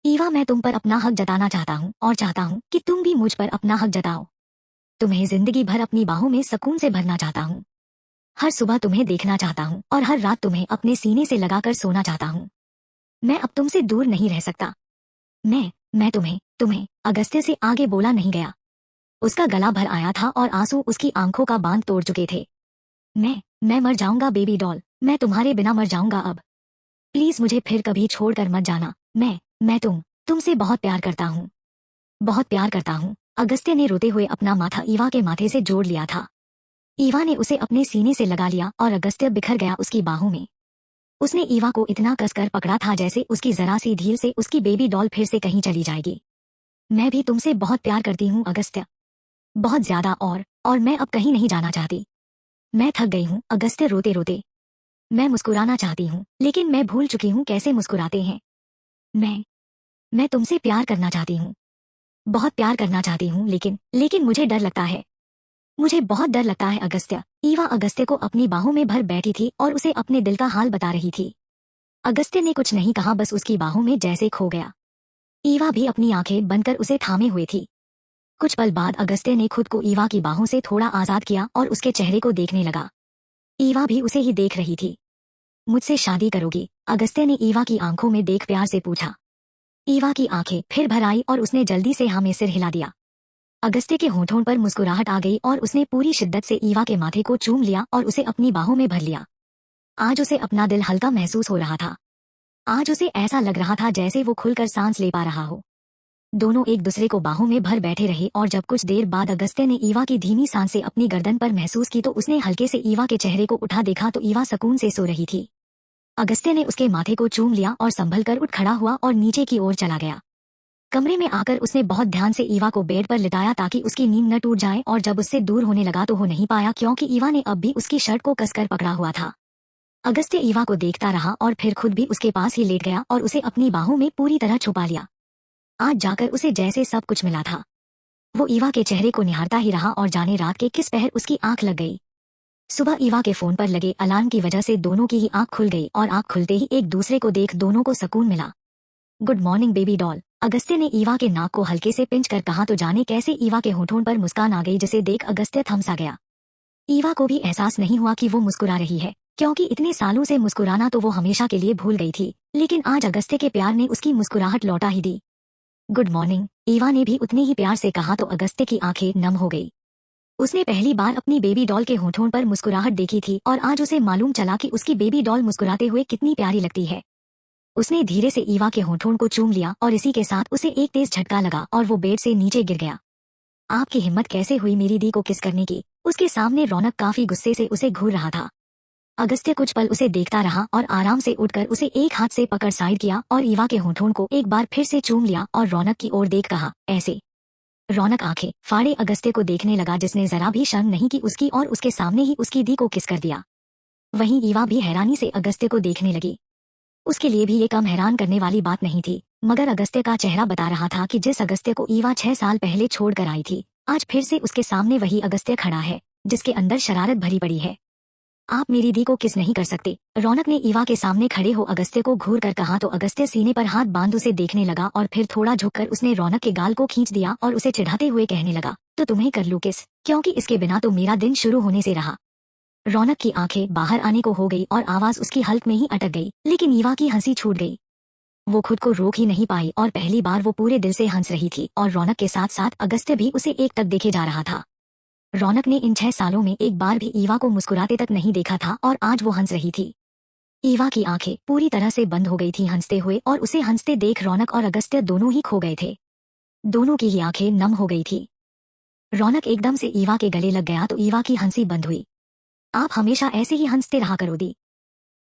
ईवा, मैं तुम पर अपना हक जताना चाहता हूँ और चाहता हूँ कि तुम भी मुझ पर अपना हक जताओ। तुम्हें जिंदगी भर अपनी बाहों में सुकून से भरना चाहता हूँ। हर सुबह तुम्हें देखना चाहता हूँ और हर रात तुम्हें अपने सीने से लगाकर सोना चाहता हूँ। मैं अब तुमसे दूर नहीं रह सकता। मैं तुम्हें अगस्त्य से आगे बोला नहीं गया। उसका गला भर आया था और आंसू उसकी आंखों का बांध तोड़ चुके थे। मैं मर जाऊंगा बेबी डॉल, मैं तुम्हारे बिना मर जाऊंगा अब। प्लीज मुझे फिर कभी छोड़कर मत जाना। मैं तुमसे बहुत प्यार करता हूँ, बहुत प्यार करता हूँ। अगस्त्य ने रोते हुए अपना माथा ईवा के माथे से जोड़ लिया था। ईवा ने उसे अपने सीने से लगा लिया और अगस्त्य बिखर गया उसकी बाहों में। उसने ईवा को इतना कसकर पकड़ा था जैसे उसकी जरा सी ढील से उसकी बेबी डॉल फिर से कहीं चली जाएगी। मैं भी तुमसे बहुत प्यार करती हूँ अगस्त्य, बहुत ज्यादा, और मैं अब कहीं नहीं जाना चाहती। मैं थक गई हूँ अगस्त्य रोते रोते। मैं मुस्कुराना चाहती हूँ, लेकिन मैं भूल चुकी हूँ कैसे मुस्कुराते हैं। मैं तुमसे प्यार करना चाहती हूँ, बहुत प्यार करना चाहती हूँ, लेकिन मुझे डर लगता है। मुझे बहुत डर लगता है अगस्त्य। ईवा अगस्त्य को अपनी बाहों में भर बैठी थी और उसे अपने दिल का हाल बता रही थी। अगस्त्य ने कुछ नहीं कहा, बस उसकी बाहों में जैसे खो गया। ईवा भी अपनी आंखें बंद कर उसे थामे हुए थी। कुछ पल बाद अगस्त्य ने खुद को ईवा की बाहों से थोड़ा आजाद किया और उसके चेहरे को देखने लगा। ईवा भी उसे ही देख रही थी। मुझसे शादी करोगी? अगस्त्य ने ईवा की आंखों में देख प्यार से पूछा। ईवा की आंखें फिर भर आई और उसने जल्दी से हाँ में सिर हिला दिया। अगस्त्य के होठों पर मुस्कुराहट आ गई और उसने पूरी शिद्दत से ईवा के माथे को चूम लिया और उसे अपनी बाहों में भर लिया। आज उसे अपना दिल हल्का महसूस हो रहा था। आज उसे ऐसा लग रहा था जैसे वो खुलकर सांस ले पा रहा हो। दोनों एक दूसरे को बाहों में भर बैठे रहे और जब कुछ देर बाद अगस्त्य ने ईवा की धीमी सांसें अपनी गर्दन पर महसूस की तो उसने हल्के से ईवा के चेहरे को उठा देखा तो ईवा सुकून से सो रही थी। अगस्त्य ने उसके माथे को चूम लिया और संभल कर उठ खड़ा हुआ और नीचे की ओर चला गया। कमरे में आकर उसने बहुत ध्यान से ईवा को बेड पर लिटाया ताकि उसकी नींद न टूट जाए और जब उससे दूर होने लगा तो हो नहीं पाया क्योंकि ईवा ने अब भी उसकी शर्ट को कसकर पकड़ा हुआ था। अगस्त्य ईवा को देखता रहा और फिर खुद भी उसके पास ही लेट गया और उसे अपनी बाहों में पूरी तरह छुपा लिया। आज जाकर उसे जैसे सब कुछ मिला था। वो ईवा के चेहरे को निहारता ही रहा और जाने रात के किस पहर उसकी आंख लग गई। सुबह ईवा के फोन पर लगे अलार्म की वजह से दोनों की ही आंख खुल गई और आंख खुलते ही एक दूसरे को देख दोनों को सुकून मिला। Good morning baby doll, Agastya ने ईवा के नाक को हल्के से पिंच कर कहा तो जाने कैसे ईवा के होठों पर मुस्कान आ गई जिसे देख अगस्त्य थम सा गया। ईवा को भी एहसास नहीं हुआ कि वो मुस्कुरा रही है क्योंकि इतने सालों से मुस्कुराना तो वो हमेशा के लिए भूल गई थी, लेकिन आज अगस्त्य के प्यार ने उसकी मुस्कुराहट लौटा ही दी। गुड मॉर्निंग, ईवा ने भी उतने ही प्यार से कहा तो अगस्त्य की आंखें नम हो गई। उसने पहली बार अपनी बेबी डॉल के होठों पर मुस्कुराहट देखी थी और आज उसे मालूम चला कि उसकी बेबी डॉल मुस्कुराते हुए कितनी प्यारी लगती है। उसने धीरे से ईवा के होठों को चूम लिया और इसी के साथ उसे एक तेज झटका लगा और वो बेड से नीचे गिर गया। आपकी हिम्मत कैसे हुई मेरी दी को किस करने की? उसके सामने रौनक काफी गुस्से से उसे घूर रहा था। अगस्त्य कुछ पल उसे देखता रहा और आराम से उठकर उसे एक हाथ से पकड़ साइड किया और ईवा के होठों को एक बार फिर से चूम लिया और रौनक की ओर देख कहा, ऐसे। रौनक आंखें फाड़े अगस्त्य को देखने लगा जिसने जरा भी शर्म नहीं की उसकी और उसके सामने ही उसकी दी को किस कर दिया। वहीं ईवा भी हैरानी से अगस्त्य को देखने लगी। उसके लिए भी ये कम हैरान करने वाली बात नहीं थी, मगर अगस्त्य का चेहरा बता रहा था कि जिस अगस्त्य को ईवा 6 साल पहले छोड़कर आई थी, आज फिर से उसके सामने वही अगस्त्य खड़ा है जिसके अंदर शरारत भरी पड़ी है। आप मेरी दी को किस नहीं कर सकते? रौनक ने ईवा के सामने खड़े हो अगस्त्य को घूर कर कहा तो अगस्त्य सीने पर हाथ बांध उसे देखने लगा और फिर थोड़ा झुककर उसने रौनक के गाल को खींच दिया और उसे चिढ़ाते हुए कहने लगा, तो तुम्हें कर लूं किस, क्योंकि इसके बिना तो मेरा दिन शुरू होने से रहा। रौनक की आंखें बाहर आने को हो गई और आवाज उसकी हल्क में ही अटक गई, लेकिन ईवा की हंसी छूट गई। वो खुद को रोक ही नहीं पाई और पहली बार वो पूरे दिल से हंस रही थी और रौनक के साथ साथ अगस्त्य भी उसे एक तक देखे जा रहा था। रौनक ने इन 6 सालों में एक बार भी ईवा को मुस्कुराते तक नहीं देखा था और आज वो हंस रही थी। ईवा की आंखें पूरी तरह से बंद हो गई थी हंसते हुए और उसे हंसते देख रौनक और अगस्त्य दोनों ही खो गए थे। दोनों की ही आंखें नम हो गई थी। रौनक एकदम से ईवा के गले लग गया तो ईवा की हंसी बंद हुई। आप हमेशा ऐसे ही हंसते रहा करो दी,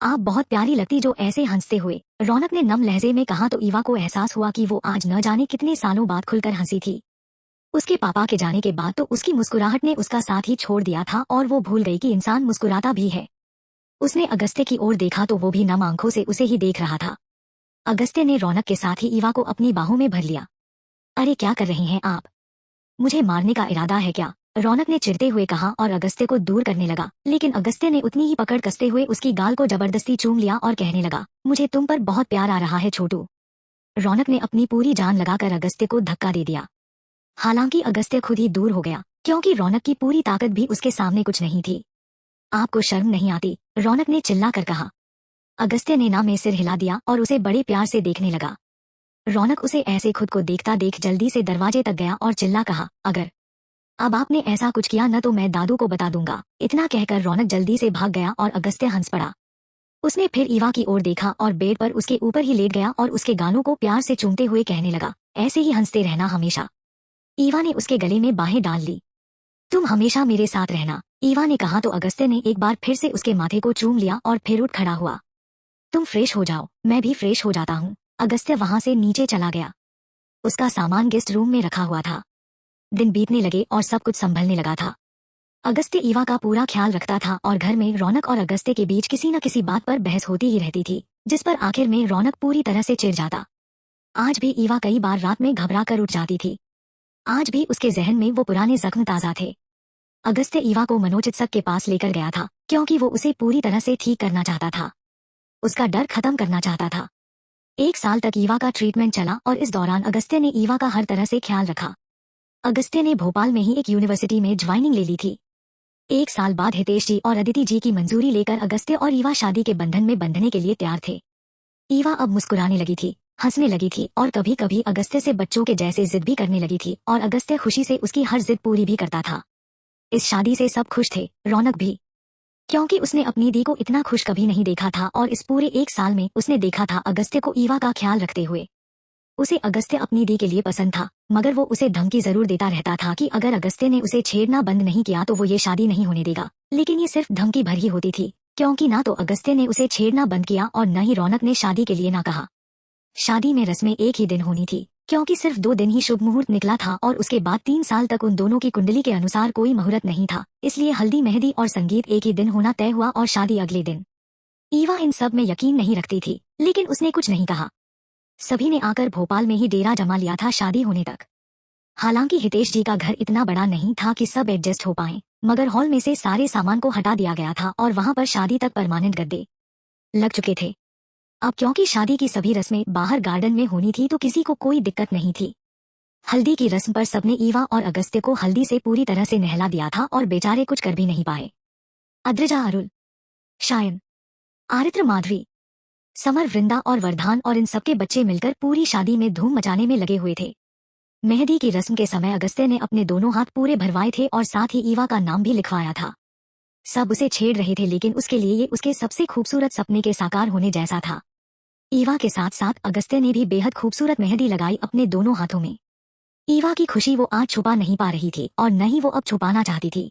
आप बहुत प्यारी लगती जो ऐसे हंसते हुए, रौनक ने नम लहजे में कहा तो ईवा को एहसास हुआ कि वो आज न जाने कितने सालों बाद खुलकर हंसी थी। उसके पापा के जाने के बाद तो उसकी मुस्कुराहट ने उसका साथ ही छोड़ दिया था और वो भूल गई कि इंसान मुस्कुराता भी है। उसने अगस्त्य की ओर देखा तो वो भी नम आंखों से उसे ही देख रहा था। अगस्त्य ने रौनक के साथ ही ईवा को अपनी बाहों में भर लिया। अरे क्या कर रही हैं आप? मुझे मारने का इरादा है क्या? रौनक ने चिढ़ते हुए कहा और अगस्त्य को दूर करने लगा, लेकिन अगस्त्य ने उतनी ही पकड़ कसते हुए उसकी गाल को जबरदस्ती चूम लिया और कहने लगा, मुझे तुम पर बहुत प्यार आ रहा है छोटू। रौनक ने अपनी पूरी जान लगाकर अगस्त्य को धक्का दे दिया। हालांकि अगस्त्य खुद ही दूर हो गया क्योंकि रौनक की पूरी ताकत भी उसके सामने कुछ नहीं थी। आपको शर्म नहीं आती? रौनक ने चिल्ला कर कहा। अगस्त्य ने ना में सिर हिला दिया और उसे बड़े प्यार से देखने लगा। रौनक उसे ऐसे खुद को देखता देख जल्दी से दरवाजे तक गया और चिल्ला कहा, अगर अब आपने ऐसा कुछ किया न तो मैं दादू को बता दूंगा। इतना कहकर रौनक जल्दी से भाग गया और अगस्त्य हंस पड़ा। उसने फिर ईवा की ओर देखा और बेड पर उसके ऊपर ही लेट गया और उसके गालों को प्यार से चूमते हुए कहने लगा, ऐसे ही हंसते रहना हमेशा। ईवा ने उसके गले में बाहें डाल ली। तुम हमेशा मेरे साथ रहना, ईवा ने कहा तो अगस्त्य ने एक बार फिर से उसके माथे को चूम लिया और फिर उठ खड़ा हुआ। तुम फ्रेश हो जाओ, मैं भी फ्रेश हो जाता हूँ। अगस्त्य वहां से नीचे चला गया। उसका सामान गेस्ट रूम में रखा हुआ था। दिन बीतने लगे और सब कुछ संभलने लगा था। अगस्त्य ईवा का पूरा ख्याल रखता था और घर में रौनक और अगस्त्य के बीच किसी न किसी बात पर बहस होती ही रहती थी, जिस पर आखिर में रौनक पूरी तरह से चिढ़ जाता। आज भी ईवा कई बार रात में घबरा कर उठ जाती थी। आज भी उसके जहन में वो पुराने जख्म ताजा थे। अगस्त्य ईवा को मनोचिकित्सक के पास लेकर गया था क्योंकि वो उसे पूरी तरह से ठीक करना चाहता था, उसका डर खत्म करना चाहता था। 1 साल तक ईवा का ट्रीटमेंट चला और इस दौरान अगस्त्य ने ईवा का हर तरह से ख्याल रखा। अगस्त्य ने भोपाल में ही एक यूनिवर्सिटी में ज्वाइनिंग ले ली थी। 1 साल बाद हितेश जी और अदिति जी की मंजूरी लेकर अगस्त्य और ईवा शादी के बंधन में बंधने के लिए तैयार थे। ईवा अब मुस्कुराने लगी थी। हंसने लगी थी और कभी कभी अगस्त्य से बच्चों के जैसे जिद भी करने लगी थी और अगस्त्य खुशी से उसकी हर जिद पूरी भी करता था। इस शादी से सब खुश थे, रौनक भी, क्योंकि उसने अपनी दी को इतना खुश कभी नहीं देखा था और इस पूरे 1 साल में उसने देखा था अगस्त्य को ईवा का ख्याल रखते हुए। उसे अगस्त्य अपनी दी के लिए पसंद था, मगर वो उसे धमकी जरूर देता रहता था कि अगर अगस्त्य ने उसे छेड़ना बंद नहीं किया तो वो ये शादी नहीं होने देगा। लेकिन ये सिर्फ धमकी भर ही होती थी, क्योंकि ना तो अगस्त्य ने उसे छेड़ना बंद किया और न ही रौनक ने शादी के लिए ना कहा। शादी में रस्में एक ही दिन होनी थी, क्योंकि सिर्फ 2 दिन ही शुभ मुहूर्त निकला था और उसके बाद 3 साल तक उन दोनों की कुंडली के अनुसार कोई मुहूर्त नहीं था। इसलिए हल्दी, मेहंदी और संगीत एक ही दिन होना तय हुआ और शादी अगले दिन। ईवा इन सब में यकीन नहीं रखती थी, लेकिन उसने कुछ नहीं कहा। सभी ने आकर भोपाल में ही डेरा जमा लिया था शादी होने तक। हालांकि हितेश जी का घर इतना बड़ा नहीं था कि सब एडजस्ट हो पाए, मगर हॉल में से सारे सामान को हटा दिया गया था और वहां पर शादी तक परमानेंट गद्दे लग चुके थे। अब क्योंकि शादी की सभी रस्में बाहर गार्डन में होनी थी तो किसी को कोई दिक्कत नहीं थी। हल्दी की रस्म पर सबने ईवा और अगस्त्य को हल्दी से पूरी तरह से नहला दिया था और बेचारे कुछ कर भी नहीं पाए। अद्रिजा, अरुल, शायन, आरित्र, माधवी, समर, वृंदा और वरदान और इन सबके बच्चे मिलकर पूरी शादी में धूम मचाने में लगे हुए थे। मेहंदी की रस्म के समय अगस्त्य ने अपने दोनों हाथ पूरे भरवाए थे और साथ ही ईवा का नाम भी लिखवाया था। सब उसे छेड़ रहे थे, लेकिन उसके लिए ये उसके सबसे खूबसूरत सपने के साकार होने जैसा था। ईवा के साथ साथ अगस्त्य ने भी बेहद खूबसूरत मेहंदी लगाई अपने दोनों हाथों में। ईवा की खुशी वो आज छुपा नहीं पा रही थी और न ही वो अब छुपाना चाहती थी।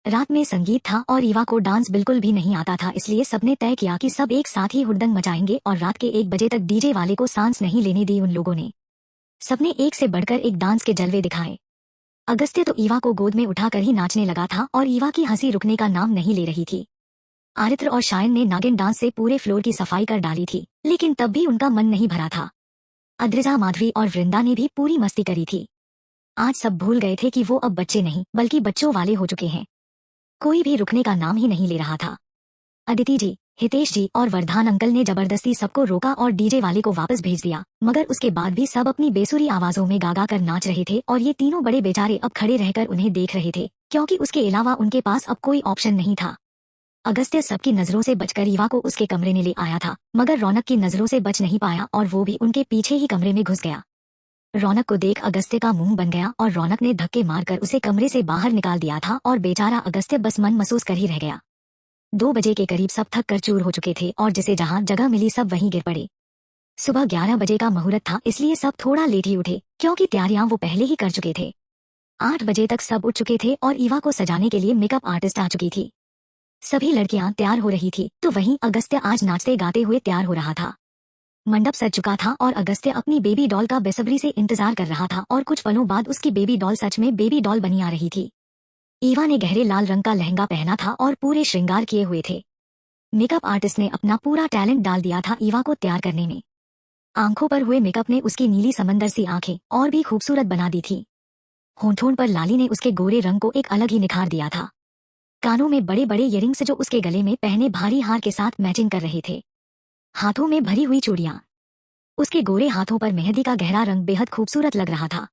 रात में संगीत था और ईवा को डांस बिल्कुल भी नहीं आता था, इसलिए सबने तय किया कि सब एक साथ ही हुड़दंग मचाएंगे और रात के 1 बजे तक डीजे वाले को सांस नहीं लेने दी उन लोगों ने। सबने एक से बढ़कर एक डांस के जलवे दिखाए। अगस्त्य तो ईवा को गोद में उठाकर ही नाचने लगा था और ईवा की हंसी रुकने का नाम नहीं ले रही थी। आरित्र और शायन ने नागिन डांस से पूरे फ्लोर की सफाई कर डाली थी, लेकिन तब भी उनका मन नहीं भरा था। अद्रिजा, माधवी और वृंदा ने भी पूरी मस्ती करी थी। आज सब भूल गए थे कि वो अब बच्चे नहीं बल्कि बच्चों वाले हो चुके हैं। कोई भी रुकने का नाम ही नहीं ले रहा था। अदिति जी, हितेश जी और वरदान अंकल ने जबरदस्ती सबको रोका और डीजे वाले को वापस भेज दिया, मगर उसके बाद भी सब अपनी बेसुरी आवाजों में गागा कर नाच रहे थे और ये तीनों बड़े बेचारे अब खड़े रहकर उन्हें देख रहे थे, क्योंकि उसके अलावा उनके पास अब कोई ऑप्शन नहीं था। अगस्त्य सबकी नजरों से बचकर ईवा को उसके कमरे में ले आया था, मगर रौनक की नजरों से बच नहीं पाया और वो भी उनके पीछे ही कमरे में घुस गया। रौनक को देख अगस्त्य का मुंह बन गया और रौनक ने धक्के मारकर उसे कमरे से बाहर निकाल दिया था और बेचारा अगस्त्य बस मन महसूस कर ही रह गया। 2 बजे के करीब सब थक कर चूर हो चुके थे और जिसे जहां जगह मिली सब वहीं गिर पड़े। सुबह 11 बजे का मुहूर्त था, इसलिए सब थोड़ा लेट ही उठे, क्योंकि तैयारियां वो पहले ही कर चुके थे। 8 बजे तक सब उठ चुके थे और ईवा को सजाने के लिए मेकअप आर्टिस्ट आ चुकी थी। सभी लड़कियां तैयार हो रही थी, तो वहीं अगस्त्य आज नाचते गाते हुए तैयार हो रहा था। मंडप सज चुका था और अगस्त्य अपनी बेबी डॉल का बेसब्री से इंतजार कर रहा था और कुछ पलों बाद उसकी बेबी डॉल सच में बेबी डॉल बनी आ रही थी। ईवा ने गहरे लाल रंग का लहंगा पहना था और पूरे श्रृंगार किए हुए थे। मेकअप आर्टिस्ट ने अपना पूरा टैलेंट डाल दिया था ईवा को तैयार करने में। आंखों पर हुए मेकअप ने उसकी नीली समंदर सी आंखें और भी खूबसूरत बना दी थी। होंठों पर लाली ने उसके गोरे रंग को एक अलग ही निखार दिया था। कानों में बड़े बड़े इयरिंग्स जो उसके गले में पहने भारी हार के साथ मैचिंग कर रहे थे। हाथों में भरी हुई चूड़ियां। उसके गोरे हाथों पर मेहंदी का गहरा रंग बेहद खूबसूरत लग रहा था।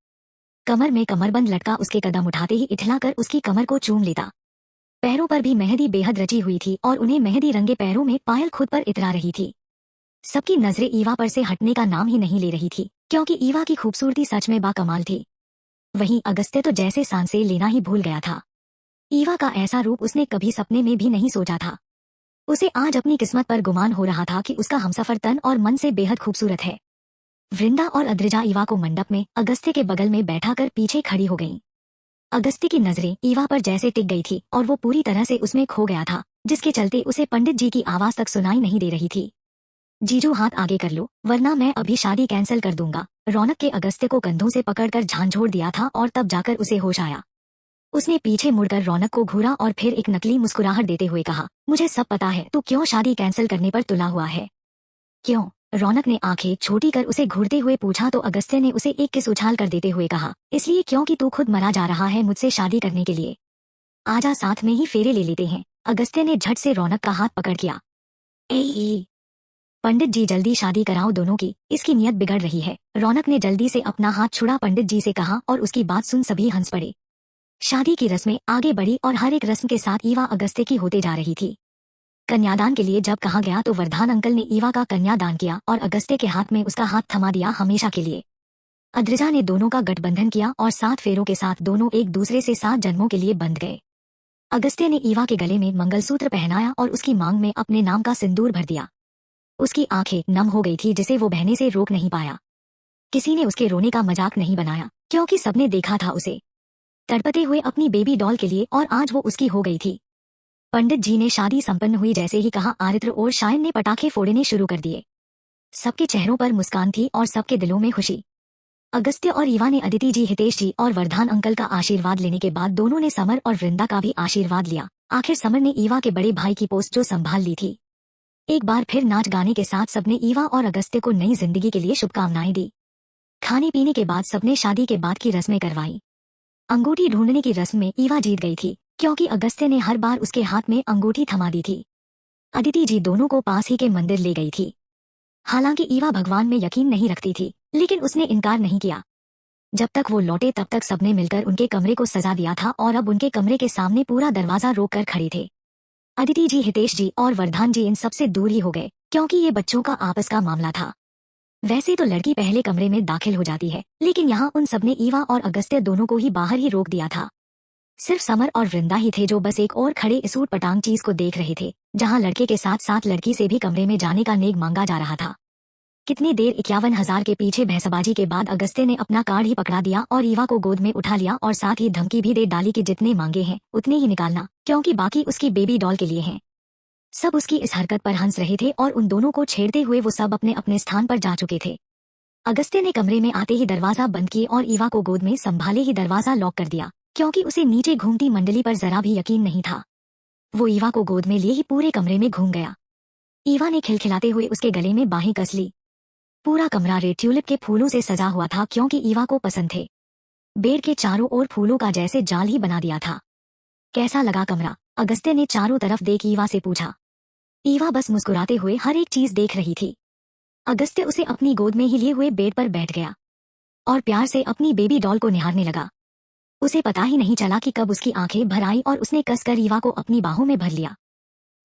कमर में कमरबंद लटका उसके कदम उठाते ही इठलाकर उसकी कमर को चूम लेता। पैरों पर भी मेहंदी बेहद रची हुई थी और उन्हें मेहंदी रंगे पैरों में पायल खुद पर इतरा रही थी। सबकी नजरें ईवा पर से हटने का नाम ही नहीं ले रही थी, क्योंकि ईवा की खूबसूरती सच में बाकमाल थी। वहीं अगस्त्य तो जैसे सांसें लेना ही भूल गया था। ईवा का ऐसा रूप उसने कभी सपने में भी नहीं सोचा था। उसे आज अपनी किस्मत पर गुमान हो रहा था कि उसका हमसफर तन और मन से बेहद खूबसूरत है। वृंदा और अद्रिजा ईवा को मंडप में अगस्त्य के बगल में बैठाकर पीछे खड़ी हो गईं। अगस्त्य की नजरें ईवा पर जैसे टिक गई थी और वो पूरी तरह से उसमें खो गया था, जिसके चलते उसे पंडित जी की आवाज तक सुनाई नहीं दे रही थी। जीजू हाथ आगे कर लो, वरना मैं अभी शादी कैंसिल कर दूंगा। रौनक के अगस्त्य को कंधों से पकड़कर झांझोड़ दिया था और तब जाकर उसे होश आया। उसने पीछे मुड़कर रौनक को घूरा और फिर एक नकली मुस्कुराहट देते हुए कहा, मुझे सब पता है तू क्यों शादी कैंसिल करने पर तुला हुआ है। क्यों? रौनक ने आंखें छोटी कर उसे घूरते हुए पूछा तो अगस्त्य ने उसे एक किस उछाल कर देते हुए कहा, इसलिए क्योंकि तू खुद मरा जा रहा है मुझसे शादी करने के लिए। आजा साथ में ही फेरे ले लेते हैं। अगस्त्य ने झट से रौनक का हाथ पकड़ किया। ए पंडित जी जल्दी शादी कराओ दोनों की, इसकी नीयत बिगड़ रही है। रौनक ने जल्दी से अपना हाथ छुड़ा पंडित जी से कहा और उसकी बात सुन सभी हंस पड़े। शादी की रस्में आगे बढ़ी और हर एक रस्म के साथ ईवा अगस्त्य की होते जा रही थी। कन्यादान के लिए जब कहा गया तो वरदान अंकल ने ईवा का कन्यादान किया और अगस्त्य के हाथ में उसका हाथ थमा दिया हमेशा के लिए। अद्रिजा ने दोनों का गठबंधन किया और 7 फेरों के साथ दोनों एक दूसरे से 7 जन्मों के लिए बंध गए। अगस्त्य ने ईवा के गले में मंगलसूत्र पहनाया और उसकी मांग में अपने नाम का सिंदूर भर दिया। उसकी आंखें नम हो गई थी जिसे वो बहने से रोक नहीं पाया। किसी ने उसके रोने का मजाक नहीं बनाया क्योंकि सबने देखा था उसे तड़पते हुए अपनी बेबी डॉल के लिए और आज वो उसकी हो गई थी। पंडित जी ने शादी संपन्न हुई जैसे ही कहा आरित्र और शायन ने पटाखे फोड़ने शुरू कर दिए। सबके चेहरों पर मुस्कान थी और सबके दिलों में खुशी। अगस्त्य और ईवा ने अदिति जी, हितेश जी और वरदान अंकल का आशीर्वाद लेने के बाद दोनों ने समर और वृंदा का भी आशीर्वाद लिया। आखिर समर ने ईवा के बड़े भाई की पोस्ट जो संभाल ली थी। एक बार फिर नाच गाने के साथ सबने ईवा और अगस्त्य को नई जिंदगी के लिए शुभकामनाएं दी। खाने पीने के बाद सबने शादी के बाद की रस्में करवाई। अंगूठी ढूंढने की रस्म में ईवा जीत गई थी क्योंकि अगस्त्य ने हर बार उसके हाथ में अंगूठी थमा दी थी। अदिति जी दोनों को पास ही के मंदिर ले गई थी। हालांकि ईवा भगवान में यकीन नहीं रखती थी लेकिन उसने इनकार नहीं किया। जब तक वो लौटे तब तक सबने मिलकर उनके कमरे को सजा दिया था और अब उनके कमरे के सामने पूरा दरवाजा रोक कर खड़े थे। अदिति जी, हितेश जी और वरदान जी इन सबसे दूर ही हो गए क्योंकि ये बच्चों का आपस का मामला था। वैसे तो लड़की पहले कमरे में दाखिल हो जाती है लेकिन यहाँ उन सबने ईवा और अगस्त्य दोनों को ही बाहर ही रोक दिया था। सिर्फ समर और वृंदा ही थे जो बस एक और खड़े इस ऊट पटांग चीज को देख रहे थे जहाँ लड़के के साथ साथ लड़की से भी कमरे में जाने का नेग मांगा जा रहा था। कितनी देर 51,000 के पीछे भैंसबाजी के बाद अगस्त्य ने अपना कार्ड ही पकड़ा दिया और ईवा को गोद में उठा लिया और साथ ही धमकी भी दे डाली कि जितने मांगे हैं उतने ही निकालना क्योंकि बाकी उसकी बेबी डॉल के लिए हैं। सब उसकी इस हरकत पर हंस रहे थे और उन दोनों को छेड़ते हुए वो सब अपने अपने स्थान पर जा चुके थे। अगस्त्य ने कमरे में आते ही दरवाजा बंद किए और ईवा को गोद में संभाले ही दरवाजा लॉक कर दिया क्योंकि उसे नीचे घूमती मंडली पर जरा भी यकीन नहीं था। वो ईवा को गोद में लिए ही पूरे कमरे में घूम गया। ईवा ने खिलखिलाते हुए उसके गले में बाहें कस ली। पूरा कमरा रेड ट्यूलिप के फूलों से सजा हुआ था क्योंकि ईवा को पसंद थे। बेड के चारों ओर फूलों का जैसे जाल ही बना दिया था। कैसा लगा कमरा? अगस्त्य ने चारों तरफ देख ईवा से पूछा। ईवा बस मुस्कुराते हुए हर एक चीज देख रही थी। अगस्त्य उसे अपनी गोद में ही लिए हुए बेड पर बैठ गया और प्यार से अपनी बेबी डॉल को निहारने लगा। उसे पता ही नहीं चला कि कब उसकी आंखें भर आई और उसने कसकर ईवा को अपनी बाहों में भर लिया।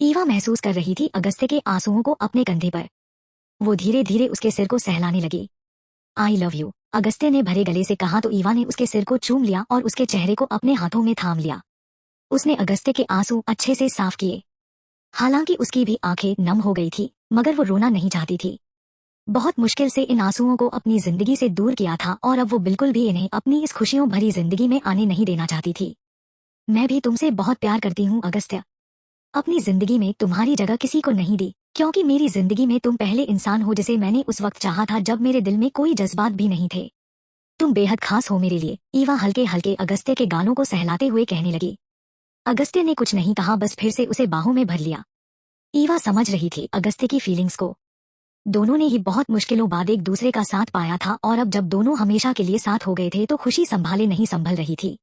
ईवा महसूस कर रही थी अगस्त्य के आंसुओं को अपने कंधे पर। वो धीरे धीरे उसके सिर को सहलाने लगी। आई लव यू, अगस्त्य ने भरे गले से कहा तो ईवा ने उसके सिर को चूम लिया और उसके चेहरे को अपने हाथों में थाम लिया। उसने अगस्त्य के आंसू अच्छे से साफ किए। हालांकि उसकी भी आंखें नम हो गई थी मगर वो रोना नहीं चाहती थी। बहुत मुश्किल से इन आंसुओं को अपनी जिंदगी से दूर किया था और अब वो बिल्कुल भी इन्हें अपनी इस खुशियों भरी जिंदगी में आने नहीं देना चाहती थी। मैं भी तुमसे बहुत प्यार करती हूँ अगस्त्य। अपनी जिंदगी में तुम्हारी जगह किसी को नहीं दी क्योंकि मेरी जिंदगी में तुम पहले इंसान हो जिसे मैंने उस वक्त चाहा था जब मेरे दिल में कोई जज्बात भी नहीं थे। तुम बेहद खास हो मेरे लिए, ईवा हल्के हल्के अगस्त्य के गालों को सहलाते हुए कहने लगी। अगस्त्य ने कुछ नहीं कहा, बस फिर से उसे बाहों में भर लिया। ईवा समझ रही थी अगस्त्य की फीलिंग्स को। दोनों ने ही बहुत मुश्किलों बाद एक दूसरे का साथ पाया था और अब जब दोनों हमेशा के लिए साथ हो गए थे तो खुशी संभाले नहीं संभल रही थी।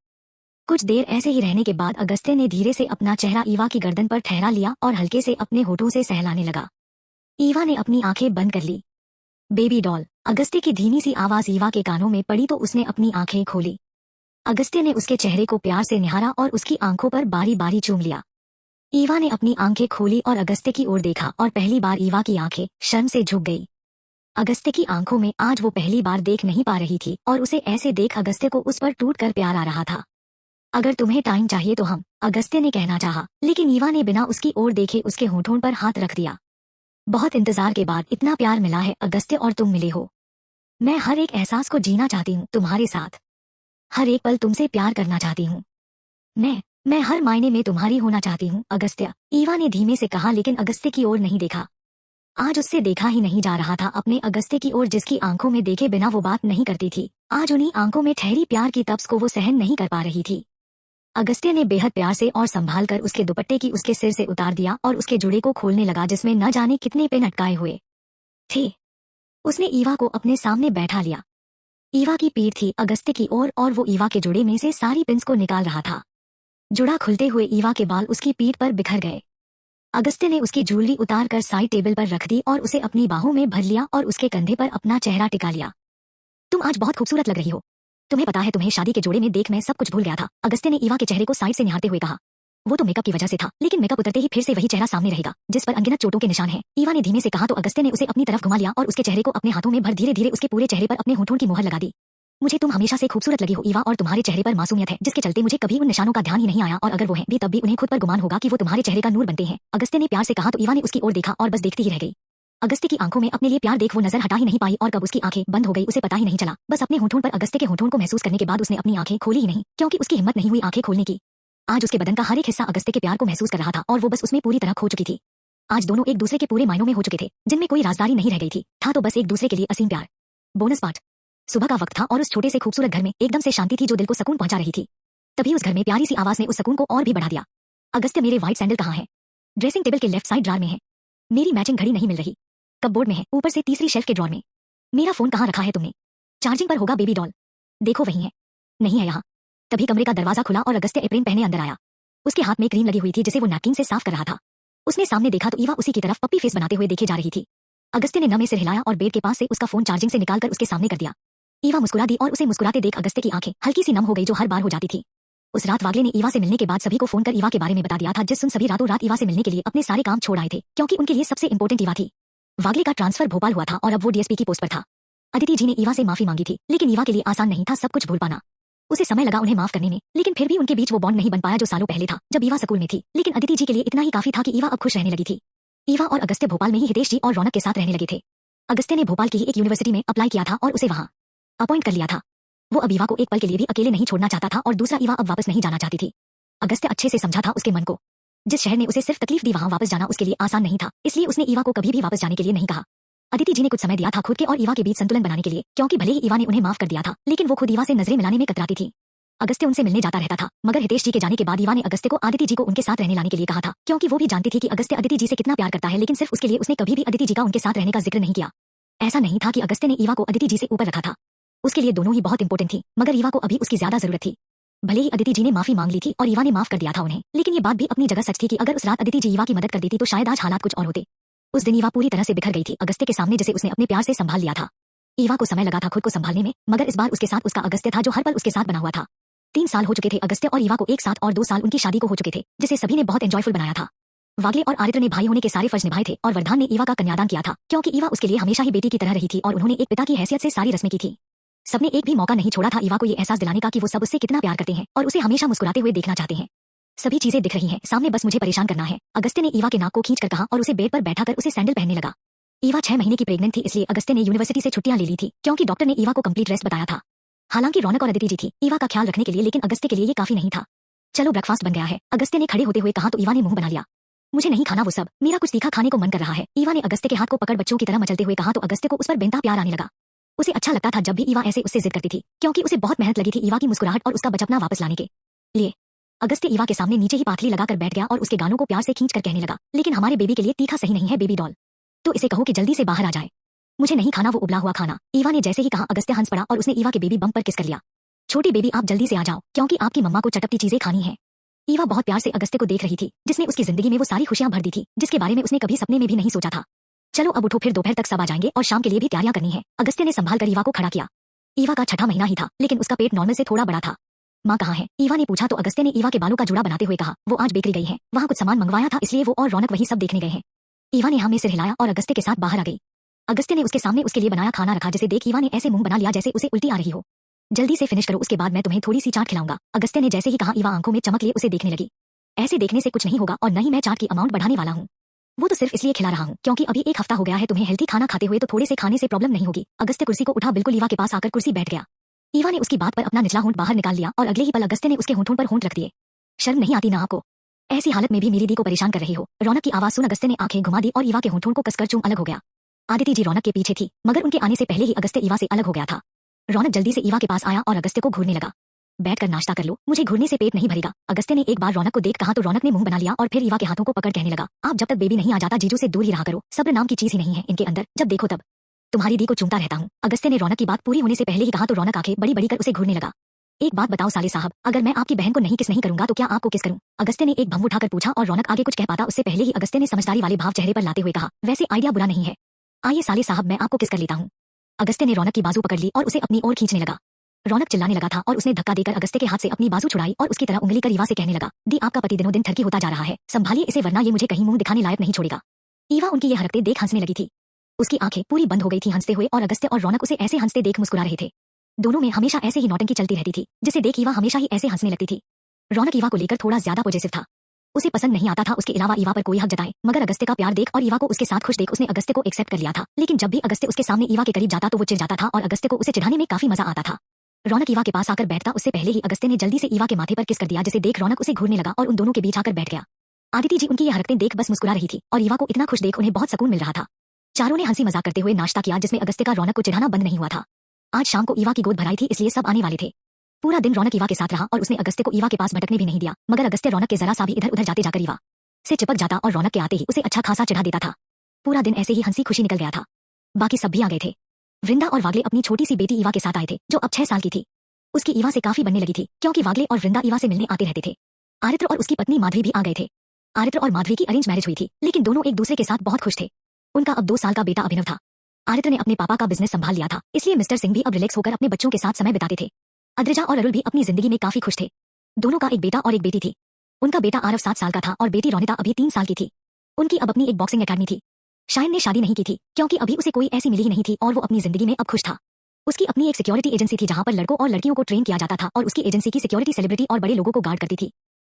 कुछ देर ऐसे ही रहने के बाद अगस्त्य ने धीरे से अपना चेहरा ईवा की गर्दन पर ठहरा लिया और हल्के से अपने होठों से सहलाने लगा। ईवा ने अपनी आंखें बंद कर ली। बेबी डॉल, अगस्त्य की धीमी सी आवाज ईवा के कानों में पड़ी तो उसने अपनी आंखें खोली। अगस्त्य ने उसके चेहरे को प्यार से निहारा और उसकी आंखों पर बारी बारी चूम लिया। ईवा ने अपनी आंखें खोली और अगस्त्य की ओर देखा और पहली बार ईवा की आंखें शर्म से झुक गई। अगस्त्य की आंखों में आज वो पहली बार देख नहीं पा रही थी और उसे ऐसे देख अगस्त्य को उस पर टूट कर प्यार आ रहा था। अगर तुम्हें टाइम चाहिए तो हम, अगस्त्य ने कहना चाहा, लेकिन ईवा ने बिना उसकी ओर देखे उसके होठों पर हाथ रख दिया। बहुत इंतजार के बाद इतना प्यार मिला है अगस्त्य और तुम मिले हो। मैं हर एक एहसास को जीना चाहती हूँ तुम्हारे साथ। हर एक पल तुमसे प्यार करना चाहती हूँ। मैं हर मायने में तुम्हारी होना चाहती हूँ अगस्त्य, ईवा ने धीमे से कहा लेकिन अगस्त्य की ओर नहीं देखा। आज उससे देखा ही नहीं जा रहा था अपने अगस्त्य की ओर जिसकी आंखों में देखे बिना वो बात नहीं करती थी। आज उन्हीं आंखों में ठहरी प्यार की तप्स को वो सहन नहीं कर पा रही थी। अगस्त्य ने बेहद प्यार से और संभाल कर उसके दुपट्टे की उसके सिर से उतार दिया और उसके जुड़े को खोलने लगा जिसमें न जाने कितने पिन अटकाए हुए थे। उसने ईवा को अपने सामने बैठा लिया। ईवा की पीठ थी अगस्त्य की ओर और वो ईवा के जुड़े में से सारी पिन्स को निकाल रहा था। जुड़ा खुलते हुए ईवा के बाल उसकी पीठ पर बिखर गए। अगस्त्य ने उसकी ज्वेलरी उतार कर साइड टेबल पर रख दी और उसे अपनी बाहों में भर लिया और उसके कंधे पर अपना चेहरा टिका लिया। तुम आज बहुत खूबसूरत लग रही हो। तुम्हें पता है तुम्हें शादी के जोड़े में देख मैं सब कुछ भूल गया था, अगस्त्य ने ईवा के चेहरे को साइड से निहारते हुए कहा। वो तो मेकअप की वजह से था, लेकिन मेकअप उतरते ही फिर से वही चेहरा सामने रहेगा जिस पर अनगिनत चोटों के निशान हैं। ईवा ने धीमे से कहा तो अगस्त्य ने उसे अपनी तरफ घुमा लिया और उसके चेहरे को अपने हाथों में भर धीरे धीरे उसके पूरे चेहरे पर अपने होठों की मुहर लगा दी। मुझे तुम हमेशा से खूबसूरत लगी हो ईवा, और तुम्हारे चेहरे पर मासूमियत है जिसके चलते मुझे कभी उन निशानों का ध्यान ही नहीं आया, और अगर वो है भी तब भी उन्हें खुद पर गुमान होगा कि वो तुम्हारे चेहरे का नूर बनते हैं। अगस्त्य ने प्यार से कहा तो ईवा ने उसकी ओर देखा और बस देखती ही रह गई। अगस्त्य की आंखों में अपने लिए प्यार देख वो नजर हटा ही नहीं पाई और कब उसकी आंखें बंद हो गई उसे पता ही नहीं चला। बस अपने होठों पर अगस्त्य के होठों को महसूस करने के बाद उसने अपनी आंखें खोली ही नहीं, क्योंकि उसकी हिम्मत नहीं हुई आंखें खोलने की। आज उसके बदन का हर एक हिस्सा अगस्त्य के प्यार को महसूस कर रहा था और वो बस उसमें पूरी तरह खो चुकी थी। आज दोनों एक दूसरे के पूरे मायनों में हो चुके थे, जिनमें कोई राजदारी नहीं रह गई थी, था तो बस एक दूसरे के लिए असीम प्यार। Bonus part. सुबह का वक्त था और उस छोटे से खूबसूरत घर में एकदम से शांति थी जो दिल को सुकून पहुंचा रही थी। तभी उस घर में प्यारी सी आवाज ने उस सुकून को और भी बढ़ा दिया। अगस्त्य, मेरे व्हाइट सैंडल कहाँ है? ड्रेसिंग टेबल के लेफ्ट साइड ड्रॉर में है। मेरी मैचिंग घड़ी नहीं मिल रही। कपबोर्ड में है, ऊपर से तीसरी शेल्फ के ड्रॉर में। मेरा फोन कहाँ रखा है तुमने? चार्जिंग पर होगा बेबी डॉल। देखो वही है। नहीं है यहाँ। तभी कमरे का दरवाजा खुला और अगस्त्य एप्रेन पहने अंदर आया। उसके हाथ में क्रीम लगी हुई थी जिसे वो नैपकिन से साफ कर रहा था। उसने सामने देखा तो ईवा उसी की तरफ पप्पी फेस बनाते हुए देखे जा रही थी। अगस्त्य ने नम में सिर हिलाया और बेड के पास से उसका फोन चार्जिंग से निकालकर उसके सामने कर दिया। ईवा मुस्कुरा दी और उसे मुस्कुराते देख अगस्त्य की आंखें हल्की सी नम हो गई जो हर बार हो जाती थी। उस रात वागले ने ईवा से मिलने के बाद सभी को फोन कर ईवा के बारे में बता दिया था, जिस सुन सभी रातों रात ईवा से मिलने के लिए अपने सारे काम छोड़ आए थे, क्योंकि उनके लिए सबसे इंपॉर्टेंट ईवा थी। वागले का ट्रांसफर भोपाल हुआ था और अब वो डीएसपी की पोस्ट पर था। अदिति जी ने ईवा से माफी मांगी थी, लेकिन ईवा के लिए आसान नहीं था सब कुछ भूल पाना। उसे समय लगा उन्हें माफ करने में, लेकिन फिर भी उनके बीच वो बॉन्ड नहीं बन पाया जो सालों पहले था जब ईवा स्कूल में थी। लेकिन अदिति जी के लिए इतना ही काफी था कि ईवा अब खुश रहने लगी थी। ईवा और अगस्त्य भोपाल में ही हितेश जी और रौनक के साथ रहने लगे थे। अगस्त्य ने भोपाल की ही एक यूनिवर्सिटी में अप्लाई किया था और उसे वहां अपॉइंट कर लिया था। वो अब ईवा को एक पल के लिए भी अकेले नहीं छोड़ना चाहता था और दूसरा ईवा अब वापस नहीं जाना चाहती थी। अगस्त्य अच्छे से समझा था उसके मन को। जिस शहर ने उसे सिर्फ तकलीफ दी वहां वापस जाना उसके लिए आसान नहीं था, इसलिए उसने ईवा को कभी भी वापस जाने के लिए नहीं कहा। अदिति जी ने कुछ समय दिया था खुद के और ईवा के बीच संतुलन बनाने के लिए, क्योंकि भले ही ईवा ने उन्हें माफ कर दिया था, लेकिन वो खुद ईवा से नजरें मिलाने में कतराती थी। अगस्त्य उनसे मिलने जाता रहता था, मगर हितेश जी के जाने के बाद ईवा ने अगस्त्य को आदिति जी को उनके साथ रहने लाने के लिए कहा था, क्योंकि वो भी जानती थी कि अगस्त्य अदिति जी से कितना प्यार करता है, लेकिन सिर्फ उसके लिए उसने कभी भी अदिति जी का उनके साथ रहने का जिक्र नहीं किया। ऐसा नहीं था कि अगस्त्य ने ईवा को अदिति जी से ऊपर रखा था, उसके लिए दोनों ही बहुत इंपॉर्टेंट थी, मगर ईवा को अभी उसकी ज्यादा जरूरत थी। भले ही अदिति जी ने माफी मांग ली थी और ईवा ने माफ कर दिया था उन्हें, लेकिन ये बात भी अपनी जगह सच थी कि अगर उस रात अदिति जी ईवा की मदद कर देती तो शायद आज हालात कुछ और होते। उस दिन ईवा पूरी तरह से बिखर गई थी अगस्त्य के सामने, जिसे उसने अपने प्यार से संभाल लिया था। ईवा को समय लगा था खुद को संभालने में, मगर इस बार उसके साथ उसका अगस्त्य था जो हर पल उसके साथ बना हुआ था। 3 साल हो चुके थे अगस्त्य और ईवा को एक साथ, और 2 साल उनकी शादी को हो चुके थे, जिसे सभी ने बहुत एंजॉयफुल बनाया था। वागले और आदित्य ने भाई होने के सारे फर्ज निभाए थे और वरदान ने ईवा का कन्यादान किया था, क्योंकि ईवा उसके लिए हमेशा ही बेटी की तरह रही थी और उन्होंने एक पिता की हैसियत से सारी रस्में की थी। सबने एक भी मौका नहीं छोड़ा था ईवा को ये एहसास दिलाने का कि वो सब उससे कितना प्यार करते हैं और उसे हमेशा मुस्कुराते हुए देखना चाहते हैं। सभी चीजें दिख रही हैं सामने, बस मुझे परेशान करना है, अगस्त्य ने ईवा के नाक को खींचकर कहा और उसे बेड पर बैठाकर उसे सैंडल पहनने लगा। ईवा 6 महीने की प्रेग्नेंट थी, इसलिए अगस्त्य ने यूनिवर्सिटी से छुट्टियां ले ली थी, क्योंकि डॉक्टर ने ईवा को कंप्लीट रेस्ट बताया था। हालांकि रौनक और अदिति जी थी ईवा का ख्याल रखने के लिए, लेकिन अगस्त्य के लिए ये काफी नहीं था। चलो ब्रेकफास्ट बन गया है, अगस्त्य ने खड़े होते हुए कहा तो ईवा ने मुंह बना लिया। मुझे नहीं खाना वो सब, मेरा कुछ तीखा खाने को मन कर रहा है, ईवा ने अगस्त्य के हाथ को पकड़ बच्चों की तरह मचलते हुए कहा तो अगस्त्य को उस पर बेनता प्यार आने लगा। उसे अच्छा लगता था जब भी ईवा ऐसे उससे जिद करती थी, क्योंकि उसे बहुत मेहनत लगी थी ईवा की मुस्कुराहट और उसका बचपना वापस लाने के लिए। अगस्त्य ईवा के सामने नीचे ही पाथली लगाकर बैठ गया और उसके गानों को प्यार से खींचकर कहने लगा, लेकिन हमारे बेबी के लिए तीखा सही नहीं है बेबी डॉल, तो इसे कहो कि जल्दी से बाहर आ जाए। मुझे नहीं खाना वो उबला हुआ खाना, ईवा ने जैसे ही कहा अगस्त्य हंस पड़ा और उसने ईवा के बेबी बम पर किस कर लिया। छोटी बेबी आप जल्दी से आ जाओ, क्योंकि आपकी मम्मा को चटपटी चीजें खानी है। ईवा बहुत प्यार से अगस्त्य को देख रही थी, जिसने उसकी जिंदगी में वो सारी खुशियां भर दी थी जिसके बारे में उसने कभी सपने में भी नहीं सोचा था। चलो अब उठो, फिर दोपहर तक सब आ जाएंगे और शाम के लिए भी तैयारियां करनी है, अगस्त्य ने संभाल कर ईवा को खड़ा किया। ईवा का 6ठा महीना ही था, लेकिन उसका पेट नॉर्मल से थोड़ा बड़ा था। माँ कहाँ है? ईवा ने पूछा तो अगस्त्य ने ईवा के बालों का जोड़ा बनाते हुए कहा, वो आज बेकरी गई है, वहाँ कुछ सामान मंगवाया था इसलिए वो और रौनक वही सब देखने गए हैं। ईवा ने हाँ में सिर हिलाया और अगस्त्य के साथ बाहर आ गई। अगस्त्य ने उसके सामने उसके लिए बनाया खाना रखा, जिसे देख ईवा ने ऐसे मुंह बना लिया जैसे उसे उल्टी आ रही हो। जल्दी से फिनिश करो, उसके बाद मैं तुम्हें थोड़ी सी चाट खिलाऊंगा, अगस्त्य ने जैसे ही कहा ईवा आंखों में चमक लिए उसे देखने लगी। ऐसे देखने से कुछ नहीं होगा और न ही मैं चाट की अमाउंट बढ़ाने वाला हूँ, वो तो सिर्फ इसलिए खिला रहा हूँ क्योंकि अभी 1 हफ्ता हो गया है तुम्हें हेल्थी खाना खाते हुए, तो थोड़े से खाने से प्रॉब्लम नहीं होगी। अगस्त्य कुर्सी को उठा बिल्कुल ईवा के पास आकर कुर्सी बैठ गया। ईवा ने उसकी बात पर अपना निचला होंठ बाहर निकाल लिया और अगले ही पल अगस्त्य ने उसके होंठों पर होंठ रख दिए। शर्म नहीं आती ना आपको? ऐसी हालत में भी मेरी दी को परेशान कर रही हो? रौनक की आवाज सुन अगस्त्य ने आंखें घुमा दी और ईवा के होंठों को कसकर चूम अलग हो गया। आदिति जी रौनक के पीछे थी, मगर उनके आने से पहले ही अगस्त्य ईवा से अलग हो गया था। रौनक जल्दी से ईवा के पास आया और अगस्त्य को घूरने लगा। बैठकर नाश्ता कर लो, मुझे घूरने से पेट नहीं भरेगा, अगस्त्य ने एक बार रौनक को देख कहा तो रौनक ने मुंह बना लिया और फिर ईवा के हाथों को पकड़ कहने लगा, आप जब तक बेबी नहीं आ जाता जीजू से दूर ही रहा करो, सब्र नाम की चीज ही नहीं है इनके अंदर, जब देखो तब तुम्हारी दी को चूमता रहता हूँ। अगस्त्य ने रौनक की बात पूरी होने से पहले ही कहा तो रौनक आंखें बड़ी बड़ी कर उसे घूरने लगा। एक बात बताओ साले साहब, अगर मैं आपकी बहन को नहीं किस नहीं करूंगा तो क्या आपको किस करूं? अगस्त्य ने एक भंग उठाकर पूछा और रौनक आगे कुछ कह पाता उससे पहले ही अगस्त्य ने समझदारी वाले भाव चेहरे पर लाते हुए कहा, वैसे आइडिया बुरा नहीं है, आइए साले साहब मैं आपको किस कर लेता हूँ। अगस्त्य ने रौनक की बाजू पकड़ ली और उसे अपनी ओर खींचने लगा। रौनक चिल्लाने लगा था और उसने धक्का देकर अगस्त्य के हाथ से अपनी बाजू छुड़ाई और उसकी तरह उंगली कर ईवा से कहने लगा, दी आपका पति दिनों दिन ठगी होता जा रहा है, संभालिए इसे वरना ये मुझे कहीं मुंह दिखाने लायक नहीं छोड़ेगा। ईवा उनकी ये हरकतें देख हंसने लगी थी। उसकी आंखें पूरी बंद हो गई थी हंसते हुए और अगस्त्य और रौनक उसे ऐसे हंसते देख मुस्कुरा रहे थे। दोनों में हमेशा ऐसे ही नौटंकी चलती रहती थी, जिसे देख ईवा हमेशा ही ऐसे हंसने लगती थी। रौनक ईवा को लेकर थोड़ा ज्यादा पॉजिटिव था। उसे पसंद नहीं आता था उसके अलावा ईवा पर कोई हक जताए, मगर अगस्त्य का प्यार देख और ईवा को उसके साथ खुश देख उसने अगस्त्य को एक्सेप्ट कर लिया था। लेकिन जब भी अगस्त्य उसके सामने ईवा के करीब जाता तो वो चिढ़ जाता था और अगस्त्य को उसे चिढ़ाने में काफी मजा आता था। रौनक ईवा के पास आकर बैठता उससे पहले ही अगस्त्य ने जल्दी से ईवा के माथे पर किस कर दिया, जिसे देख रौनक उसे घूरने लगा और उन दोनों के बीच आकर बैठ गया। आदिति जी उनकी ये हरकतें देख बस मुस्कुरा रही थी और ईवा को इतना खुश देख उन्हें बहुत सुकून मिल रहा था। चारों ने हंसी मजाक करते हुए नाश्ता किया, जिसमें अगस्त्य का रौनक को चिढ़ाना बंद नहीं हुआ था। आज शाम को ईवा की गोद भराई थी, इसलिए सब आने वाले थे। पूरा दिन रौनक ईवा के साथ रहा और उसने अगस्त्य को ईवा के पास भटकने भी नहीं दिया, मगर अगस्त्य रौनक के जरा सा भी इधर उधर जाते जाकर ईवा से चिपक जाता और रौनक के आते ही उसे अच्छा खासा चिढ़ा देता था। पूरा दिन ऐसे ही हंसी खुशी निकल गया था। बाकी सब भी आ गए थे। वृंदा और वागले अपनी छोटी सी बेटी ईवा के साथ आए थे, जो अब 6 साल की थी। उसकी ईवा से काफी बनने लगी थी, क्योंकि वागले और वृंदा ईवा से मिलने आते रहते थे। आरित्र और उसकी पत्नी माधवी भी आ गए थे। आरित्र और माधवी की अरेंज मैरिज हुई थी, लेकिन दोनों एक दूसरे के साथ बहुत खुश थे। उनका अब 2 साल का बेटा अभिनव था। आरित्र ने अपने पापा का बिजनेस संभाल लिया था, इसलिए मिस्टर सिंह भी अब रिलैक्स होकर अपने बच्चों के साथ समय बिताते थे। अद्रिजा और अरुल भी अपनी जिंदगी में काफी खुश थे। दोनों का एक बेटा और एक बेटी थी। उनका बेटा आरव 7 साल का था और बेटी रोनिता अभी 3 साल की थी। उनकी अब अपनी एक बॉक्सिंग अकेडमी थी। शायन ने शादी नहीं की थी, क्योंकि अभी उसे कोई ऐसी मिली ही नहीं थी और वो अपनी जिंदगी में अब खुश था। उसकी अपनी एक सिक्योरिटी एजेंसी थी, जहां पर लड़कों और लड़कियों को ट्रेन किया जाता था और उसकी एजेंसी की सिक्योरिटी सेलिब्रिटी और बड़े लोगों को गार्ड करती थी।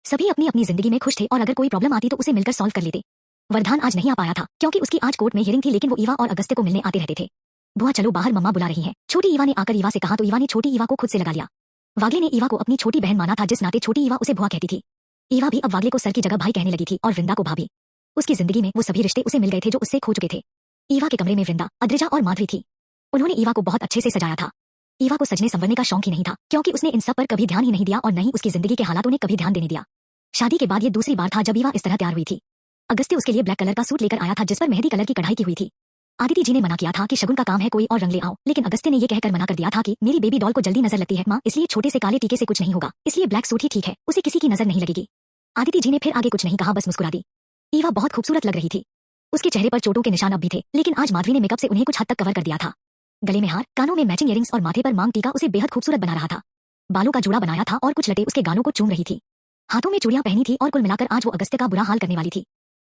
सभी अपनी अपनी जिंदगी में खुश थे और अगर कोई प्रॉब्लम आती तो उसे मिलकर सॉल्व कर लेते। वरदान आज नहीं आ पाया था, क्योंकि उसकी आज कोर्ट में हियरिंग थी, लेकिन वो ईवा और अगस्त्य को मिलने आते रहते थे। बुआ चलो बाहर, मम्मा बुला रही हैं। छोटी ईवा ने आकर ईवा से कहा तो ईवा ने छोटी ईवा को खुद से लगा लिया। वागले ने ईवा को अपनी छोटी बहन माना था, जिस नाते छोटी ईवा उसे बुआ कहती थी। ईवा भी अब वागले को सर की जगह भाई कहने लगी थी और वृंदा को भाभी। उसकी जिंदगी में वो सभी रिश्ते उसे मिल गए थे जो उससे खो चुके थे। ईवा के कमरे में वृंदा, अद्रिजा और माधवी थी। उन्होंने ईवा को बहुत अच्छे से सजाया था। ईवा को सजने संवरने का शौक ही नहीं था, क्योंकि उसने इन सब पर कभी ध्यान ही नहीं दिया और न ही उसकी जिंदगी के हालातों ने कभी ध्यान देने दिया। शादी के बाद ये दूसरी बार था जब ईवा इस तरह तैयार हुई थी। अगस्त्य उसके लिए ब्लैक कलर का सूट लेकर आया था, जिस पर मेहंदी कलर की कढ़ाई की हुई थी। आदिति जी ने मना किया था कि शगुन का काम है, कोई और रंग ले आओ, लेकिन अगस्त्य ने ये कहकर मना कर दिया था कि मेरी बेबी डॉल को जल्दी नजर लगती है माँ, इसलिए छोटे से काले टीके से कुछ नहीं होगा, इसलिए ब्लैक सूट ही ठीक है, उसे किसी की नजर नहीं लगेगी। आदिति जी ने फिर आगे कुछ नहीं कहा, बस मुस्कुरा दी। ईवा बहुत खूबसूरत लग रही थी। उसके चेहरे पर चोटों के निशान अब भी थे, लेकिन आज माधवी ने मेकअप से उन्हें कुछ हद तक कवर कर दिया था। गले में हार, कानों में मैचिंग इयरिंग्स और माथे पर मांग टीका उसे बेहद खूबसूरत बना रहा था। बालों का जूड़ा बनाया था और कुछ लटे उसके गालों को चूम रही थी। हाथों में चूड़ियां पहनी थी और कुल मिलाकर आज वो अगस्त्य का बुरा हाल करने वाली थी।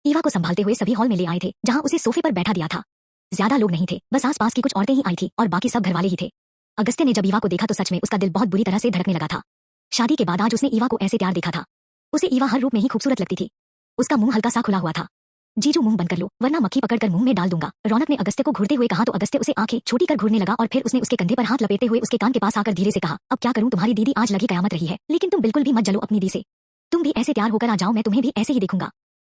ईवा को संभालते हुए सभी हॉल में ले आए थे, जहां उसे सोफे पर बैठा दिया था। ज्यादा लोग नहीं थे, बस आसपास की कुछ औरतें ही आई थी और बाकी सब घरवाले ही थे। अगस्त्य ने जब ईवा को देखा तो सच में उसका दिल बहुत बुरी तरह से धड़कने लगा था। शादी के बाद आज उसने ईवा को ऐसे तैयार देखा था। उसे ईवा हर रूप में ही खूबसूरत लगती थी। उसका मुंह हल्का सा खुला हुआ था। जीजू मुंह बंद कर लो, वरना मक्खी पकड़कर मुंह में डाल दूंगा, रौनक ने अगस्त्य को घूरते हुए कहा तो अगस्त्य उसे आंखें छोटी कर घूरने लगा और फिर उसने उसके कंधे पर हाथ लपेटते हुए उसके कान के पास आकर धीरे से कहा, अब क्या करूं, तुम्हारी दीदी आज लगी कयामत रही है, लेकिन तुम बिल्कुल भी मत जलो अपनी दी से। तुम भी ऐसे तैयार होकर आ जाओ, मैं तुम्हें भी ऐसे ही देखूंगा,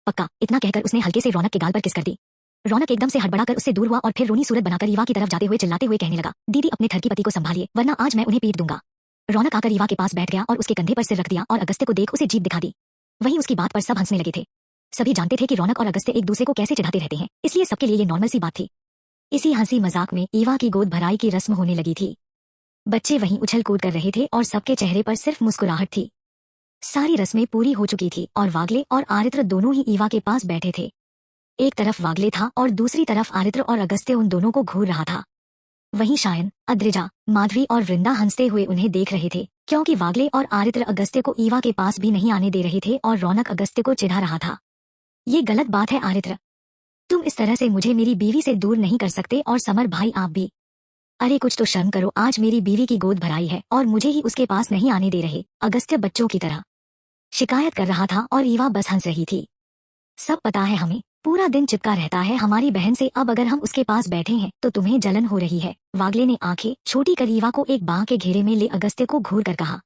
पक्का। इतना कहकर उसने हल्के से रौनक के गाल पर किस कर दी। रौनक एकदम से हड़बड़ाकर उससे दूर हुआ और फिर रोनी सूरत बनाकर ईवा की तरफ जाते हुए चिल्लाते हुए कहने लगा, दीदी अपने ठरकी पति को संभालिए, वरना आज मैं उन्हें पीट दूंगा। रौनक आकर ईवा के पास बैठ गया और उसके कंधे पर सिर रख दिया और अगस्त्य को देख उसे जीभ दिखा दी। वहीं उसकी बात पर सब हंसने लगे थे। सभी जानते थे कि रौनक और अगस्त्य एक दूसरे को कैसे चिढ़ाते रहते हैं, इसलिए सबके लिए ये नॉर्मल सी बात थी। इसी हंसी मजाक में ईवा की गोद भराई की रस्म होने लगी थी। बच्चे वहीं उछल कूद कर रहे थे और सबके चेहरे पर सिर्फ मुस्कुराहट थी। सारी रस्में पूरी हो चुकी थी और वागले और आरित्र दोनों ही ईवा के पास बैठे थे। एक तरफ वागले था और दूसरी तरफ आरित्र और अगस्त्य उन दोनों को घूर रहा था। वहीं शायन, अद्रिजा, माधवी और वृंदा हंसते हुए उन्हें देख रहे थे, क्योंकि वागले और आरित्र अगस्त्य को ईवा के पास भी नहीं आने दे रहे थे और रौनक अगस्त्य को चिढ़ा रहा था। ये गलत बात है आरित्र, तुम इस तरह से मुझे मेरी बीवी से दूर नहीं कर सकते, और समर भाई आप भी, अरे कुछ तो शर्म करो, आज मेरी बीवी की गोद भराई है और मुझे ही उसके पास नहीं आने दे रहे, अगस्त्य बच्चों की तरह शिकायत कर रहा था और ईवा बस हंस रही थी। सब पता है हमें, पूरा दिन चिपका रहता है हमारी बहन से, अब अगर हम उसके पास बैठे हैं तो तुम्हें जलन हो रही है। वागले ने आंखें छोटी कर ईवा को एक बाह के घेरे में ले अगस्त्य को घूर कर कहा,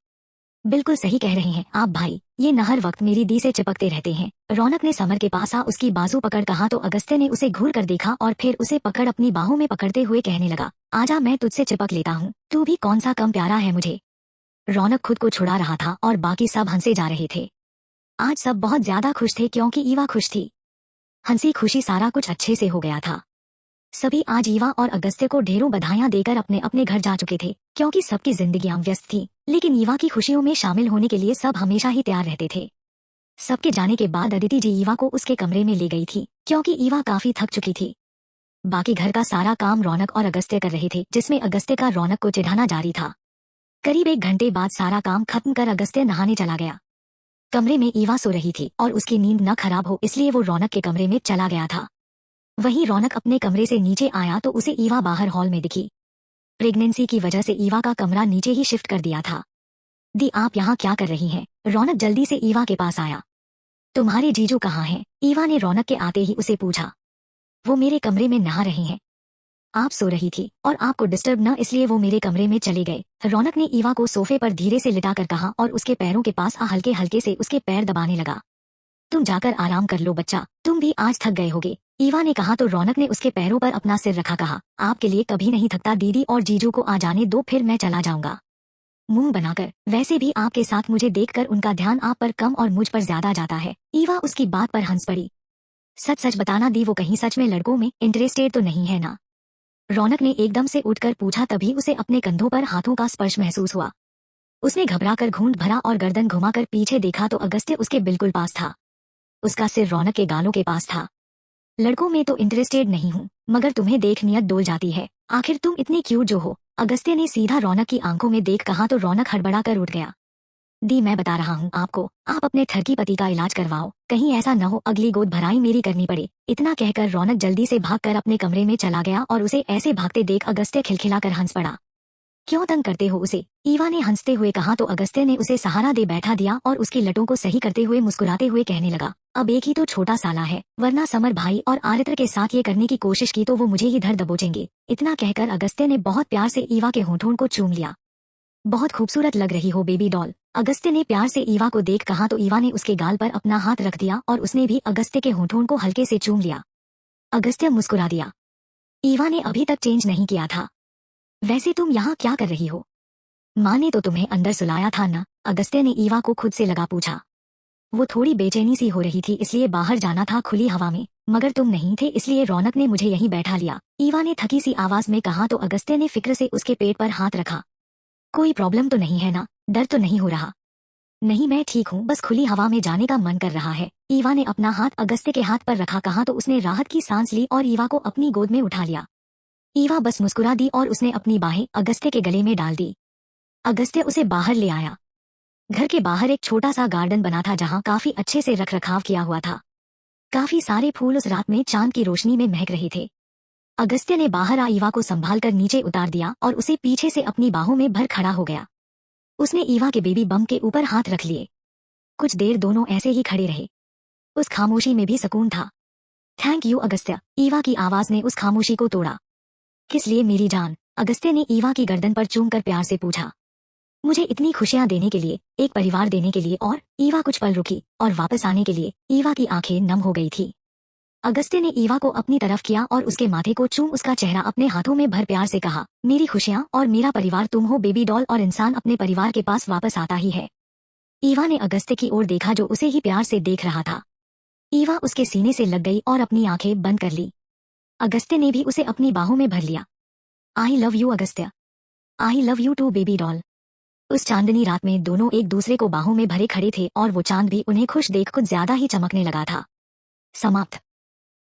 बिल्कुल सही कह रहे हैं आप भाई, ये न हर वक्त मेरी दी से चिपकते रहते हैं। रौनक ने समर के पास आ उसकी बाजू पकड़ कहा तो अगस्त्य ने उसे घूर कर देखा और फिर उसे पकड़ अपनी बाहों में पकड़ते हुए कहने लगा, आजा मैं तुझसे चिपक लेता हूँ, तू भी कौन सा कम प्यारा है मुझे। रौनक खुद को छुड़ा रहा था और बाकी सब हंसे जा रहे थे। आज सब बहुत ज्यादा खुश थे क्योंकि ईवा खुश थी। हंसी खुशी सारा कुछ अच्छे से हो गया था। सभी आज ईवा और अगस्त्य को ढेरों बधाइयां देकर अपने अपने घर जा चुके थे, क्योंकि सबकी जिंदगियां व्यस्त थी, लेकिन ईवा की खुशियों में शामिल होने के लिए सब हमेशा ही तैयार रहते थे। सबके जाने के बाद अदिति जी ईवा को उसके कमरे में ले गई थी, क्योंकि ईवा काफी थक चुकी थी। बाकी घर का सारा काम रौनक और अगस्त्य कर रहे थे, जिसमें अगस्त्य का रौनक को चिढ़ाना जारी था। करीब 1 घंटे बाद सारा काम खत्म कर अगस्त्य नहाने चला गया। कमरे में ईवा सो रही थी और उसकी नींद न खराब हो इसलिए वो रौनक के कमरे में चला गया था। वहीं रौनक अपने कमरे से नीचे आया तो उसे ईवा बाहर हॉल में दिखी। प्रेगनेंसी की वजह से ईवा का कमरा नीचे ही शिफ्ट कर दिया था। दी, आप यहाँ क्या कर रही हैं? रौनक जल्दी से ईवा के पास आया। तुम्हारे जीजू कहाँ हैं? ईवा ने रौनक के आते ही उसे पूछा। वो मेरे कमरे में नहा रहे हैं। आप सो रही थी और आपको डिस्टर्ब न इसलिए वो मेरे कमरे में चले गए। रौनक ने ईवा को सोफे पर धीरे से लिटाकर कहा और उसके पैरों के पास हल्के हल्के से उसके पैर दबाने लगा। तुम जाकर आराम कर लो बच्चा, तुम भी आज थक गए होगे, ईवा ने कहा तो रौनक ने उसके पैरों पर अपना सिर रखा। कहा, आपके लिए कभी नहीं थकता, दीदी और जीजू को आ जाने दो फिर मैं चला जाऊंगा। मुंह बनाकर, वैसे भी आपके साथ मुझे देखकर उनका ध्यान आप पर कम और मुझ पर ज्यादा जाता है। ईवा उसकी बात पर हंस पड़ी। सच सच बताना दी, वो कहीं सच में लड़कों में इंटरेस्टेड तो नहीं है ना? रौनक ने एकदम से उठकर पूछा। तभी उसे अपने कंधों पर हाथों का स्पर्श महसूस हुआ। उसने घबराकर घूंट भरा और गर्दन घुमाकर पीछे देखा तो अगस्त्य उसके बिल्कुल पास था। उसका सिर रौनक के गालों के पास था। लड़कों में तो इंटरेस्टेड नहीं हूँ, मगर तुम्हें देख नियत डोल जाती है। आखिर तुम इतनी क्यूट जो हो, अगस्त्य ने सीधा रौनक की आंखों में देख कहा तो रौनक हड़बड़ा कर उठ गया। दी, मैं बता रहा हूँ आपको, आप अपने ठरकी पति का इलाज करवाओ, कहीं ऐसा न हो अगली गोद भराई मेरी करनी पड़े। इतना कहकर रौनक जल्दी से भागकर अपने कमरे में चला गया और उसे ऐसे भागते देख अगस्त्य खिलखिलाकर हंस पड़ा। क्यों तंग करते हो उसे? ईवा ने हंसते हुए कहा तो अगस्त्य ने उसे सहारा दे बैठा दिया और उसकी लटों को सही करते हुए मुस्कुराते हुए कहने लगा, अब एक ही तो छोटा साला है, वरना समर भाई और आरित्र के साथ ये करने की कोशिश की तो वो मुझे ही धर दबोचेंगे। इतना कहकर अगस्त्य ने बहुत प्यार से ईवा के होठों को चूम लिया। बहुत खूबसूरत लग रही हो बेबी डॉल, अगस्त्य ने प्यार से ईवा को देख कहा तो ईवा ने उसके गाल पर अपना हाथ रख दिया और उसने भी अगस्त्य के होठों को हल्के से चूम लिया। अगस्त्य मुस्कुरा दिया। ईवा ने अभी तक चेंज नहीं किया था। वैसे तुम यहाँ क्या कर रही हो? माँ ने तो तुम्हें अंदर सुलाया था ना? अगस्त्य ने ईवा को खुद से लगा पूछा। वो थोड़ी बेचैनी सी हो रही थी इसलिए बाहर जाना था खुली हवा में, मगर तुम नहीं थे इसलिए रौनक ने मुझे यहीं बैठा लिया, ईवा ने थकी सी आवाज में कहा तो अगस्त्य ने फिक्र से उसके पेट पर हाथ रखा। कोई प्रॉब्लम तो नहीं है ना? डर तो नहीं हो रहा? नहीं, मैं ठीक हूँ, बस खुली हवा में जाने का मन कर रहा है। ईवा ने अपना हाथ अगस्त्य के हाथ पर रखा। कहा तो उसने राहत की सांस ली और ईवा को अपनी गोद में उठा लिया। ईवा बस मुस्कुरा दी और उसने अपनी बाहें अगस्त्य के गले में डाल दी। अगस्त्य उसे बाहर ले आया। घर के बाहर एक छोटा सा गार्डन बना था जहाँ काफी अच्छे से रख रखाव किया हुआ था। काफी सारे फूल उस रात में चांद की रोशनी में महक रहे थे। अगस्त्य ने बाहर आ ईवा को संभाल कर नीचे उतार दिया और उसे पीछे से अपनी बाहों में भर खड़ा हो गया। उसने ईवा के बेबी बम के ऊपर हाथ रख लिए। कुछ देर दोनों ऐसे ही खड़े रहे। उस खामोशी में भी सुकून था। थैंक यू अगस्त्य, ईवा की आवाज ने उस खामोशी को तोड़ा। किस लिए मेरी जान? अगस्त्य ने ईवा की गर्दन पर चूम कर प्यार से पूछा। मुझे इतनी खुशियां देने के लिए, एक परिवार देने के लिए। और ईवा कुछ पल रुकी और वापस आने के लिए। ईवा की आंखें नम हो गई थी। अगस्त्य ने ईवा को अपनी तरफ किया और उसके माथे को चूम उसका चेहरा अपने हाथों में भर प्यार से कहा, मेरी खुशियां और मेरा परिवार तुम हो बेबी डॉल, और इंसान अपने परिवार के पास वापस आता ही है। ईवा ने अगस्त्य की ओर देखा जो उसे ही प्यार से देख रहा था। ईवा उसके सीने से लग गई और अपनी आंखें बंद कर ली। अगस्त्य ने भी उसे अपनी बाहों में भर लिया। I love you Agastya. I love you too baby doll. उस चांदनी रात में दोनों एक दूसरे को बाहों में भरे खड़े थे और वो चांद भी उन्हें खुश देख कुछ ज्यादा ही चमकने लगा था। समाप्त।